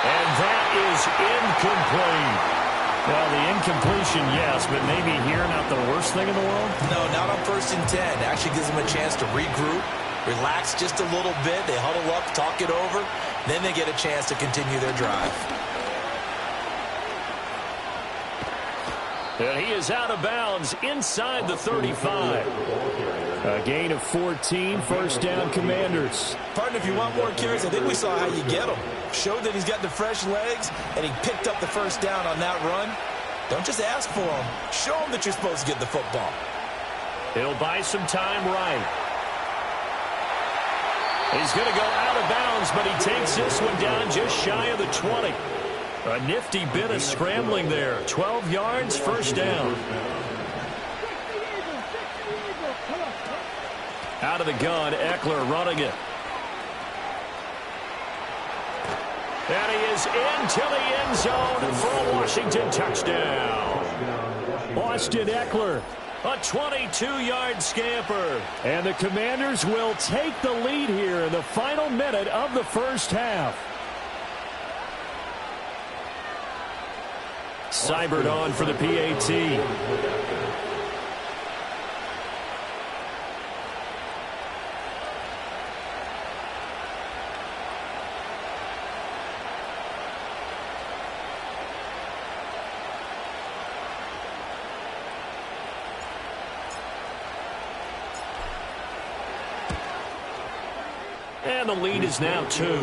And that is incomplete. Well, the incompletion, yes, but maybe here not the worst thing in the world?
No, not on 1st and 10. It actually gives them a chance to regroup, relax just a little bit. They huddle up, talk it over. Then they get a chance to continue their drive.
And he is out of bounds inside the 35. A gain of 14, first down Commanders.
Partner, if you want more carries, I think we saw how you get him. Showed that he's got the fresh legs, and he picked up the first down on that run. Don't just ask for him. Show him that you're supposed to get the football.
He'll buy some time right. He's going to go out of bounds, but he takes this one down just shy of the 20. A nifty bit of scrambling there. 12 yards, first down. Out of the gun, Eckler running it. is into the end zone for a Washington touchdown. Austin Eckler, a 22-yard scamper. And the Commanders will take the lead here in the final minute of the first half. Seibert on for the PAT. And the lead is now 2.
Next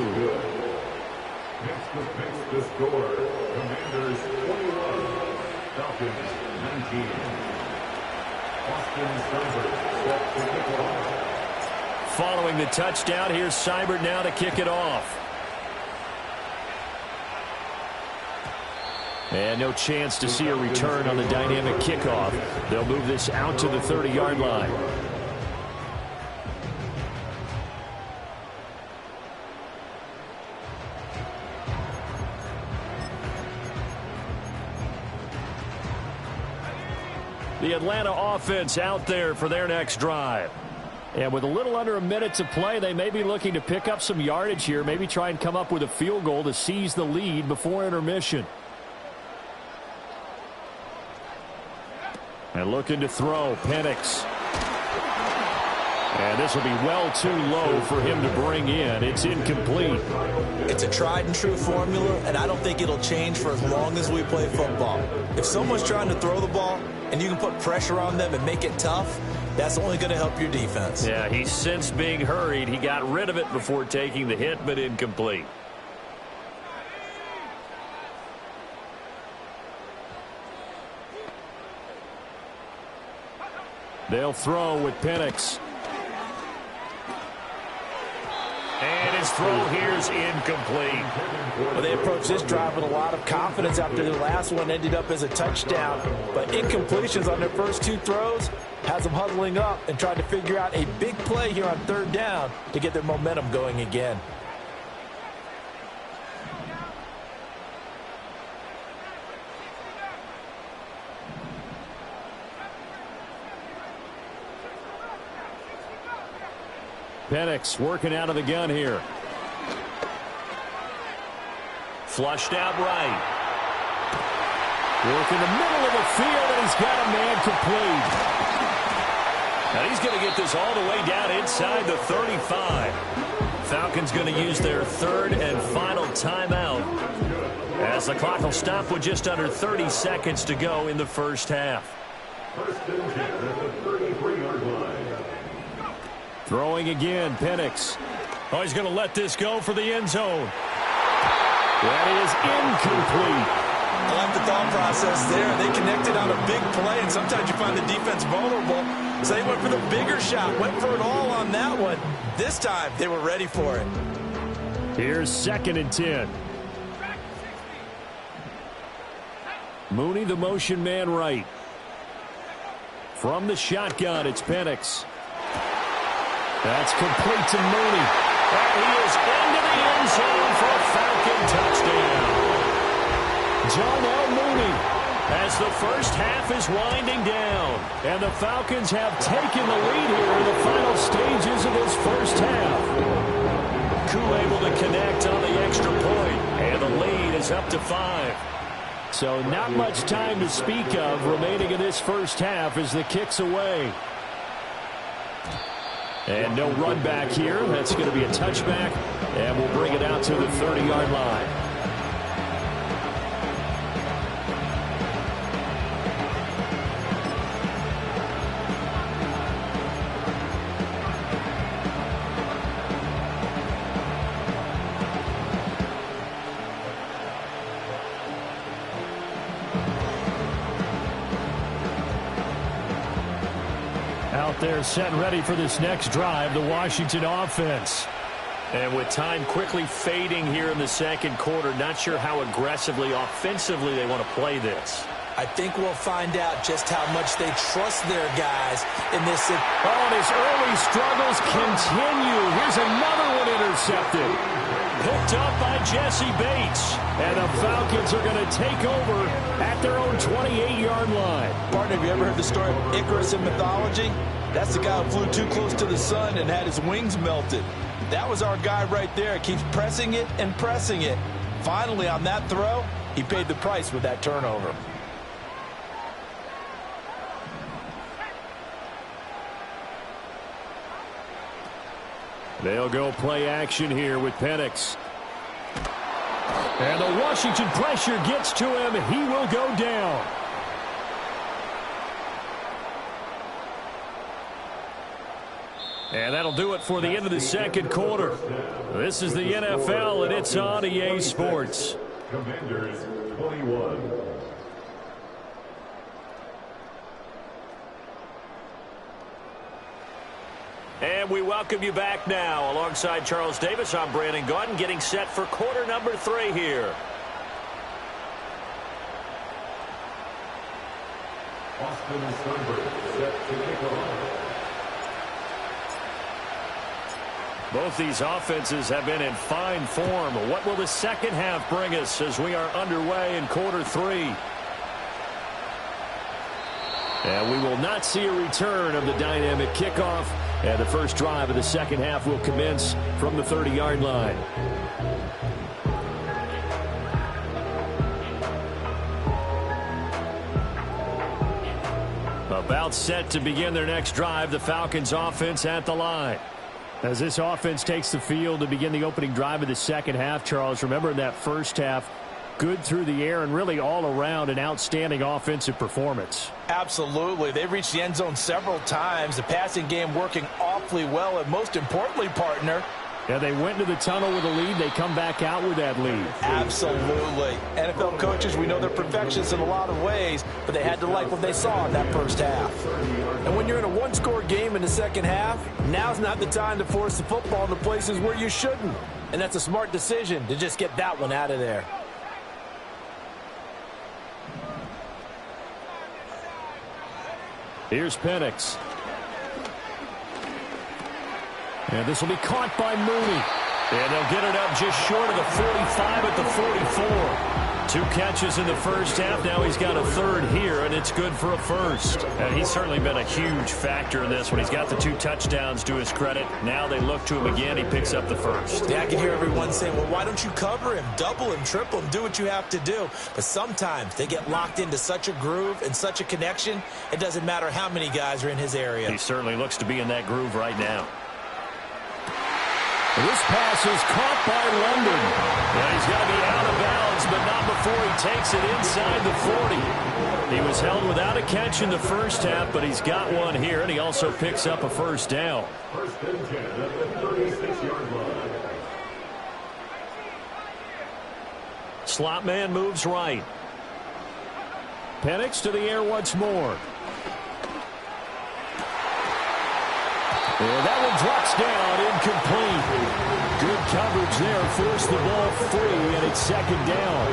to score. Commanders 21. Falcons 19. Austin Seibert set to kick off.
Following the touchdown, here's Seibert now to kick it off. And no chance to see a return on the dynamic kickoff. They'll move this out to the 30-yard line. The Atlanta offense out there for their next drive. And with a little under a minute to play, they may be looking to pick up some yardage here, maybe try and come up with a field goal to seize the lead before intermission. And looking to throw, Penix. And this will be well too low for him to bring in. It's incomplete.
It's a tried and true formula, and I don't think it'll change for as long as we play football. If someone's trying to throw the ball and you can put pressure on them and make it tough, that's only going to help your defense.
Yeah, he sensed being hurried. He got rid of it before taking the hit, but incomplete. They'll throw with Penix. And his throw here's incomplete.
Well, they approached this drive with a lot of confidence after their last one ended up as a touchdown. But incompletions on their first 2 throws has them huddling up and trying to figure out a big play here on 3rd down to get their momentum going again.
Penix working out of the gun here. Flushed out right. Work in the middle of the field, and he's got a man complete. Now he's going to get this all the way down inside the 35. Falcons going to use their 3rd and final timeout as the clock will stop with just under 30 seconds to go in the first half.
First and 10 at the 33-yard line.
Throwing again, Penix. Oh, he's going to let this go for the end zone. That is incomplete.
I like the thought process there. They connected on a big play, and sometimes you find the defense vulnerable. So they went for the bigger shot, went for it all on that one. This time, they were ready for it.
Here's 2nd and 10. Mooney, the motion man right. From the shotgun, it's Penix. That's complete to Mooney. And he is into the end zone for a Falcon touchdown. Darnell Mooney as the first half is winding down. And the Falcons have taken the lead here in the final stages of this first half. Koo able to connect on the extra point. And the lead is up to 5. So not much time to speak of remaining in this first half as the kick's away. And no run back here. That's going to be a touchback. And we'll bring it out to the 30-yard line. Out there set and ready for this next drive, the Washington offense. And with time quickly fading here in the second quarter, not sure how aggressively, offensively they want to play this.
I think we'll find out just how much they trust their guys in this.
Oh, and his early struggles continue. Here's another one intercepted. Picked up by Jesse Bates. And the Falcons are going to take over at their own 28-yard line.
Partner, have you ever heard the story of Icarus in mythology? That's the guy who flew too close to the sun and had his wings melted. That was our guy right there. Keeps pressing it and pressing it. Finally, on that throw, he paid the price with that turnover.
They'll go play action here with Penix. And the Washington pressure gets to him. He will go down. And that'll do it for the end of the second quarter. This is the NFL, and it's on EA Sports.
Commanders 21.
And we welcome you back now. Alongside Charles Davis, I'm Brandon Gaudin, getting set for quarter number 3 here.
Austin Sternberg set to kick off.
Both these offenses have been in fine form. What will the second half bring us as we are underway in quarter 3? And we will not see a return of the dynamic kickoff. And the first drive of the second half will commence from the 30-yard line. About set to begin their next drive, the Falcons offense at the line. As this offense takes the field to begin the opening drive of the second half, Charles, remember in that first half, good through the air and really all around an outstanding offensive performance.
Absolutely. They've reached the end zone several times. The passing game working awfully well, and most importantly, partner,
yeah, they went into the tunnel with a lead. They come back out with that lead.
Absolutely. NFL coaches, we know they're perfectionists in a lot of ways, but they had to like what they saw in that first half. And when you're in a one-score game in the second half, now's not the time to force the football in the places where you shouldn't. And that's a smart decision to just get that one out of there.
Here's Penix. And this will be caught by Mooney. And they'll get it up just short of the 45 at the 44. 2 catches in the first half. Now he's got a third here, and it's good for a first. And he's certainly been a huge factor in this one. He's got the 2 touchdowns to his credit. Now they look to him again. He picks up the first.
Yeah, I can hear everyone saying, well, why don't you cover him, double him, triple him, do what you have to do. But sometimes they get locked into such a groove and such a connection, it doesn't matter how many guys are in his area.
He certainly looks to be in that groove right now. This pass is caught by London. Yeah, he's got to be out of bounds, but not before he takes it inside the 40. He was held without a catch in the first half, but he's got one here, and he also picks up a first down.
First and 10 at the 36-yard line.
Slot man moves right. Penix to the air once more. And that one drops down, incomplete. Good coverage there, forced the ball free, and it's second down.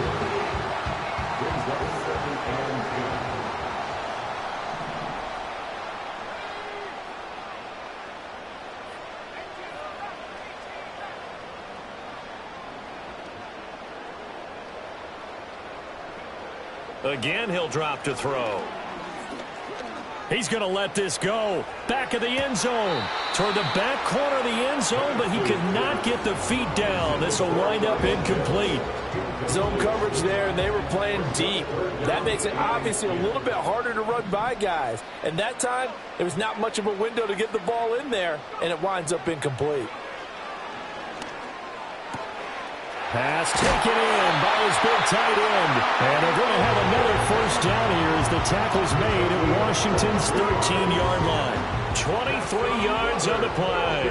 Again, he'll drop to throw. He's going to let this go. Back of the end zone. Toward the back corner of the end zone, but he could not get the feet down. This will wind up incomplete.
Zone coverage there, and they were playing deep. That makes it obviously a little bit harder to run by guys. And that time, there was not much of a window to get the ball in there, and it winds up incomplete.
Pass taken in by his big tight end. And they're going to have another first down here as the tackle's made at Washington's 13-yard line. 23 yards on the play.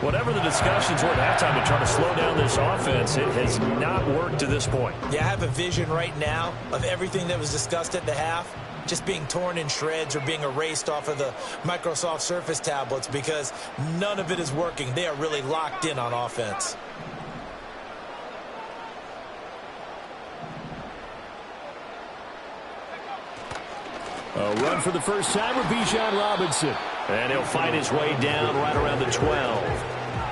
Whatever the discussions were at halftime to try to slow down this offense, it has not worked to this point.
Yeah, I have a vision right now of everything that was discussed at the half just being torn in shreds or being erased off of the Microsoft Surface tablets because none of it is working. They are really locked in on offense.
A run for the first time with Bijan Robinson. And he'll fight his way down right around the 12.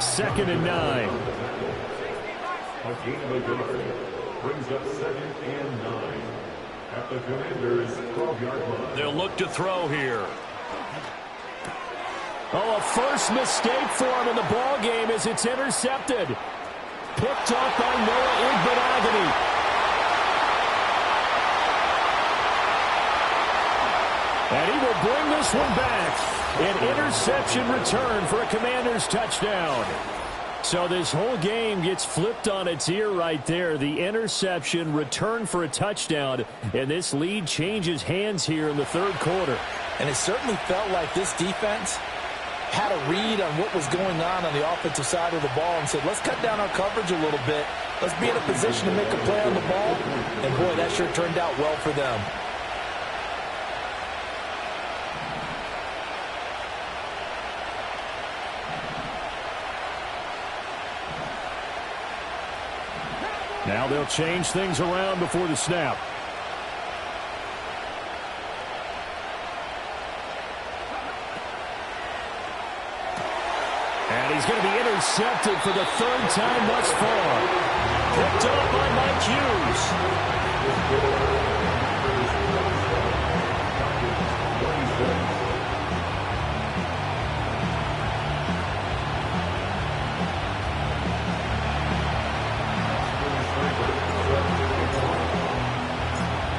2nd and 9.
A gain of a yard brings up 2nd and 9 at the Commanders' 12-yard line.
They'll look to throw here. Oh, a first mistake for him in the ball game as it's intercepted. Picked off by Noah Igbinoghene. And he will bring this one back. An interception return for a Commanders touchdown. So this whole game gets flipped on its ear right there. The interception, return for a touchdown, and this lead changes hands here in the 3rd quarter.
And it certainly felt like this defense had a read on what was going on the offensive side of the ball and said, let's cut down our coverage a little bit. Let's be in a position to make a play on the ball. And, boy, that sure turned out well for them.
Now they'll change things around before the snap. And he's going to be intercepted for the 3rd time thus far. Picked up by Mike Hughes.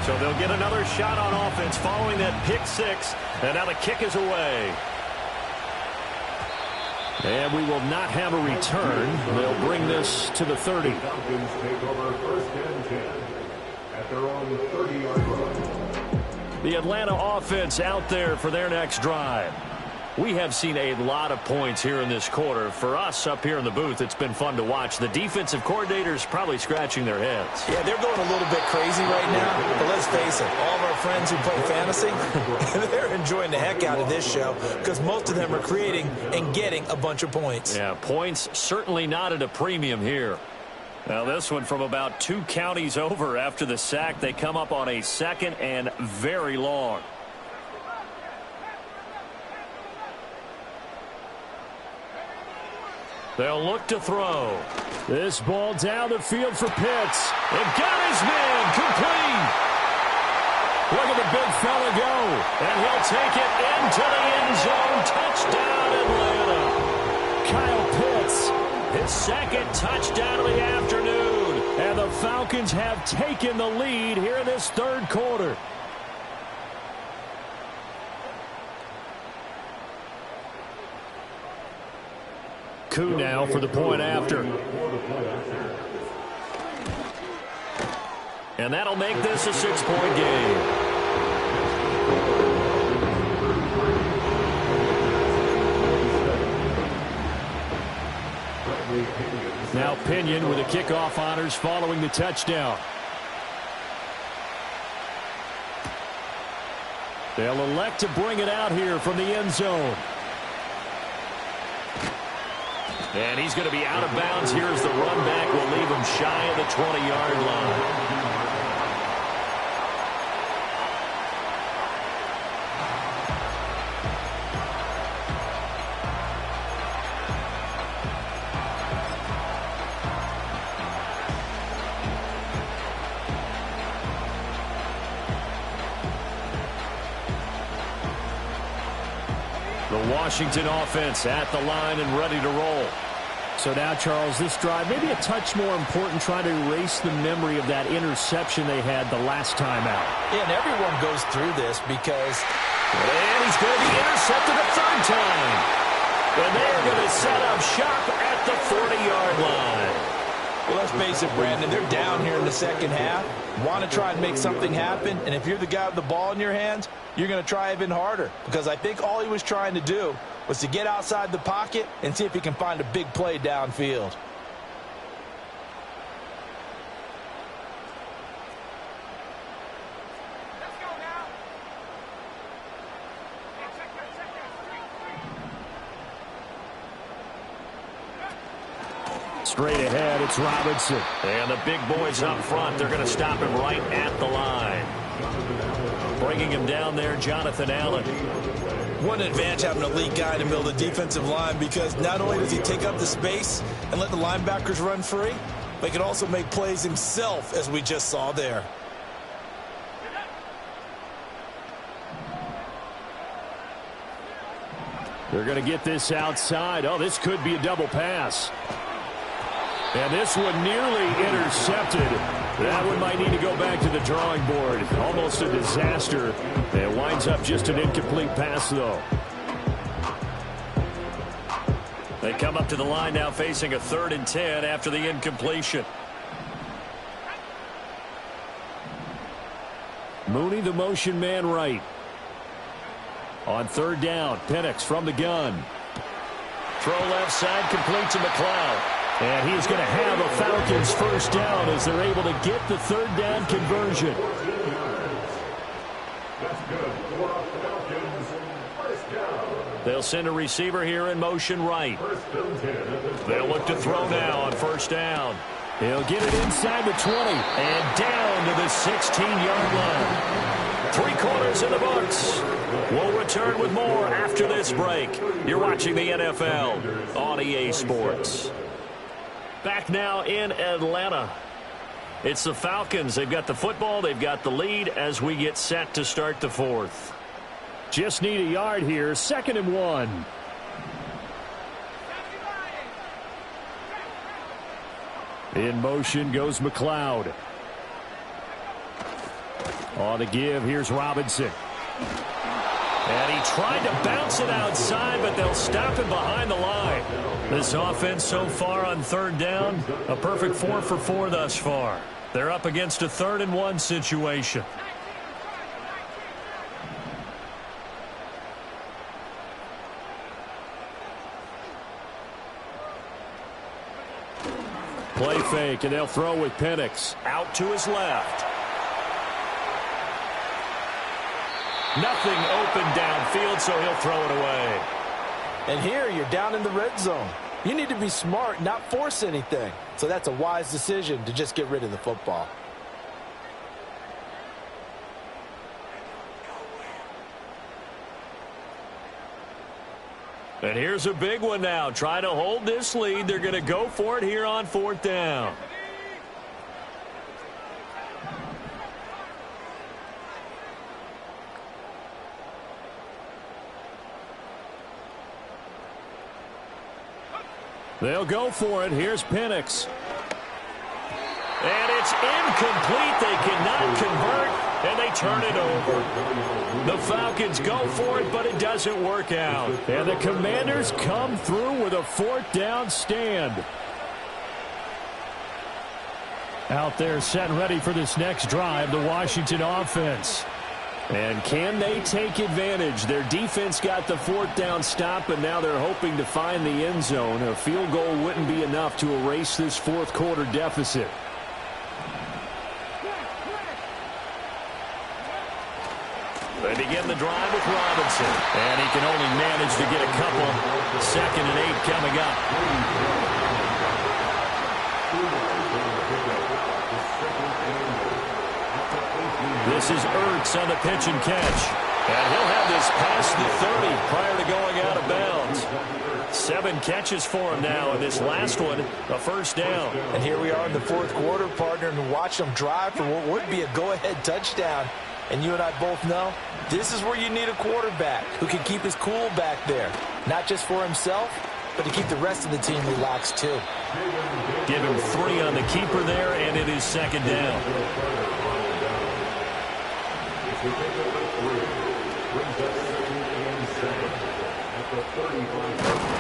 So they'll get another shot on offense following that pick 6. And now the kick is away. And we will not have a return. They'll bring this to the 30.
The Falcons take over 1st and 10 at their own 30-yard line.
The Atlanta offense out there for their next drive. We have seen a lot of points here in this quarter. For us up here in the booth, it's been fun to watch. The defensive coordinators probably scratching their heads.
Yeah, they're going a little bit crazy right now. But let's face it, all of our friends who play fantasy, they're enjoying the heck out of this show because most of them are creating and getting a bunch of points.
Yeah, points certainly not at a premium here. Now this one from about 2 counties over after the sack. They come up on a 2nd and very long. They'll look to throw. This ball down the field for Pitts. It got his man complete. Look at the big fella go. And he'll take it into the end zone. Touchdown, Atlanta. Kyle Pitts, his 2nd touchdown of the afternoon. And the Falcons have taken the lead here in this 3rd quarter. Koo now for the point after. And that'll make this a 6-point game. Now Pinion with the kickoff honors following the touchdown. They'll elect to bring it out here from the end zone. And he's going to be out of bounds here as the run back will leave him shy of the 20-yard line. The Washington offense at the line and ready to roll. So now, Charles, this drive maybe a touch more important, trying to erase the memory of that interception they had the last time out.
Yeah, and everyone goes through this because...
And he's going to be intercepted a 3rd time. And they're going to set up shop at the 40-yard line.
Well, let's face it, Brandon, they're down here in the 2nd half. Want to try and make something happen, and if you're the guy with the ball in your hands, you're going to try even harder. Because I think all he was trying to do was to get outside the pocket and see if he can find a big play downfield.
Straight ahead, it's Robinson. And the big boys up front, they're going to stop him right at the line. Bringing him down there, Jonathan Allen.
One advantage having an elite guy in the middle of the defensive line, because not only does he take up the space and let the linebackers run free, but he can also make plays himself, as we just saw there.
They're going to get this outside. Oh, this could be a double pass. And this one nearly intercepted. That one might need to go back to the drawing board. Almost a disaster. It winds up just an incomplete pass, though. They come up to the line now facing a 3rd and 10 after the incompletion. Mooney, the motion man right. On 3rd down, Penix from the gun. Throw left side, complete to McLeod. And he's going to have a Falcons first down as they're able to get the 3rd down conversion. They'll send a receiver here in motion right. They'll look to throw now on 1st down. He'll get it inside the 20 and down to the 16-yard line. 3 quarters in the books. We'll return with more after this break. You're watching the NFL on EA Sports. Back now in Atlanta. It's the Falcons. They've got the football. They've got the lead as we get set to start the 4th. Just need a yard here. 2nd and 1. In motion goes McLeod. On the give, here's Robinson. And he tried to bounce it outside, but they'll stop him behind the line. This offense so far on 3rd down, a perfect 4 for 4 thus far. They're up against a 3rd and 1 situation. Play fake, and they'll throw with Penix. Out to his left. Nothing open downfield, so he'll throw it away.
And here you're down in the red zone. You need to be smart, not force anything. So that's a wise decision to just get rid of the football.
And here's a big one now. Try to hold this lead. They're going to go for it here on 4th down. They'll go for it. Here's Penix. And it's incomplete. They cannot convert, and they turn it over. The Falcons go for it, but it doesn't work out. And the Commanders come through with a 4th down stand. Out there set and ready for this next drive, the Washington offense. And can they take advantage? Their defense got the 4th down stop, and now they're hoping to find the end zone. A field goal wouldn't be enough to erase this 4th quarter deficit. They begin the drive with Robinson. And he can only manage to get a couple. 2nd and 8 coming up. This is Ertz on the pitch and catch. And he'll have this past the 30 prior to going out of bounds. 7 catches for him now, and this last one, a 1st down.
And here we are in the 4th quarter, partner, and watch them drive for what would be a go-ahead touchdown. And you and I both know this is where you need a quarterback who can keep his cool back there. Not just for himself, but to keep the rest of the team relaxed too.
Give him 3 on the keeper there, and it is 2nd down.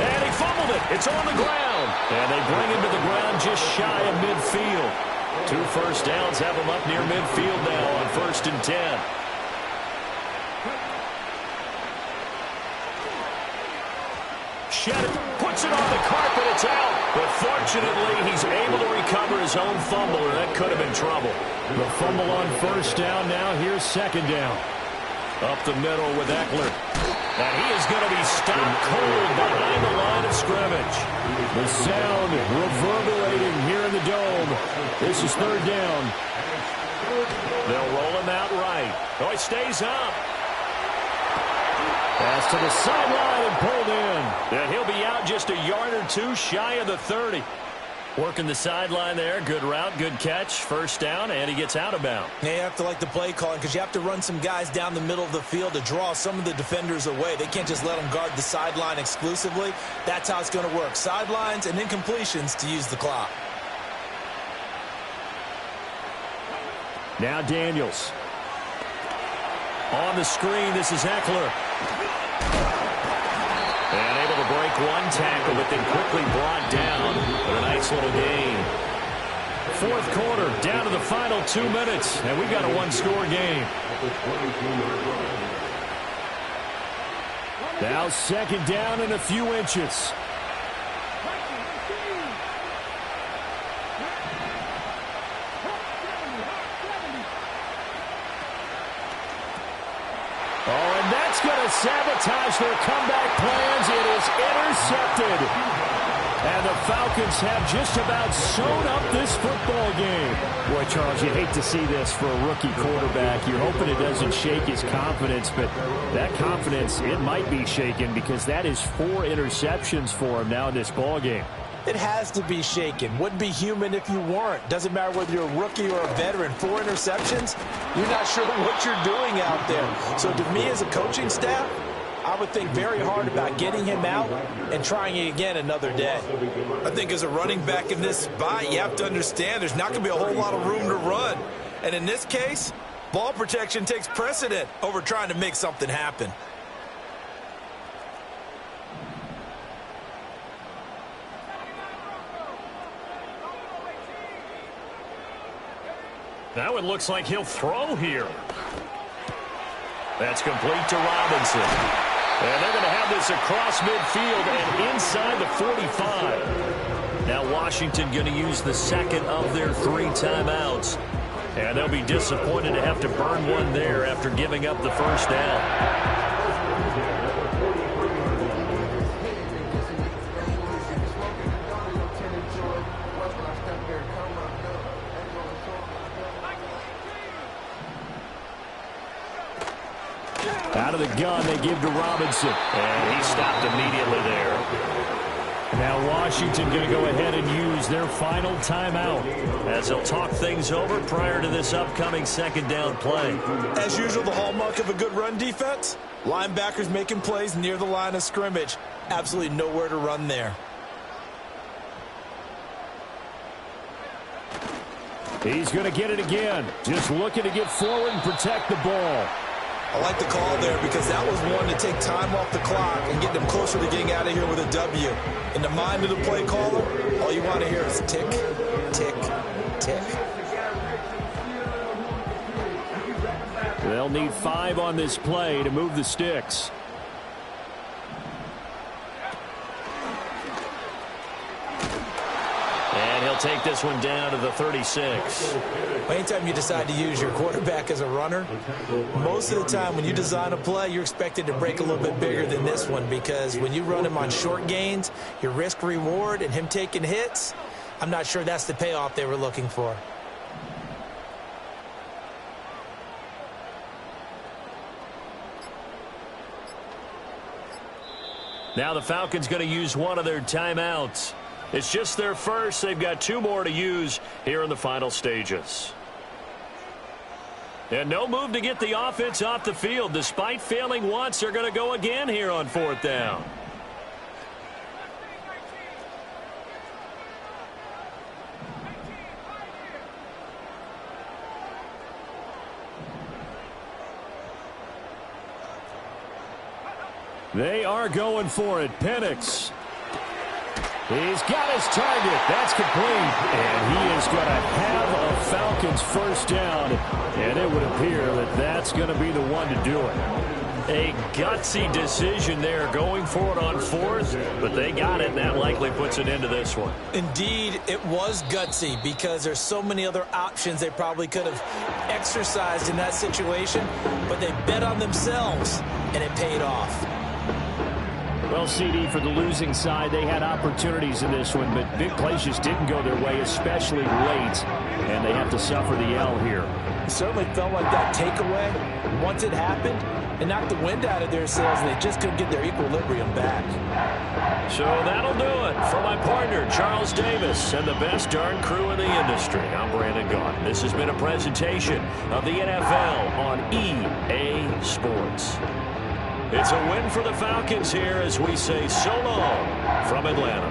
And he fumbled it. It's on the ground. And they bring him to the ground just shy of midfield. 2 first downs have him up near midfield now on 1st and 10. Shed puts it on the carpet. It's out. But fortunately, he's able to recover his own fumble, or that could have been trouble. The fumble on 1st down now. Here's 2nd down. Up the middle with Eckler. And he is going to be stopped cold behind the line of scrimmage. The sound reverberating here in the dome. This is 3rd down. They'll roll him out right. Oh, he stays up. Pass to the sideline and pulled in. And he'll be out just a yard or two shy of the 30. Working the sideline there. Good route, good catch. First down, and he gets out of bounds.
Yeah, you have to like the play calling because you have to run some guys down the middle of the field to draw some of the defenders away. They can't just let them guard the sideline exclusively. That's how it's going to work. Sidelines and incompletions to use the clock.
Now Daniels. On the screen, this is Eckler. And able to break one tackle, but then quickly brought down with a nice little gain. Fourth quarter, down to the final 2 minutes, and we've got a one-score game. Now second down and a few inches. Going to sabotage their comeback plans. It is intercepted. And the Falcons have just about sewn up this football game. Boy, Charles, you hate to see this for a rookie quarterback. You're hoping it doesn't shake his confidence, but that confidence, it might be shaken because that is 4 interceptions for him now in this ball game.
It has to be shaken. Wouldn't be human if you weren't. Doesn't matter whether you're a rookie or a veteran. 4 interceptions, you're not sure what you're doing out there. So to me as a coaching staff, I would think very hard about getting him out and trying it again another day.
I think as a running back in this spot, you have to understand there's not going to be a whole lot of room to run. And in this case, ball protection takes precedent over trying to make something happen.
Now it looks like he'll throw here. That's complete to Robinson. And they're going to have this across midfield and inside the 45. Now Washington going to use the second of their 3 timeouts. And they'll be disappointed to have to burn one there after giving up the first down. Out of the gun, they give to Robinson. And he stopped immediately there. Now Washington going to go ahead and use their final timeout as they'll talk things over prior to this upcoming second down play.
As usual, the hallmark of a good run defense, linebackers making plays near the line of scrimmage. Absolutely nowhere to run there.
He's going to get it again. Just looking to get forward and protect the ball.
I like the call there because that was one to take time off the clock and get them closer to getting out of here with a W. In the mind of the play caller, all you want to hear is tick, tick, tick.
They'll need 5 on this play to move the sticks. And he'll take this one down to the 36.
Anytime you decide to use your quarterback as a runner, most of the time when you design a play, you're expected to break a little bit bigger than this one because when you run him on short gains, your risk-reward and him taking hits, I'm not sure that's the payoff they were looking for.
Now the Falcons going to use one of their timeouts. It's just their first. They've got 2 more to use here in the final stages. And no move to get the offense off the field. Despite failing once, they're going to go again here on 4th down. They are going for it. Penix. He's got his target. That's complete. And he is going to have a Falcons first down. And it would appear that that's going to be the one to do it. A gutsy decision there going for it on 4th. But they got it, and that likely puts an end to this one.
Indeed, it was gutsy because there's so many other options they probably could have exercised in that situation. But they bet on themselves, and it paid off.
Well, CD, for the losing side, they had opportunities in this one, but big plays just didn't go their way, especially late, and they have to suffer the L here.
It certainly felt like that takeaway, once it happened, it knocked the wind out of their sails, and they just couldn't get their equilibrium back.
So that'll do it for my partner, Charles Davis, and the best darn crew in the industry. I'm Brandon Gaudin. This has been a presentation of the NFL on EA Sports. It's a win for the Falcons here as we say so long from Atlanta.